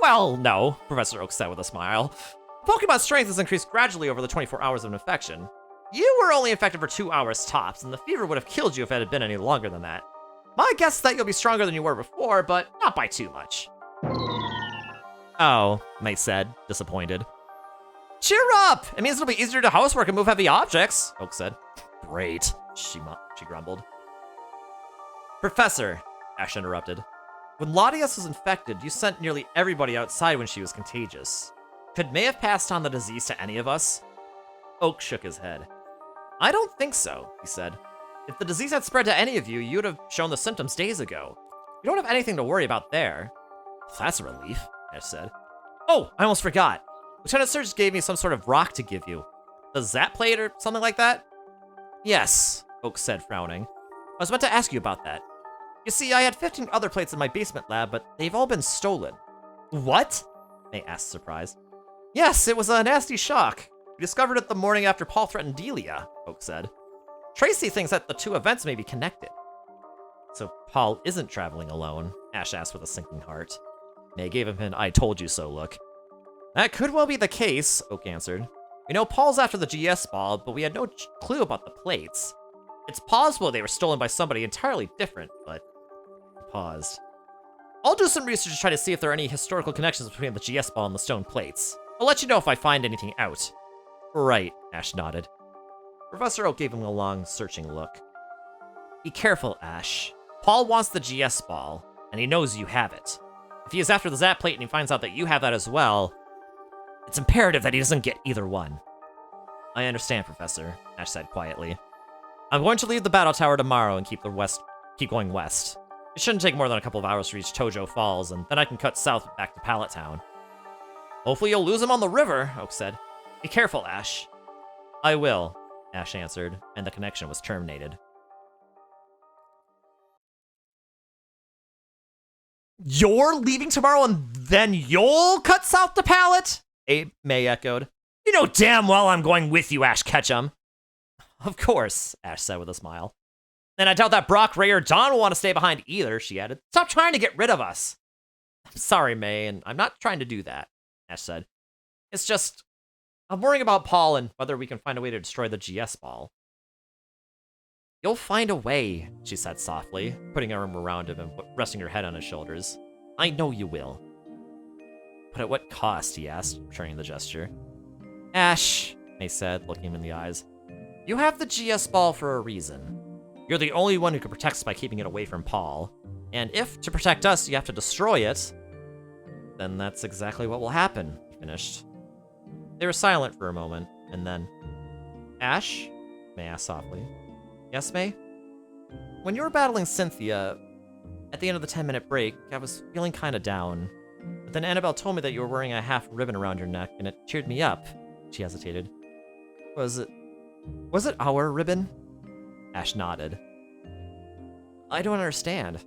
Well, no, Professor Oak said with a smile. Pokemon's strength is increased gradually over the 24 hours of infection. You were only infected for 2 hours tops, and the fever would have killed you if it had been any longer than that. My guess is that you'll be stronger than you were before, but not by too much. Oh, May said, disappointed. Cheer up! It means it'll be easier to housework and move heavy objects, Oak said. Great, she grumbled. Professor, Ash interrupted. When Latias was infected, you sent nearly everybody outside when she was contagious. Could May have passed on the disease to any of us? Oak shook his head. I don't think so, he said. If the disease had spread to any of you, you'd have shown the symptoms days ago. You don't have anything to worry about there. That's a relief, Ash said. Oh, I almost forgot. Lieutenant Surge gave me some sort of rock to give you. The Zap plate or something like that? Yes, Oak said, frowning. I was about to ask you about that. You see, I had 15 other plates in my basement lab, but they've all been stolen. What? May asked, surprised. Yes, it was a nasty shock. We discovered it the morning after Paul threatened Delia, Oak said. Tracy thinks that the two events may be connected. So Paul isn't traveling alone, Ash asked with a sinking heart. May gave him an I told you so look. That could well be the case, Oak answered. We know Paul's after the GS ball, but we had no clue about the plates. It's possible they were stolen by somebody entirely different, but... He paused. I'll do some research to try to see if there are any historical connections between the GS ball and the stone plates. I'll let you know if I find anything out. Right, Ash nodded. Professor Oak gave him a long, searching look. Be careful, Ash. Paul wants the GS ball, and he knows you have it. If he is after the Zap plate and he finds out that you have that as well, it's imperative that he doesn't get either one. I understand, Professor, Ash said quietly. I'm going to leave the battle tower tomorrow and keep going west. It shouldn't take more than a couple of hours to reach Tojo Falls, and then I can cut south back to Pallet Town. Hopefully you'll lose him on the river, Oak said. Be careful, Ash. I will, Ash answered, and the connection was terminated. You're leaving tomorrow and then you'll cut south to Pallet? May echoed. You know damn well I'm going with you, Ash Ketchum. Of course, Ash said with a smile. And I doubt that Brock, Ray, or Don will want to stay behind either, she added. Stop trying to get rid of us. I'm sorry, May, and I'm not trying to do that, Ash said. It's just, I'm worrying about Paul and whether we can find a way to destroy the GS ball. You'll find a way, she said softly, putting her arm around him and resting her head on his shoulders. I know you will. But at what cost, he asked, returning the gesture. Ash, May said, looking him in the eyes. You have the GS ball for a reason. You're the only one who can protect us by keeping it away from Paul. And if, to protect us, you have to destroy it, then that's exactly what will happen, he finished. They were silent for a moment, and then... Ash? May asked softly. Yes, May? When you were battling Cynthia, at the end of the 10-minute break, I was feeling kinda down. But then Annabelle told me that you were wearing a half ribbon around your neck, and it cheered me up. She hesitated. Was it our ribbon? Ash nodded. I don't understand.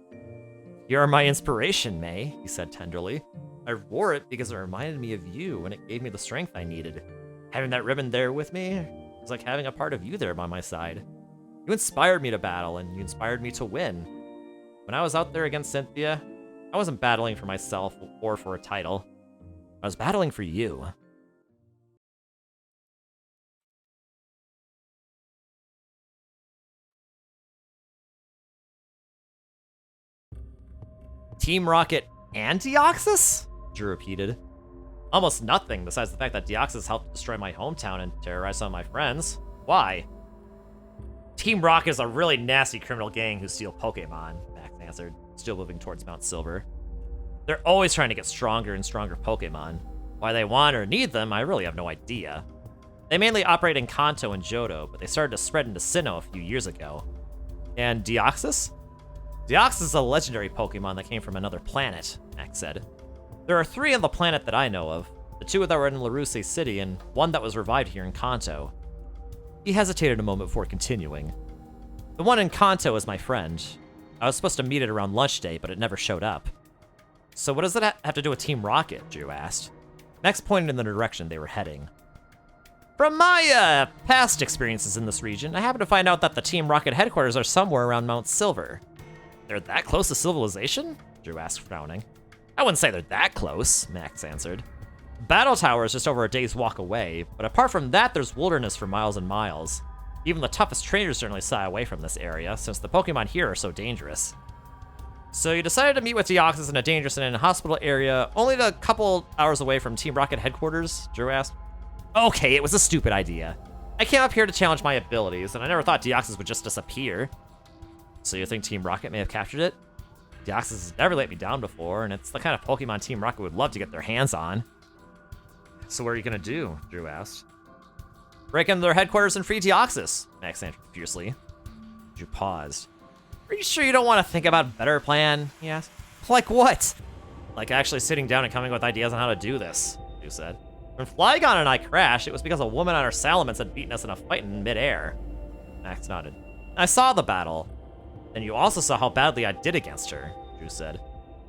You're my inspiration, May, he said tenderly. I wore it because it reminded me of you, and it gave me the strength I needed. Having that ribbon there with me was like having a part of you there by my side. You inspired me to battle, and you inspired me to win. When I was out there against Cynthia, I wasn't battling for myself or for a title. I was battling for you. Team Rocket and Deoxys? Drew repeated. Almost nothing besides the fact that Deoxys helped destroy my hometown and terrorize some of my friends. Why? Team Rocket is a really nasty criminal gang who steal Pokemon, Max answered, still moving towards Mount Silver. They're always trying to get stronger and stronger Pokemon. Why they want or need them, I really have no idea. They mainly operate in Kanto and Johto, but they started to spread into Sinnoh a few years ago. And Deoxys? Deoxys is a legendary Pokemon that came from another planet, Max said. There are 3 on the planet that I know of, the 2 that were in Laruse City and 1 that was revived here in Kanto. He hesitated a moment before continuing. The one in Kanto is my friend. I was supposed to meet it around lunch day, but it never showed up. So what does that have to do with Team Rocket? Drew asked. Max pointed in the direction they were heading. From my past experiences in this region, I happened to find out that the Team Rocket headquarters are somewhere around Mount Silver. They're that close to civilization? Drew asked, frowning. I wouldn't say they're that close, Max answered. Battle Tower is just over a day's walk away, but apart from that, there's wilderness for miles and miles. Even the toughest trainers generally shy away from this area, since the Pokemon here are so dangerous. So you decided to meet with Deoxys in a dangerous and inhospitable area, only a couple hours away from Team Rocket headquarters? Drew asked. Okay, it was a stupid idea. I came up here to challenge my abilities, and I never thought Deoxys would just disappear. So you think Team Rocket may have captured it? Deoxys has never let me down before, and it's the kind of Pokemon Team Rocket would love to get their hands on. So what are you gonna do? Drew asked. Break into their headquarters and free Deoxys, Max answered fiercely. Drew paused. Are you sure you don't want to think about a better plan? He asked. Like what? Like actually sitting down and coming up with ideas on how to do this, Drew said. When Flygon and I crashed, it was because a woman on her Salamence had beaten us in a fight in midair. Max nodded. I saw the battle. And you also saw how badly I did against her, Drew said.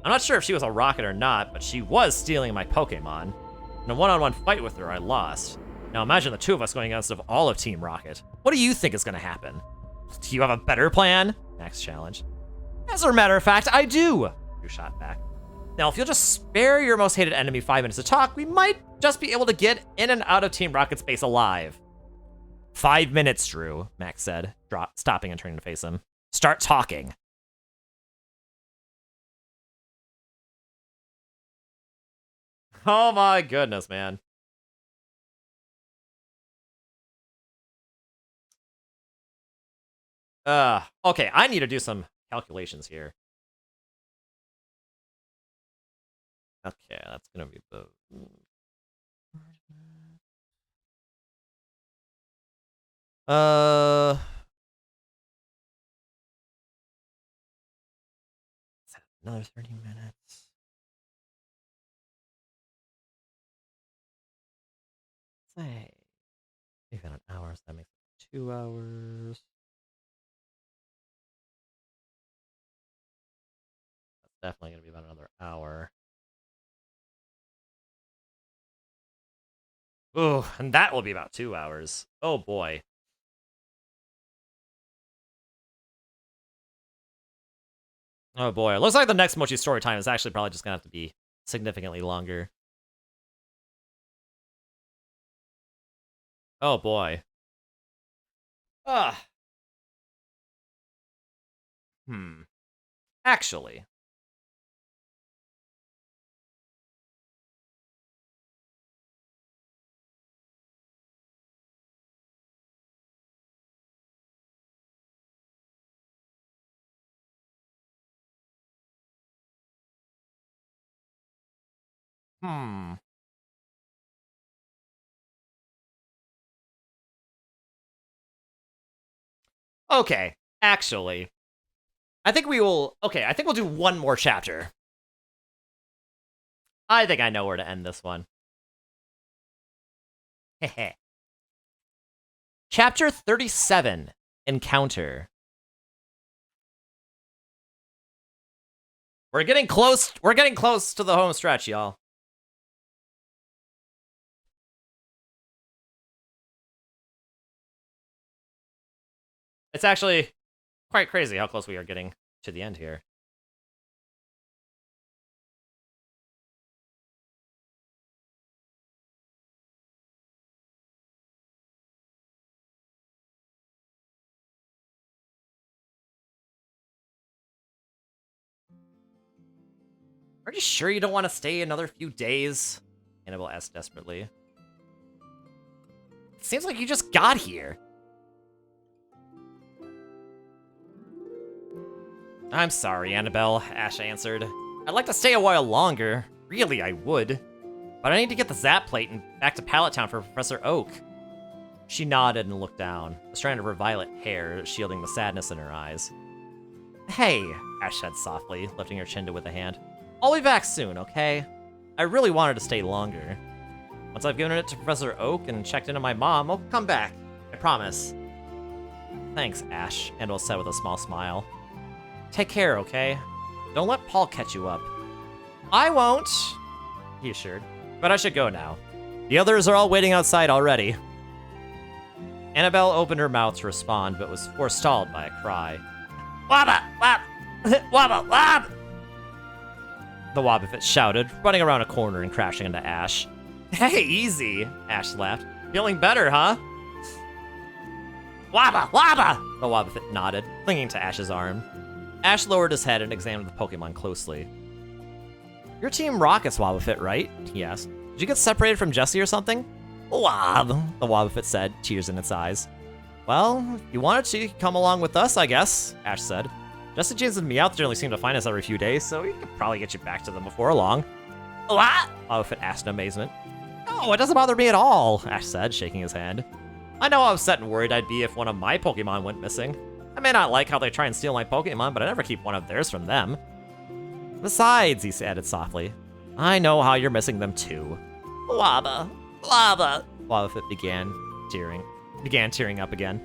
I'm not sure if she was a rocket or not, but she was stealing my Pokemon. In a one-on-one fight with her, I lost. Now imagine the two of us going against all of Team Rocket. What do you think is gonna happen? Do you have a better plan? Max challenge. As a matter of fact, I do. You shot back. Now, if you'll just spare your most hated enemy 5 minutes to talk, we might just be able to get in and out of Team Rocket's base alive. 5 minutes, Drew, Max said, stopping and turning to face him. Start talking. Oh my goodness, man. Okay, I need to do some calculations here. Okay, that's gonna be the... Another 30 minutes. Say, we've got an hour, so that makes it 2 hours. That's definitely gonna be about another hour. Ooh, and that will be about 2 hours. Oh boy. Oh boy, it looks like the next Mochi story time is actually probably just gonna have to be significantly longer. Oh boy. Actually. Okay, actually. I think we will... Okay, I think we'll do one more chapter. I think I know where to end this one. Hehe. Chapter 37, Encounter. We're getting close to the home stretch, y'all. It's actually quite crazy how close we are getting to the end here. Are you sure you don't want to stay another few days? Annabelle asked desperately. It seems like you just got here. I'm sorry, Annabelle, Ash answered. I'd like to stay a while longer. Really, I would. But I need to get the Zap Plate and back to Pallet Town for Professor Oak. She nodded and looked down, a strand of her violet hair shielding the sadness in her eyes. Hey, Ash said softly, lifting her chin with a hand. I'll be back soon, okay? I really wanted to stay longer. Once I've given it to Professor Oak and checked in on my mom, I'll come back. I promise. Thanks, Ash, Annabelle said with a small smile. Take care, okay? Don't let Paul catch you up. I won't, he assured. But I should go now. The others are all waiting outside already. Annabelle opened her mouth to respond, but was forestalled by a cry. Wabba! Wab! Wabba! Wab! The Wobbuffet shouted, running around a corner and crashing into Ash. Hey, easy, Ash laughed. Feeling better, huh? Wabba! Wabba! The Wobbuffet nodded, clinging to Ash's arm. Ash lowered his head and examined the Pokemon closely. You're Team Rocket's Wobbuffet, right? He asked. Did you get separated from Jessie or something? Wob, the Wobbuffet said, tears in its eyes. Well, if you wanted to, you could come along with us, I guess, Ash said. Jessie, James, and Meowth generally seem to find us every few days, so we could probably get you back to them before long. What? Wobbuffet asked in amazement. No, it doesn't bother me at all, Ash said, shaking his hand. I know how upset and worried I'd be if one of my Pokemon went missing. I may not like how they try and steal my Pokemon, but I never keep one of theirs from them. Besides, he added softly, I know how you're missing them too. Wabba, Wabba, Wobbuffet began tearing up again.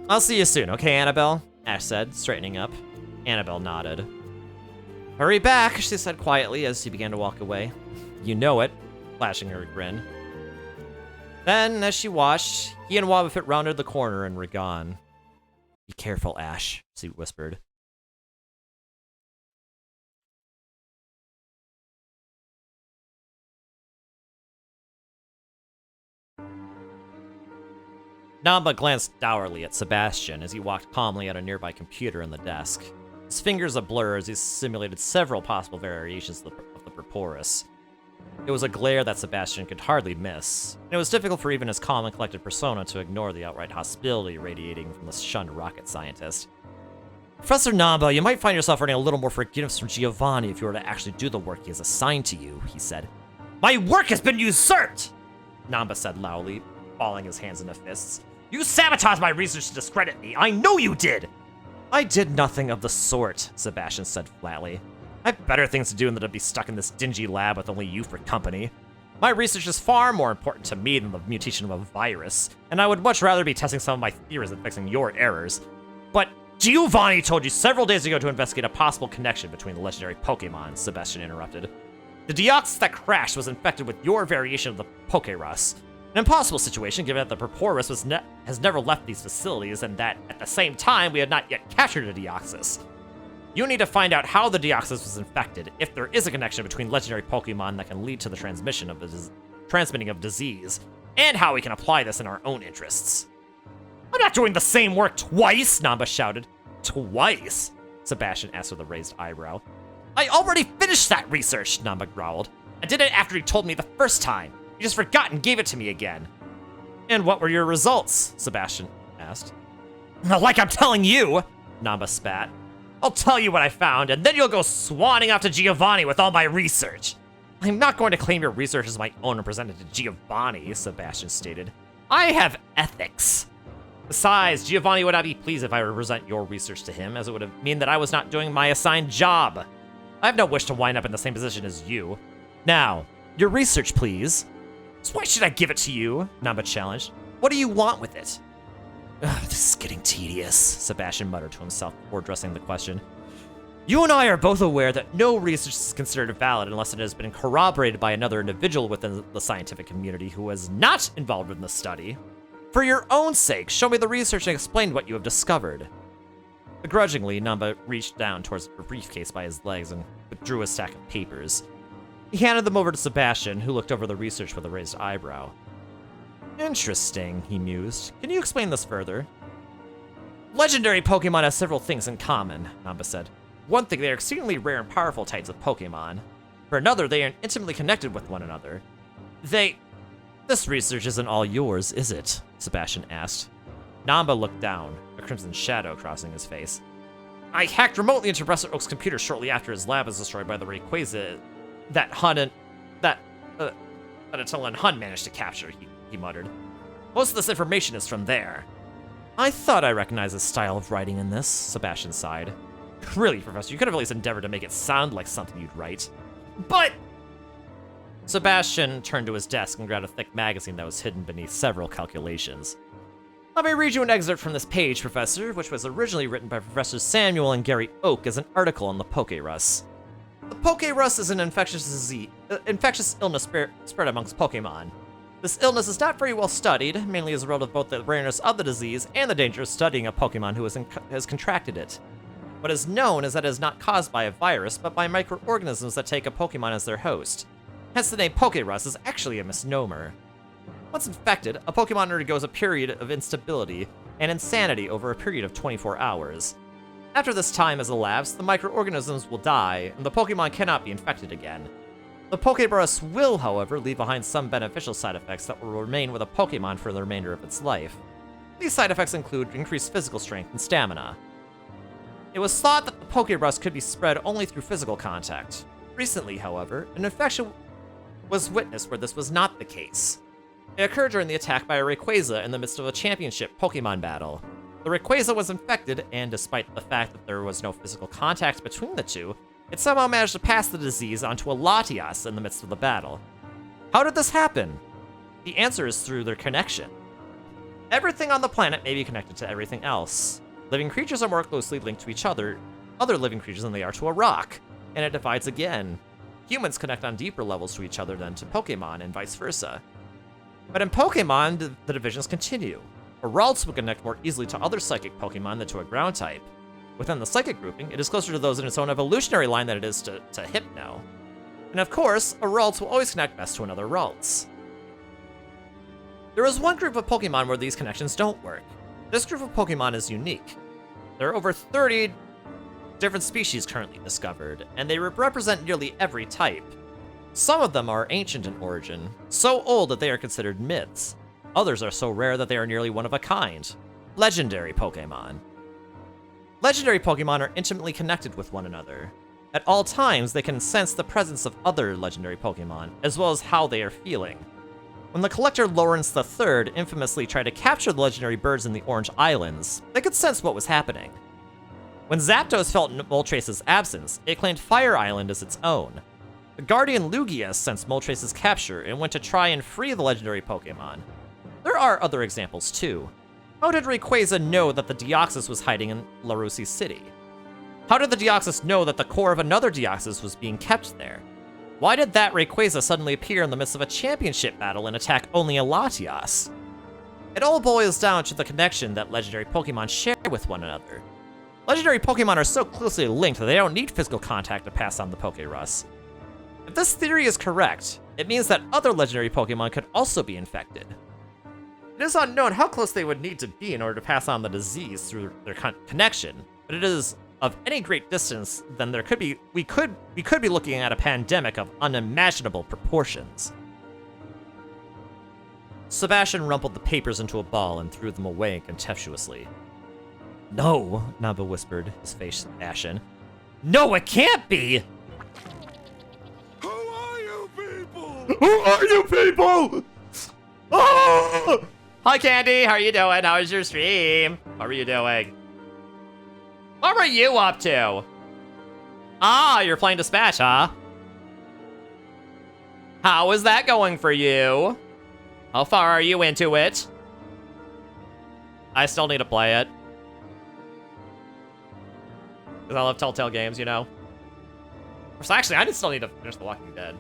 I'll see you soon, okay, Annabelle? Ash said, straightening up. Annabelle nodded. Hurry back, she said quietly as she began to walk away. You know it, flashing her a grin. Then, as she watched, he and Wobbuffet rounded the corner and were gone. Be careful, Ash, she whispered. Namba glanced dourly at Sebastian as he walked calmly at a nearby computer in the desk. His fingers a blur as he simulated several possible variations of the Purporus. It was a glare that Sebastian could hardly miss, and it was difficult for even his calm and collected persona to ignore the outright hostility radiating from the shunned rocket scientist. Professor Namba, you might find yourself earning a little more forgiveness from Giovanni if you were to actually do the work he has assigned to you, he said. My work has been usurped! Namba said loudly, balling his hands into fists. You sabotaged my research to discredit me. I know you did! I did nothing of the sort, Sebastian said flatly. I have better things to do than to be stuck in this dingy lab with only you for company. My research is far more important to me than the mutation of a virus, and I would much rather be testing some of my theories than fixing your errors. But Giovanni told you several days ago to investigate a possible connection between the legendary Pokémon, Sebastian interrupted. The Deoxys that crashed was infected with your variation of the Pokerus. An impossible situation given that the Purporus has never left these facilities and that, at the same time, we had not yet captured a Deoxys. You need to find out how the Deoxys was infected, if there is a connection between legendary Pokemon that can lead to the transmitting of disease, and how we can apply this in our own interests. I'm not doing the same work twice, Namba shouted. Twice? Sebastian asked with a raised eyebrow. I already finished that research, Namba growled. I did it after he told me the first time. You just forgot and gave it to me again. And what were your results? Sebastian asked. Like I'm telling you, Namba spat. I'll tell you what I found, and then you'll go swanning off to Giovanni with all my research. I'm not going to claim your research as my own and present it to Giovanni, Sebastian stated. I have ethics. Besides, Giovanni would not be pleased if I were to present your research to him, as it would mean that I was not doing my assigned job. I have no wish to wind up in the same position as you. Now, your research, please. So why should I give it to you? Namba challenged. What do you want with it? Ugh, this is getting tedious, Sebastian muttered to himself before addressing the question. You and I are both aware that no research is considered valid unless it has been corroborated by another individual within the scientific community who was not involved in the study. For your own sake, show me the research and explain what you have discovered. Begrudgingly, Namba reached down towards the briefcase by his legs and withdrew a stack of papers. He handed them over to Sebastian, who looked over the research with a raised eyebrow. Interesting, he mused. Can you explain this further? Legendary Pokemon have several things in common, Namba said. One thing, they are exceedingly rare and powerful types of Pokemon. For another, they are intimately connected with one another. This research isn't all yours, is it? Sebastian asked. Namba looked down, a crimson shadow crossing his face. I hacked remotely into Professor Oak's computer shortly after his lab was destroyed by the Rayquaza that Attila and Hun managed to capture, he muttered. Most of this information is from there. I thought I recognized the style of writing in this, Sebastian sighed. Really, Professor, you could have at least endeavored to make it sound like something you'd write. But... Sebastian turned to his desk and grabbed a thick magazine that was hidden beneath several calculations. Let me read you an excerpt from this page, Professor, which was originally written by Professors Samuel and Gary Oak as an article on the Pokerus. The Pokerus is an infectious illness spread amongst Pokemon. This illness is not very well studied, mainly as a result of both the rareness of the disease and the danger of studying a Pokemon who has contracted it. What is known is that it is not caused by a virus, but by microorganisms that take a Pokemon as their host. Hence the name Pokerus is actually a misnomer. Once infected, a Pokemon undergoes a period of instability and insanity over a period of 24 hours. After this time has elapsed, the microorganisms will die, and the Pokemon cannot be infected again. The Pokeburst will, however, leave behind some beneficial side effects that will remain with a Pokemon for the remainder of its life. These side effects include increased physical strength and stamina. It was thought that the Pokeburst could be spread only through physical contact. Recently, however, an infection was witnessed where this was not the case. It occurred during the attack by a Rayquaza in the midst of a championship Pokemon battle. The Rayquaza was infected, and despite the fact that there was no physical contact between the two, it somehow managed to pass the disease onto a Latias in the midst of the battle. How did this happen? The answer is through their connection. Everything on the planet may be connected to everything else. Living creatures are more closely linked to each other living creatures than they are to a rock, and it divides again. Humans connect on deeper levels to each other than to Pokemon, and vice versa. But in Pokemon, the divisions continue. Aralts will connect more easily to other psychic Pokemon than to a ground type. Within the psychic grouping, it is closer to those in its own evolutionary line than it is to Hypno. And of course, a Ralts will always connect best to another Ralts. There is one group of Pokemon where these connections don't work. This group of Pokemon is unique. There are over 30 different species currently discovered, and they represent nearly every type. Some of them are ancient in origin, so old that they are considered myths. Others are so rare that they are nearly one of a kind. Legendary Pokemon. Legendary Pokemon are intimately connected with one another. At all times, they can sense the presence of other legendary Pokemon, as well as how they are feeling. When the collector Lawrence III infamously tried to capture the legendary birds in the Orange Islands, they could sense what was happening. When Zapdos felt Moltres' absence, it claimed Fire Island as its own. The Guardian Lugia sensed Moltres' capture and went to try and free the legendary Pokemon. There are other examples too. How did Rayquaza know that the Deoxys was hiding in Larusi City? How did the Deoxys know that the core of another Deoxys was being kept there? Why did that Rayquaza suddenly appear in the midst of a championship battle and attack only a Latias? It all boils down to the connection that legendary Pokemon share with one another. Legendary Pokemon are so closely linked that they don't need physical contact to pass on the Pokerus. If this theory is correct, it means that other legendary Pokemon could also be infected. It is unknown how close they would need to be in order to pass on the disease through their connection, but it is of any great distance, then we could be looking at a pandemic of unimaginable proportions. Sebastian rumpled the papers into a ball and threw them away contemptuously. No, Namba whispered, his face ashen. No, it can't be! Who are you people? Who are you people? Oh! Hi, Candy. How are you doing? How was your stream? What were you doing? What were you up to? Ah, you're playing Dispatch, huh? How is that going for you? How far are you into it? I still need to play it. Because I love Telltale games, you know? So actually, I still need to finish The Walking Dead.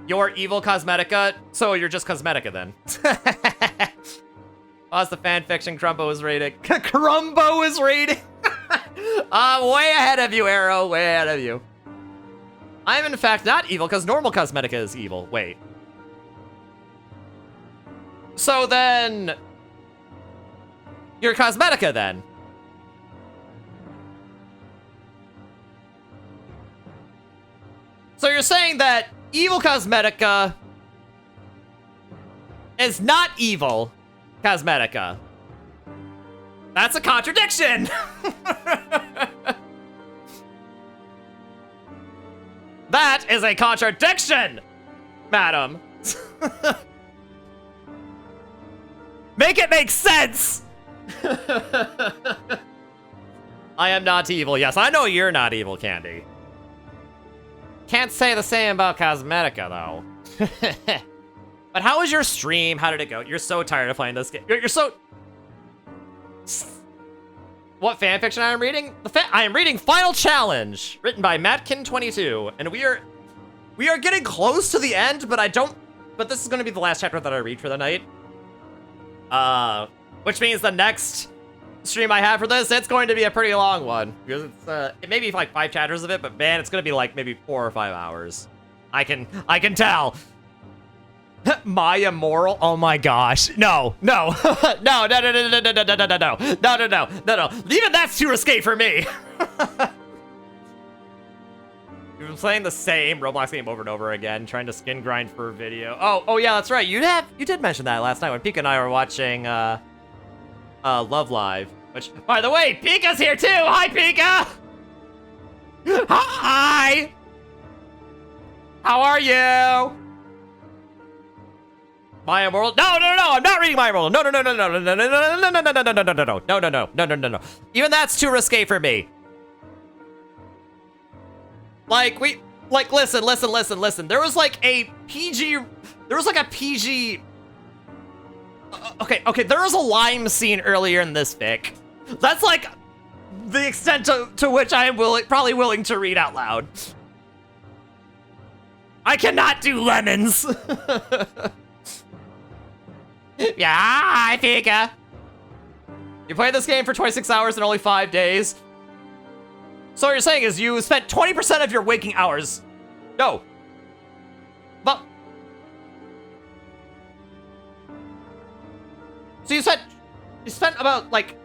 You're evil Cosmetica? So you're just Cosmetica then. Pause the fanfiction Crumbo is rating. Crumbo is rating? I'm way ahead of you, Arrow. Way ahead of you. I'm in fact not evil because normal Cosmetica is evil. Wait. So then... You're Cosmetica then. So you're saying that evil Cosmetica is not evil Cosmetica. That's a contradiction! That is a contradiction, madam. Make it make sense! I am not evil. Yes, I know you're not evil, Candy. Can't say the same about Cosmetica, though. But how was your stream? How did it go? You're so tired of playing this game. You're so... What fanfiction I am reading? I am reading Final Challenge, written by Matkin22, and we are getting close to the end, but but this is going to be the last chapter that I read for the night. Which means the next stream I have for this, it's going to be a pretty long one, because it may be like 5 chapters of it, but man, it's going to be like maybe 4 or 5 hours. I can tell. My immoral? Oh my gosh. No. No. No. Even that's too risque for me. You've been playing the same Roblox game over and over again, trying to skin grind for a video. Oh yeah, that's right. You did mention that last night when Pika and I were watching Love Live. Which, by the way, Pika's here too. Hi, Pika. Hi. How are you? My Immortal? No, I'm not reading My Immortal. No. Even that's too risque for me. Listen. There was like a PG. Okay, there was a lime scene earlier in this fic. That's like the extent to which I am probably willing to read out loud. I cannot do lemons. Yeah, hi, Pika. You played this game for 26 hours in only 5 days. So what you're saying is you spent 20% of your waking hours. No. But. So you spent about like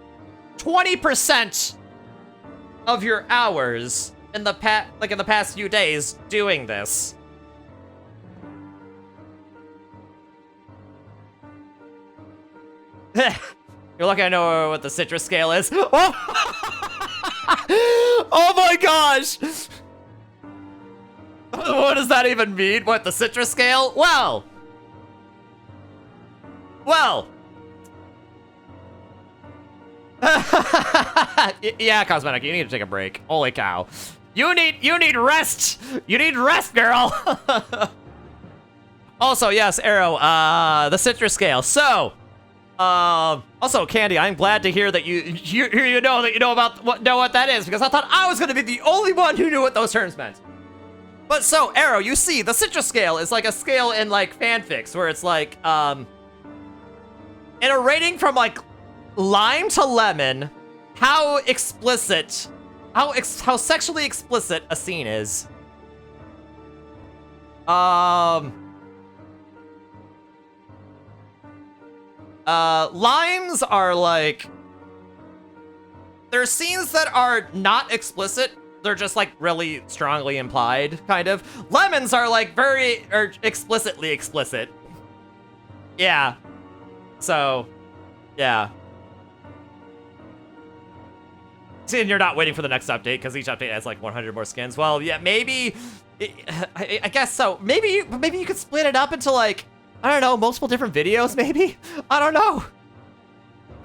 20% of your hours in the past few days doing this. You're lucky I know what the citrus scale is. Oh, oh my gosh! What does that even mean? What, the citrus scale? Well. Yeah, Cosmetic, you need to take a break. Holy cow. You need rest! You need rest, girl! Also, yes, Arrow, the citrus scale. So, also, Candy, I'm glad to hear that you know what that is, because I thought I was gonna be the only one who knew what those terms meant. But so, Arrow, you see, the citrus scale is like a scale in like fanfics where it's like, in a rating from like lime to lemon, how explicit, how sexually explicit a scene is. Limes are like, there's scenes that are not explicit. They're just like really strongly implied, kind of. Lemons are like explicitly explicit. Yeah. So, yeah. See, and you're not waiting for the next update because each update has like 100 more skins. Well, yeah, maybe. I guess so. Maybe you could split it up into like, I don't know, multiple different videos. Maybe. I don't know.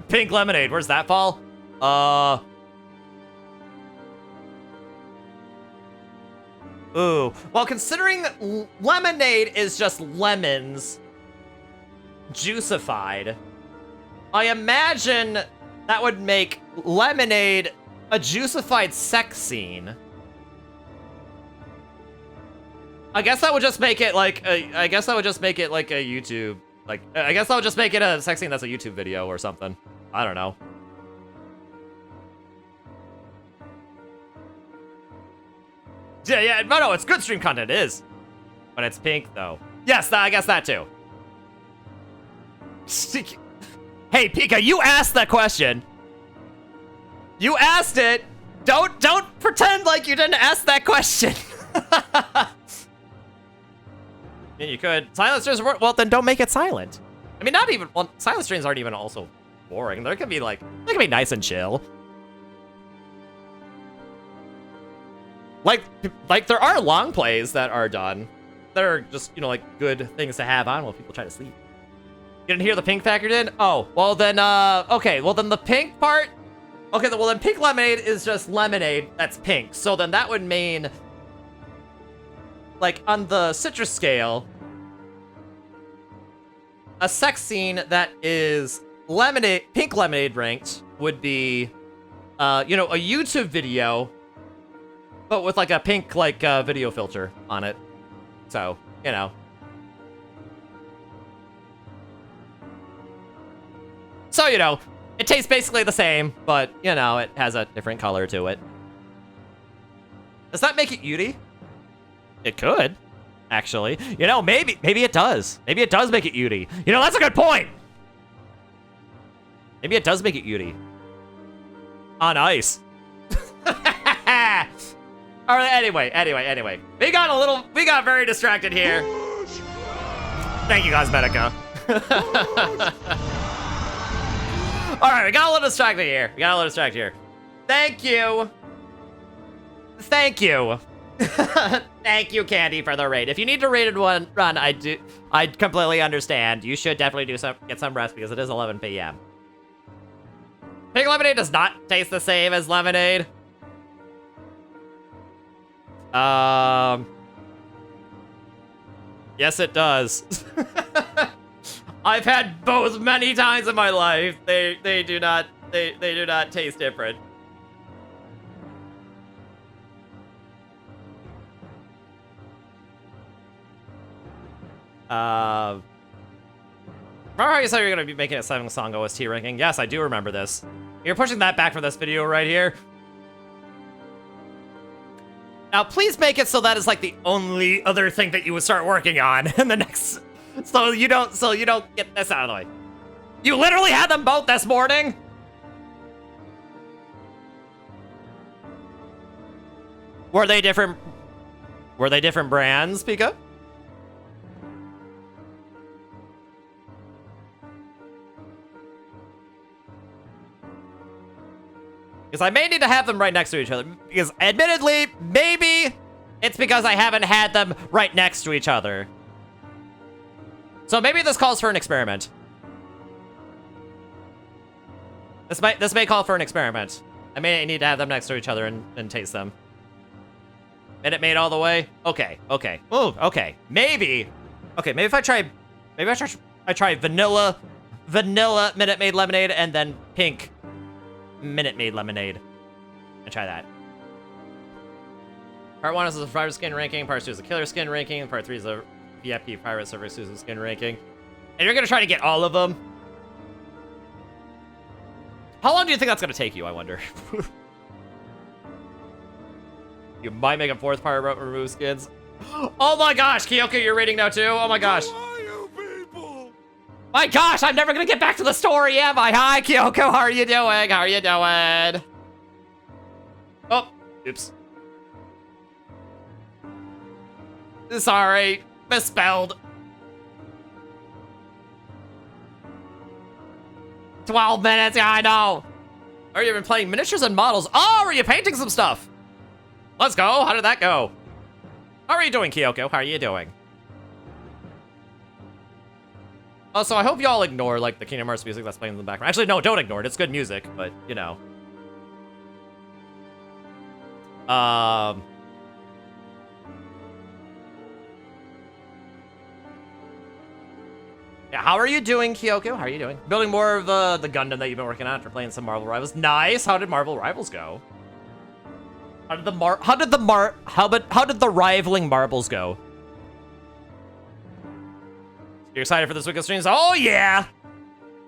Pink lemonade. Where's that fall? Ooh. Well, considering lemonade is just lemons juicified, I imagine that would make lemonade a juicified sex scene. I guess that would just make it like a YouTube, like, I guess that would just make it a sex scene that's a YouTube video or something. I don't know. Yeah, no, it's good stream content, it is. But it's pink, though. Yes, I guess that, too. Hey, Pika, you asked that question. You asked it. Don't pretend like you didn't ask that question. Yeah, you could. Silent streams, well, then don't make it silent. I mean, not even, well, silent streams aren't even also boring. They can be nice and chill. Like there are long plays that are done that are just, you know, like good things to have on while people try to sleep. You didn't hear the pink factored in? Oh, well then, okay, well then the pink part, okay, well then pink lemonade is just lemonade that's pink. So then that would mean, like, on the citrus scale, a sex scene that is pink lemonade ranked would be, you know, a YouTube video, but with like a pink, like, video filter on it. So, you know. So, you know, it tastes basically the same, but, you know, it has a different color to it. Does that make it Yuri? It could, actually. You know, maybe it does. Maybe it does make it Yuri. You know, that's a good point. Maybe it does make it Yuri. On ice. All right, anyway. We got very distracted here. Thank you, Cosmetica. All right, we got a little distracted here. Thank you. Thank you, Candy, for the raid. If you need to raid one run, I completely understand. You should definitely get some rest because it is 11 p.m. Pink lemonade does not taste the same as lemonade. Yes, it does. I've had both many times in my life. They do not taste different. From Remember how you said you were going to be making a 7-song OST ranking? Yes, I do remember this. You're pushing that back for this video right here. Now, please make it so that is like the only other thing that you would start working on in the next... So you don't get this out of the way. You literally had them both this morning? Were they different brands, Pika? Because I may need to have them right next to each other. Because admittedly, maybe it's because I haven't had them right next to each other. So maybe this calls for an experiment. This may call for an experiment. I may need to have them next to each other and taste them. Minute Maid all the way? Okay, okay. Ooh, okay. Maybe if I try vanilla Minute Maid lemonade and then pink Minute Maid lemonade. And try that. Part 1 is the survivor skin ranking, part 2 is the killer skin ranking, and part 3 is the VIP pirate server exclusive skin ranking. And you're gonna try to get all of them? How long do you think that's gonna take you, I wonder? You might make a 4th part about remove skins. Oh my gosh, Kyoko, you're rating now too? Oh my gosh. Who are you people? My gosh, I'm never gonna get back to the story, am I? Hi, Kyoko, how are you doing? How are you doing? Oh, oops. Sorry, misspelled. 12 minutes, yeah, I know. Are you been playing miniatures and models? Oh, are you painting some stuff? Let's go. How did that go? How are you doing, Kyoko? How are you doing? Also, I hope y'all ignore, like, the Kingdom Hearts music that's playing in the background. Actually, no, don't ignore it. It's good music, but, you know. Yeah, how are you doing, Kyoko? How are you doing? Building more of the Gundam that you've been working on for playing some Marvel Rivals. Nice. How did Marvel Rivals go? How did the rivaling marbles go? You're excited for this week's streams? Oh yeah!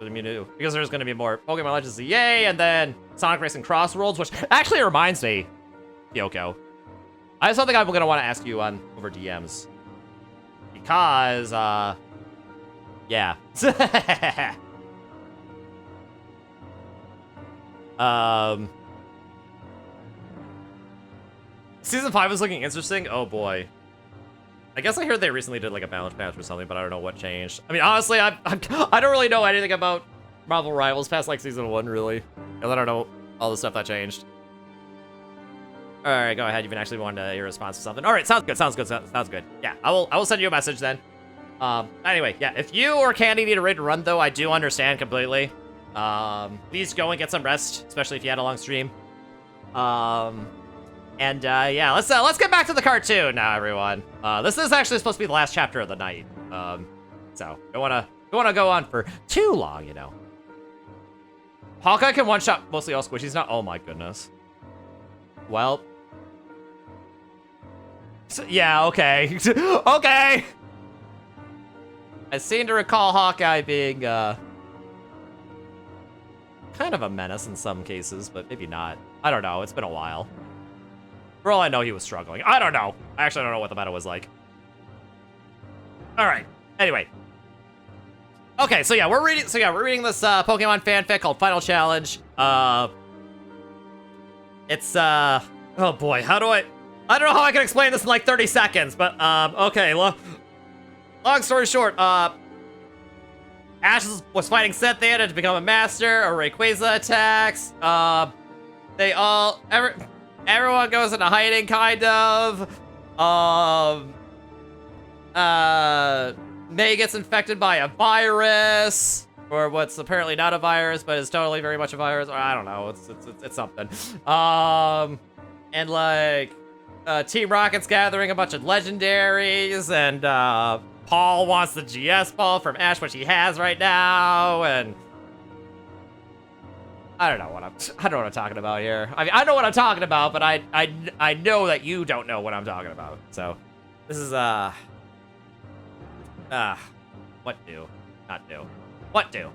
Because there's gonna be more Pokemon Legends, yay! And then Sonic Racing Crossworlds, which actually reminds me, Kyoko, I have something I'm gonna want to ask you on over DMs because yeah. Season 5 is looking interesting. Oh boy. I guess I heard they recently did like a balance patch or something, but I don't know what changed. I mean, honestly, I don't really know anything about Marvel Rivals past like season 1, really. And I don't know all the stuff that changed. All right, go ahead. You've been actually wanting to hear a response to something. All right, sounds good. Sounds good. Sounds good. Yeah, I will send you a message then. Anyway, yeah, if you or Candy need a raid to run though, I do understand completely. Please go and get some rest, especially if you had a long stream. Yeah, let's get back to the cartoon now, everyone. This is actually supposed to be the last chapter of the night. So don't wanna go on for too long, you know. Hawkeye can one-shot mostly all squishies now. Oh my goodness. Well, so, yeah, okay, okay. I seem to recall Hawkeye being kind of a menace in some cases, but maybe not. I don't know. It's been a while. For all I know, he was struggling. I don't know. I actually don't know what the meta was like. All right. Anyway. Okay, so yeah, we're reading this Pokemon fanfic called Final Challenge. It's oh boy, I don't know how I can explain this in like 30 seconds, but okay, long story short, Ash was fighting Cynthia to become a master, or Rayquaza attacks. Everyone goes into hiding, kind of. May gets infected by a virus, or what's apparently not a virus, but is totally very much a virus. Or I don't know, it's something. And like, Team Rocket's gathering a bunch of legendaries, and Paul wants the GS ball from Ash, which he has right now, and I don't know what I'm talking about here. I mean, I know what I'm talking about, but I know that you don't know what I'm talking about. So, this is what new? Not new. What do?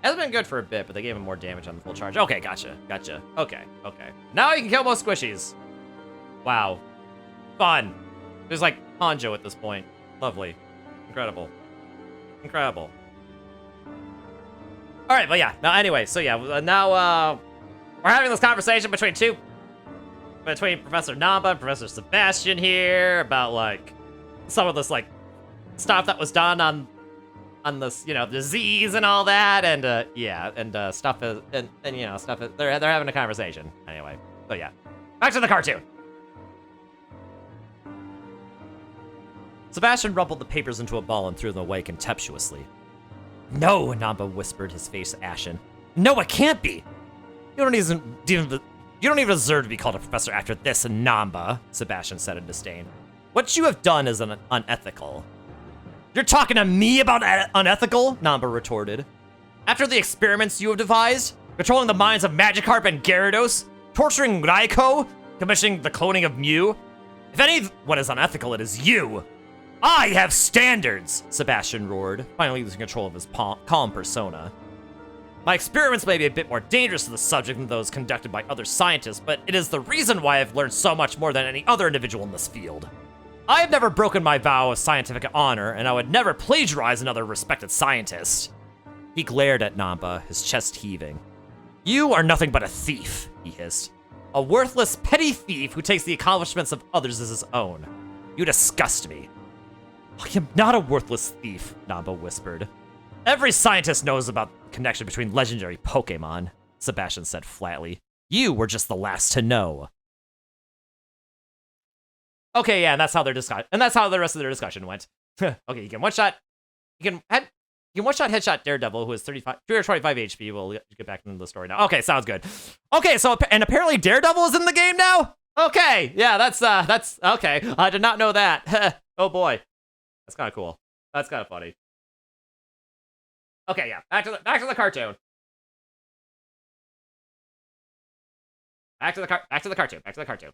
Hasn't been good for a bit, but they gave him more damage on the full charge. Okay, gotcha. Okay. Now you can kill most squishies. Wow. Fun. There's like Hanjo at this point. Lovely. Incredible. Alright, but yeah. Now, anyway, so yeah, now, we're having this conversation between Professor Namba and Professor Sebastian here about, like, some of this, like, stuff that was done on this, you know, disease and all that, and, stuff is, they're having a conversation. Anyway, so yeah. Back to the cartoon. Sebastian rumpled the papers into a ball and threw them away contemptuously. No, Namba whispered, his face ashen. No, it can't be! You don't even deserve to be called a professor after this, Namba, Sebastian said in disdain. What you have done is unethical. You're talking to me about unethical? Namba retorted. After the experiments you have devised, controlling the minds of Magikarp and Gyarados, torturing Raikou, commissioning the cloning of Mew, if anyone is unethical, it is you. I have standards, Sebastian roared, finally losing control of his calm persona. My experiments may be a bit more dangerous to the subject than those conducted by other scientists, but it is the reason why I've learned so much more than any other individual in this field. I have never broken my vow of scientific honor, and I would never plagiarize another respected scientist. He glared at Namba, his chest heaving. You are nothing but a thief, he hissed. A worthless, petty thief who takes the accomplishments of others as his own. You disgust me. I am not a worthless thief, Namba whispered. Every scientist knows about the connection between legendary Pokémon, Sebastian said flatly. You were just the last to know. Okay, yeah, and that's how the rest of their discussion went. Okay, you can one-shot headshot Daredevil, who is 325 HP. We'll get back into the story now. Okay, sounds good. Okay, so, and apparently Daredevil is in the game now? Okay, yeah, that's okay. I did not know that. Oh boy. That's kind of cool. That's kind of funny. Okay, yeah, back to the cartoon. Back to the cartoon.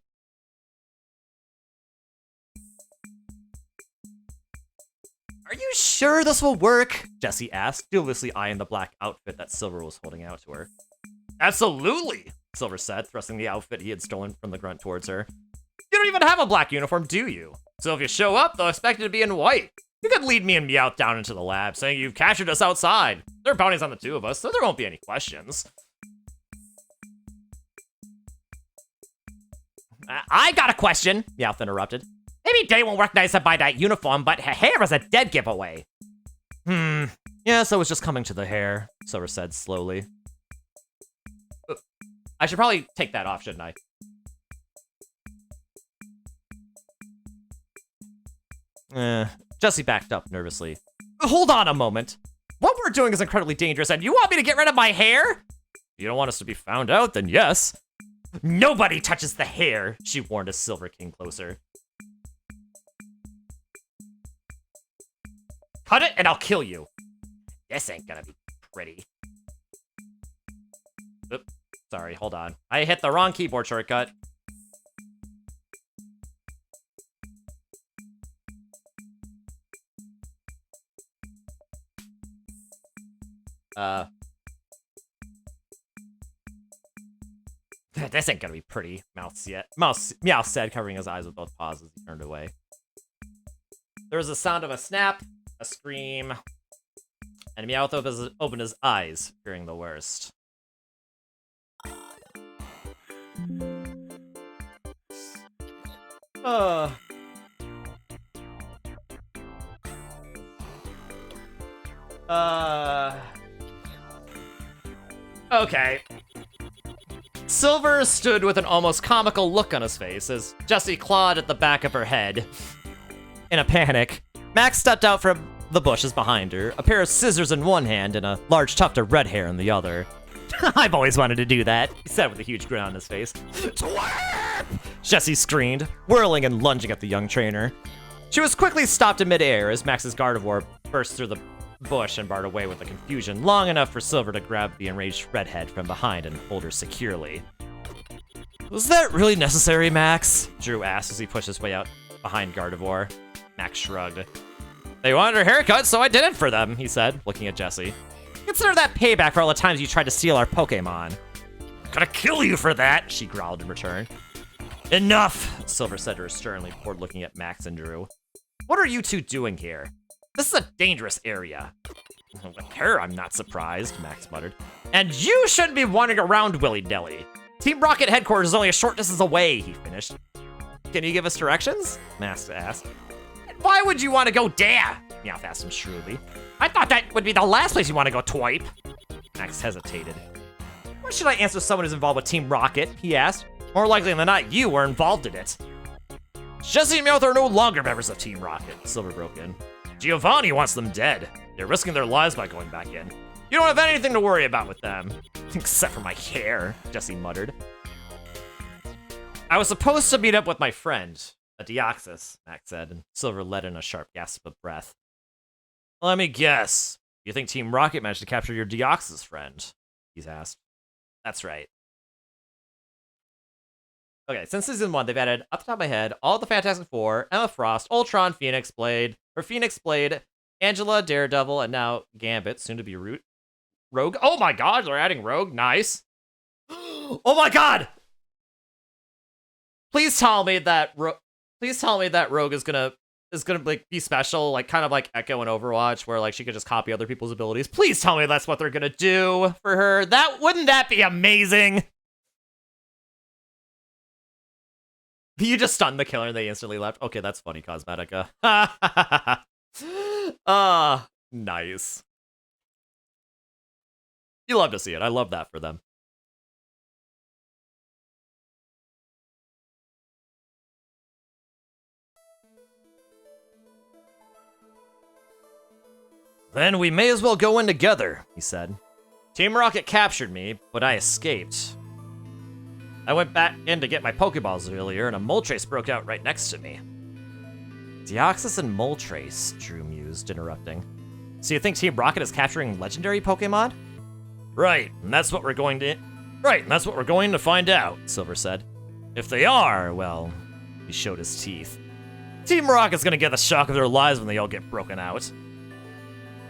Are you sure this will work? Jessie asked, dubiously eyeing the black outfit that Silver was holding out to her. Absolutely, Silver said, thrusting the outfit he had stolen from the grunt towards her. You don't even have a black uniform, do you? So if you show up, they'll expect you to be in white. You could lead me and Meowth down into the lab, saying you've captured us outside. There are bounties on the two of us, so there won't be any questions. I got a question, Meowth interrupted. Maybe they won't recognize her by that uniform, but her hair is a dead giveaway. Yes, I was just coming to the hair, Silver said slowly. I should probably take that off, shouldn't I? Jessie backed up nervously. Hold on a moment. What we're doing is incredibly dangerous, and you want me to get rid of my hair? If you don't want us to be found out, then yes. Nobody touches the hair, she warned as Silver came closer. Cut it and I'll kill you. This ain't gonna be pretty. Oops, sorry, hold on. I hit the wrong keyboard shortcut. This ain't gonna be pretty, Meowth said, covering his eyes with both paws as he turned away. There was the sound of a snap, a scream, and Meowth opened his eyes, fearing the worst. Okay. Silver stood with an almost comical look on his face as Jessie clawed at the back of her head. In a panic, Max stepped out from the bushes behind her, a pair of scissors in one hand and a large tuft of red hair in the other. I've always wanted to do that, he said with a huge grin on his face. Twerp! Jessie screamed, whirling and lunging at the young trainer. She was quickly stopped in midair as Max's Gardevoir burst through the bush and barred away with the confusion, long enough for Silver to grab the enraged redhead from behind and hold her securely. Was that really necessary, Max? Drew asked as he pushed his way out behind Gardevoir. Max shrugged. They wanted a haircut, so I did it for them, he said, looking at Jessie. Consider that payback for all the times you tried to steal our Pokemon. I'm gonna kill you for that, she growled in return. Enough, Silver said to her sternly before looking at Max and Drew. What are you two doing here? This is a dangerous area. With her, I'm not surprised, Max muttered. And you shouldn't be wandering around willy-nilly. Team Rocket headquarters is only a short distance away, he finished. Can you give us directions? Max asked. Why would you want to go there? Meowth asked him shrewdly. I thought that would be the last place you want to go, Twipe. Max hesitated. Why should I answer someone who's involved with Team Rocket? He asked. More likely than not, you were involved in it. Jessie and Meowth are no longer members of Team Rocket, Silver broke in. Giovanni wants them dead. They're risking their lives by going back in. You don't have anything to worry about with them. Except for my hair, Jessie muttered. I was supposed to meet up with my friend, a Deoxys, Max said, and Silver let in a sharp gasp of breath. Let me guess. You think Team Rocket managed to capture your Deoxys friend? He's asked. That's right. Okay, since Season 1, they've added, off the top of my head, all the Fantastic Four, Emma Frost, Ultron, Phoenix Blade, Angela, Daredevil, and now Gambit, soon to be Rogue. Oh my god, they're adding Rogue. Nice. Oh my god! Please tell me that Rogue is gonna like be special, like kind of like Echo in Overwatch, where like she could just copy other people's abilities. Please tell me that's what they're gonna do for her. Wouldn't that be amazing? You just stunned the killer and they instantly left. Okay, that's funny, Cosmetica. Nice. You love to see it. I love that for them. Then we may as well go in together, he said. Team Rocket captured me, but I escaped. I went back in to get my Pokeballs earlier, and a Moltres broke out right next to me. Deoxys and Moltres, Drew mused, interrupting. So you think Team Rocket is capturing legendary Pokemon? Right, and that's what we're going to find out, Silver said. If they are, well, he showed his teeth. Team Rocket's gonna get the shock of their lives when they all get broken out.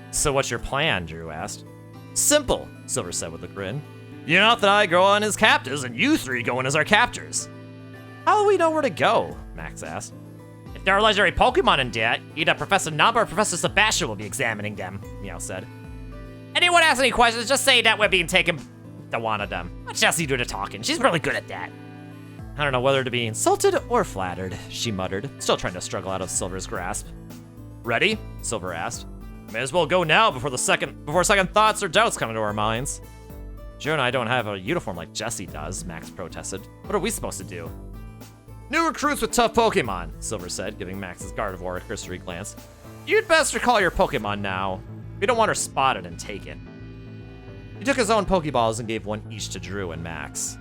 So what's your plan, Drew asked. Simple, Silver said with a grin. Meowth and I go on as captives, and you three go in as our captors. How do we know where to go? Max asked. If there are legendary Pokemon in debt, either Professor Namba or Professor Sebastian will be examining them, Meowth said. Anyone has any questions, just say that we're being taken to one of them. Let Jessie do the talking. She's really good at that. I don't know whether to be insulted or flattered, she muttered, still trying to struggle out of Silver's grasp. Ready? Silver asked. May as well go now before second thoughts or doubts come into our minds. Joe and I don't have a uniform like Jessie does, Max protested. What are we supposed to do? New recruits with tough Pokemon, Silver said, giving Max's Gardevoir a cursory glance. You'd best recall your Pokemon now. We don't want her spotted and taken. He took his own Pokeballs and gave one each to Drew and Max.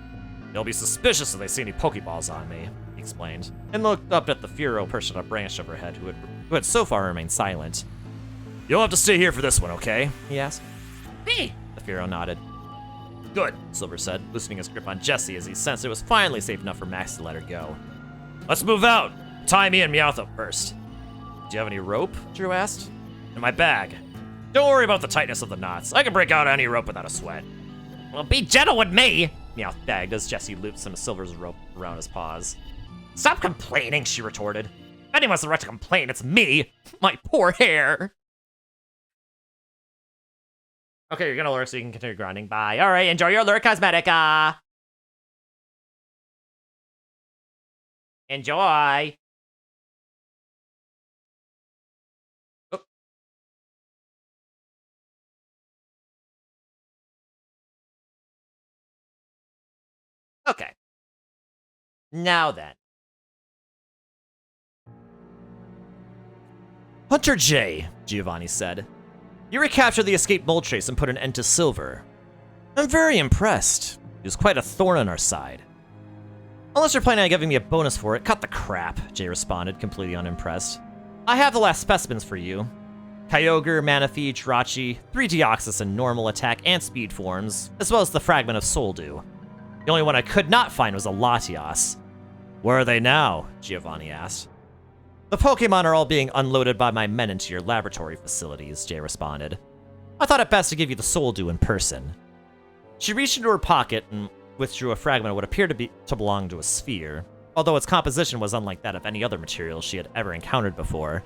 They'll be suspicious if they see any Pokeballs on me, he explained, and looked up at the Furo perched on a branch overhead who had so far remained silent. You'll have to stay here for this one, okay? He asked. Me! The Furo nodded. Good, Silver said, loosening his grip on Jessie as he sensed it was finally safe enough for Max to let her go. Let's move out. Tie me and Meowth up first. Do you have any rope? Drew asked. In my bag. Don't worry about the tightness of the knots. I can break out any rope without a sweat. Well, be gentle with me, Meowth begged as Jessie looped some of Silver's rope around his paws. Stop complaining, she retorted. If anyone's the right to complain, it's me. My poor hair. Okay, you're gonna lure so you can continue grinding. Bye. All right, enjoy your lure, Cosmetica. Enjoy. Oh. Okay. Now then. Hunter J, Giovanni said. You recaptured the escaped Moltres and put an end to Silver. I'm very impressed. He was quite a thorn on our side. Unless you're planning on giving me a bonus for it, cut the crap, Jay responded, completely unimpressed. I have the last specimens for you. Kyogre, Manaphy, Jirachi, 3 Deoxys in normal attack and speed forms, as well as the fragment of Soldew. The only one I could not find was a Latias. Where are they now? Giovanni asked. The The Pokemon are all being unloaded by my men into your laboratory facilities, Jay responded. I thought it best to give you the Soul Dew in person. She reached into her pocket and withdrew a fragment of what appeared to belong to a sphere, although its composition was unlike that of any other material she had ever encountered before.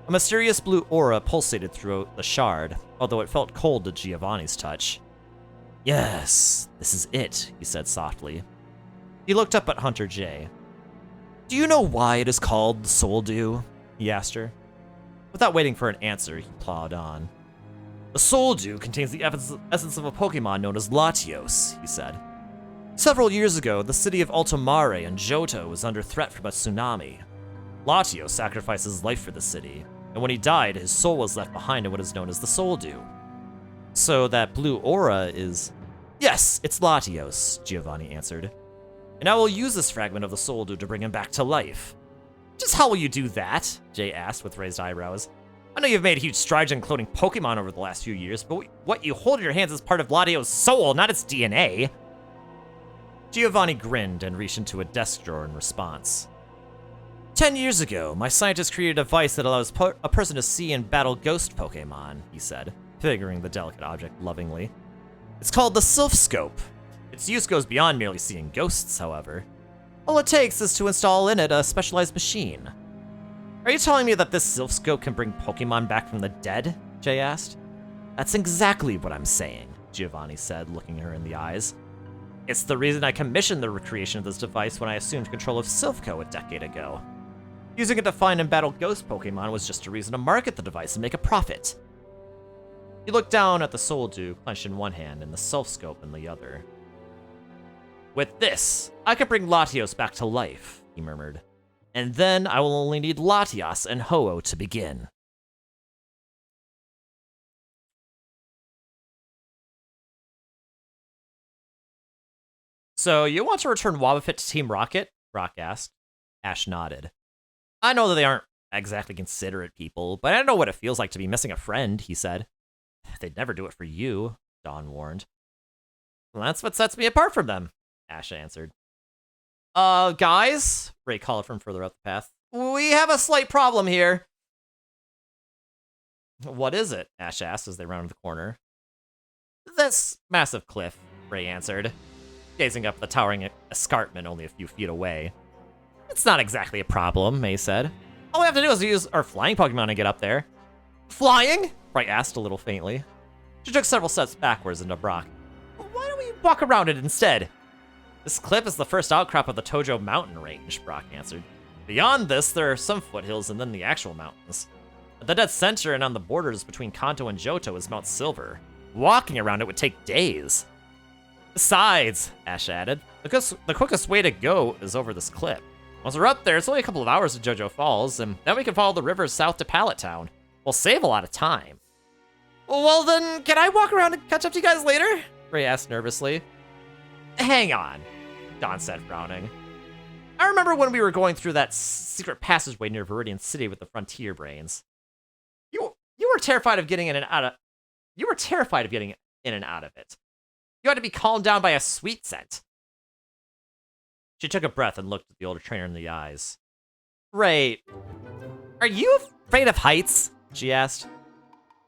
A mysterious blue aura pulsated through the shard, although it felt cold to Giovanni's touch. Yes, this is it, he said softly. He looked up at Hunter J. Do you know why it is called the Soul Dew? He asked her. Without waiting for an answer, he plowed on. The Soul Dew contains the essence of a Pokemon known as Latios, he said. Several years ago, the city of Altomare in Johto was under threat from a tsunami. Latios sacrificed his life for the city, and when he died, his soul was left behind in what is known as the Soul Dew. So that blue aura is... Yes, it's Latios, Giovanni answered. And I will use this fragment of the Soul Dew to bring him back to life. Just how will you do that? Jay asked with raised eyebrows. I know you've made huge strides in cloning Pokemon over the last few years, but what you hold in your hands is part of Latios' soul, not its DNA. Giovanni grinned and reached into a desk drawer in response. 10 years ago, my scientists created a device that allows a person to see and battle ghost Pokemon, he said, figuring the delicate object lovingly. It's called the Sylph Scope. Its use goes beyond merely seeing ghosts, however. All it takes is to install in it a specialized machine. Are you telling me that this Sylph Scope can bring Pokemon back from the dead? Jay asked. That's exactly what I'm saying, Giovanni said, looking her in the eyes. It's the reason I commissioned the recreation of this device when I assumed control of Sylphco a decade ago. Using it to find and battle ghost Pokemon was just a reason to market the device and make a profit. He looked down at the Soul Dew clenched in one hand and the Sylph Scope in the other. With this, I can bring Latios back to life, he murmured. And then I will only need Latias and Ho-Oh to begin. So, you want to return Wobbuffet to Team Rocket? Brock asked. Ash nodded. I know that they aren't exactly considerate people, but I know what it feels like to be missing a friend, he said. They'd never do it for you, Dawn warned. Well, that's what sets me apart from them, Ash answered. Guys, Ray called from further up the path. We have a slight problem here. What is it? Ash asked as they rounded the corner. This massive cliff, Ray answered, gazing up the towering escarpment only a few feet away. It's not exactly a problem, May said. All we have to do is use our flying Pokemon to get up there. Flying? Ray asked a little faintly. She took several steps backwards into Brock. Why don't we walk around it instead? This cliff is the first outcrop of the Tojo mountain range, Brock answered. Beyond this, there are some foothills and then the actual mountains. At the dead center and on the borders between Kanto and Johto is Mount Silver. Walking around it would take days. Besides, Ash added, the quickest way to go is over this cliff. Once we're up there, it's only a couple of hours to Jojo Falls, and then we can follow the river south to Pallet Town. We'll save a lot of time. Well then, can I walk around and catch up to you guys later? Ray asked nervously. Hang on, Dawn said, frowning. I remember when we were going through that secret passageway near Viridian City with the Frontier Brains. You were terrified of getting in and out of... You were terrified of getting in and out of it. You had to be calmed down by a sweet scent. She took a breath and looked at the older trainer in the eyes. Ray, are you afraid of heights? She asked.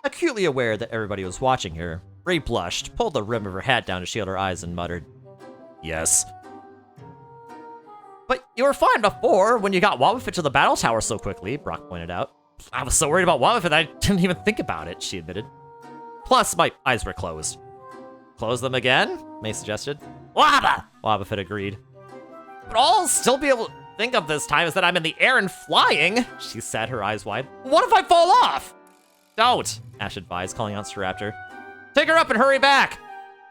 Acutely aware that everybody was watching her, Ray blushed, pulled the rim of her hat down to shield her eyes, and muttered, Yes. But you were fine before, when you got Wobbuffet to the battle tower so quickly, Brock pointed out. I was so worried about Wobbuffet that I didn't even think about it, she admitted. Plus, my eyes were closed. Close them again? May suggested. Wobbuffet agreed. But all I'll still be able to think of this time is that I'm in the air and flying, she said, her eyes wide. What if I fall off? Don't, Ash advised, calling out Staraptor. Take her up and hurry back.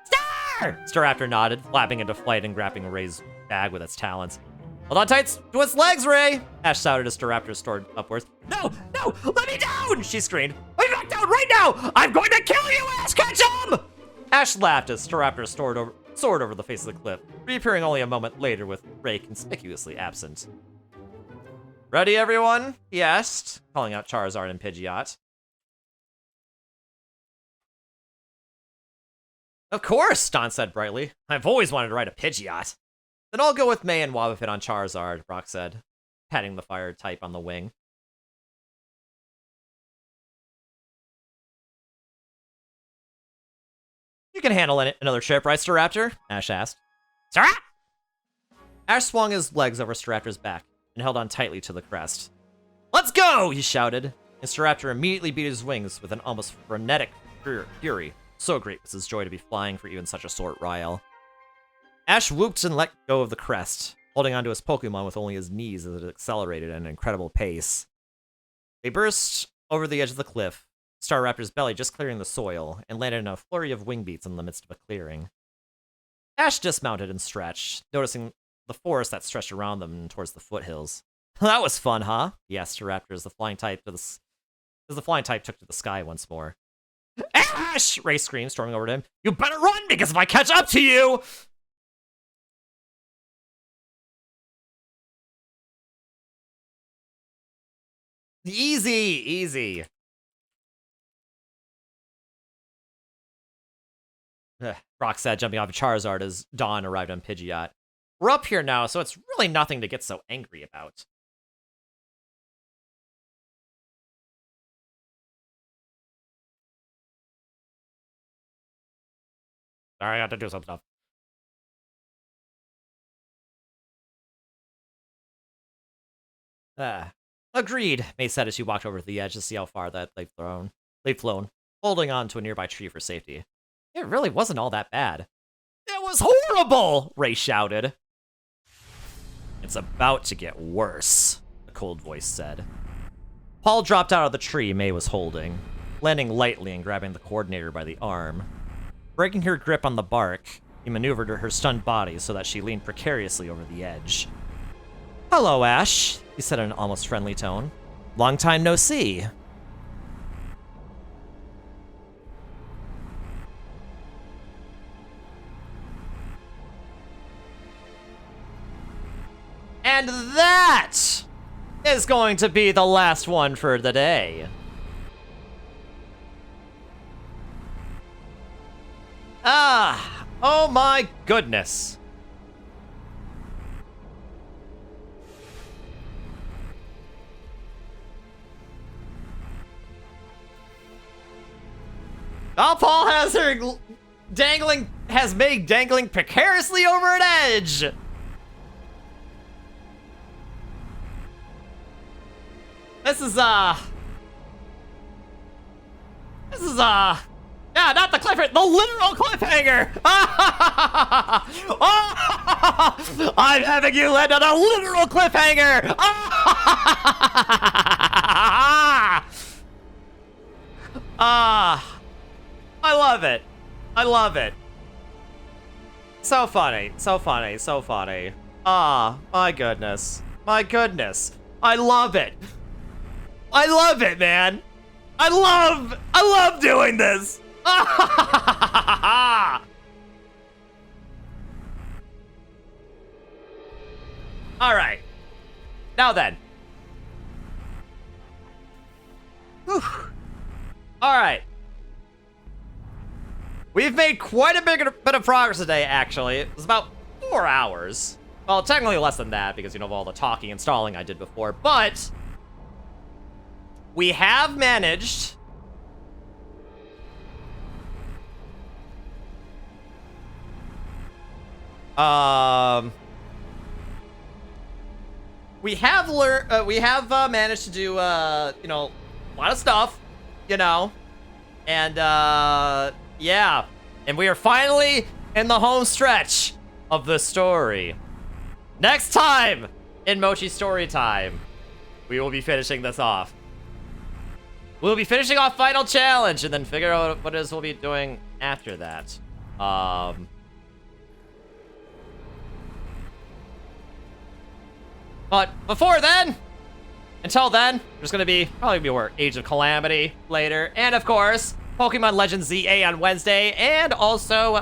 Star! Staraptor nodded, flapping into flight and grabbing Ray's bag with its talons. Hold on tight to its legs, Ray! Ash shouted as Staraptor soared upwards. No! Let me down! She screamed. Let me back down right now! I'm going to kill you, Ash Ketchum! Ash laughed as Staraptor soared over the face of the cliff, reappearing only a moment later with Ray conspicuously absent. Ready, everyone? He asked, calling out Charizard and Pidgeot. Of course, Dawn said brightly. I've always wanted to ride a Pidgeot. Then I'll go with May and Wobbuffet on Charizard, Brock said. patting the fire type on the wing. You can handle another trip, right, Staraptor? Ash asked. Staraptor! Ash swung his legs over Staraptor's back and held on tightly to the crest. Let's go! He shouted, and Staraptor immediately beat his wings with an almost frenetic fury. So great was his joy to be flying for even such a short while. Ash whooped and let go of the crest, holding onto his Pokemon with only his knees as it accelerated at an incredible pace. They burst over the edge of the cliff, Staraptor's belly just clearing the soil, and landed in a flurry of wing beats in the midst of a clearing. Ash dismounted and stretched, noticing the forest that stretched around them towards the foothills. That was fun, huh? He asked Staraptor as the flying type took to the sky once more. Ash! Ray screamed, storming over to him. You better run, because if I catch up to you... Easy, easy. Brock said, jumping off of Charizard as Dawn arrived on Pidgeot. We're up here now, so it's really nothing to get so angry about. Sorry, I had to do some stuff. Agreed, May said as she walked over to the edge to see how far that they'd flown, holding on to a nearby tree for safety. It really wasn't all that bad. It was horrible! Ray shouted. It's about to get worse, a cold voice said. Paul dropped out of the tree May was holding, landing lightly and grabbing the coordinator by the arm. Breaking her grip on the bark, he maneuvered her stunned body so that she leaned precariously over the edge. Hello, Ash, he said in an almost friendly tone. Long time no see. And that is going to be the last one for the day. Oh my goodness. Oh, Paul has her made dangling precariously over an edge. This is, yeah, not the cliffhanger, the literal cliffhanger! I'm having you land on a literal cliffhanger! I love it. I love it. So funny, so funny, so funny. My goodness. My goodness. I love it. I love it, man. I love doing this. All right. Now then. Whew. All right. We've made quite a bit of progress today, actually. It was about 4 hours. Well, technically less than that, because, you know, of all the talking and stalling I did before, but we have managed we have managed to do you know, a lot of stuff, you know, and yeah, and we are finally in the home stretch of the story. Next time in Mochi Storytime, we will be finishing this off. We'll be finishing off Final Challenge and then figure out what it is we'll be doing after that. But before then, until then, there's gonna be probably Age of Calamity later, and of course, Pokemon Legends ZA on Wednesday, and also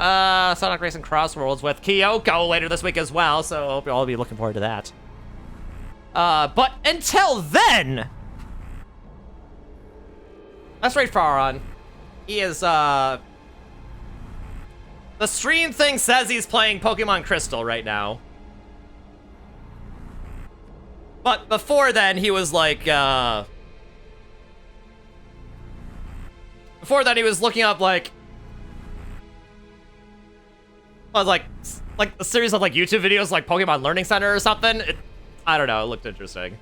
Sonic Racing Crossworlds with Kyoko later this week as well, so I hope you'll all be looking forward to that. But until then, let's rate Faron. He is, the stream thing says he's playing Pokemon Crystal right now. But before then, he was like, before then, he was looking up, like a series of, like, YouTube videos, like Pokemon Learning Center or something. I don't know, it looked interesting.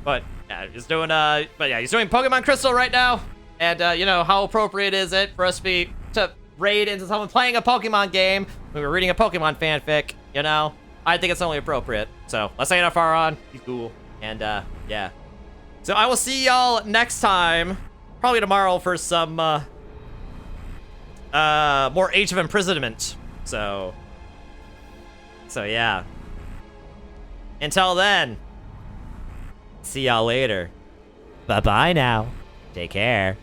But, yeah, he's doing, he's doing Pokemon Crystal right now. And, you know, how appropriate is it for us to raid into someone playing a Pokemon game when we're reading a Pokemon fanfic, you know? I think it's only appropriate. So, let's say far on. He's cool. And, yeah. So, I will see y'all next time. Probably tomorrow for some, more Age of Imprisonment. So, yeah. Until then, see y'all later. Bye-bye now. Take care.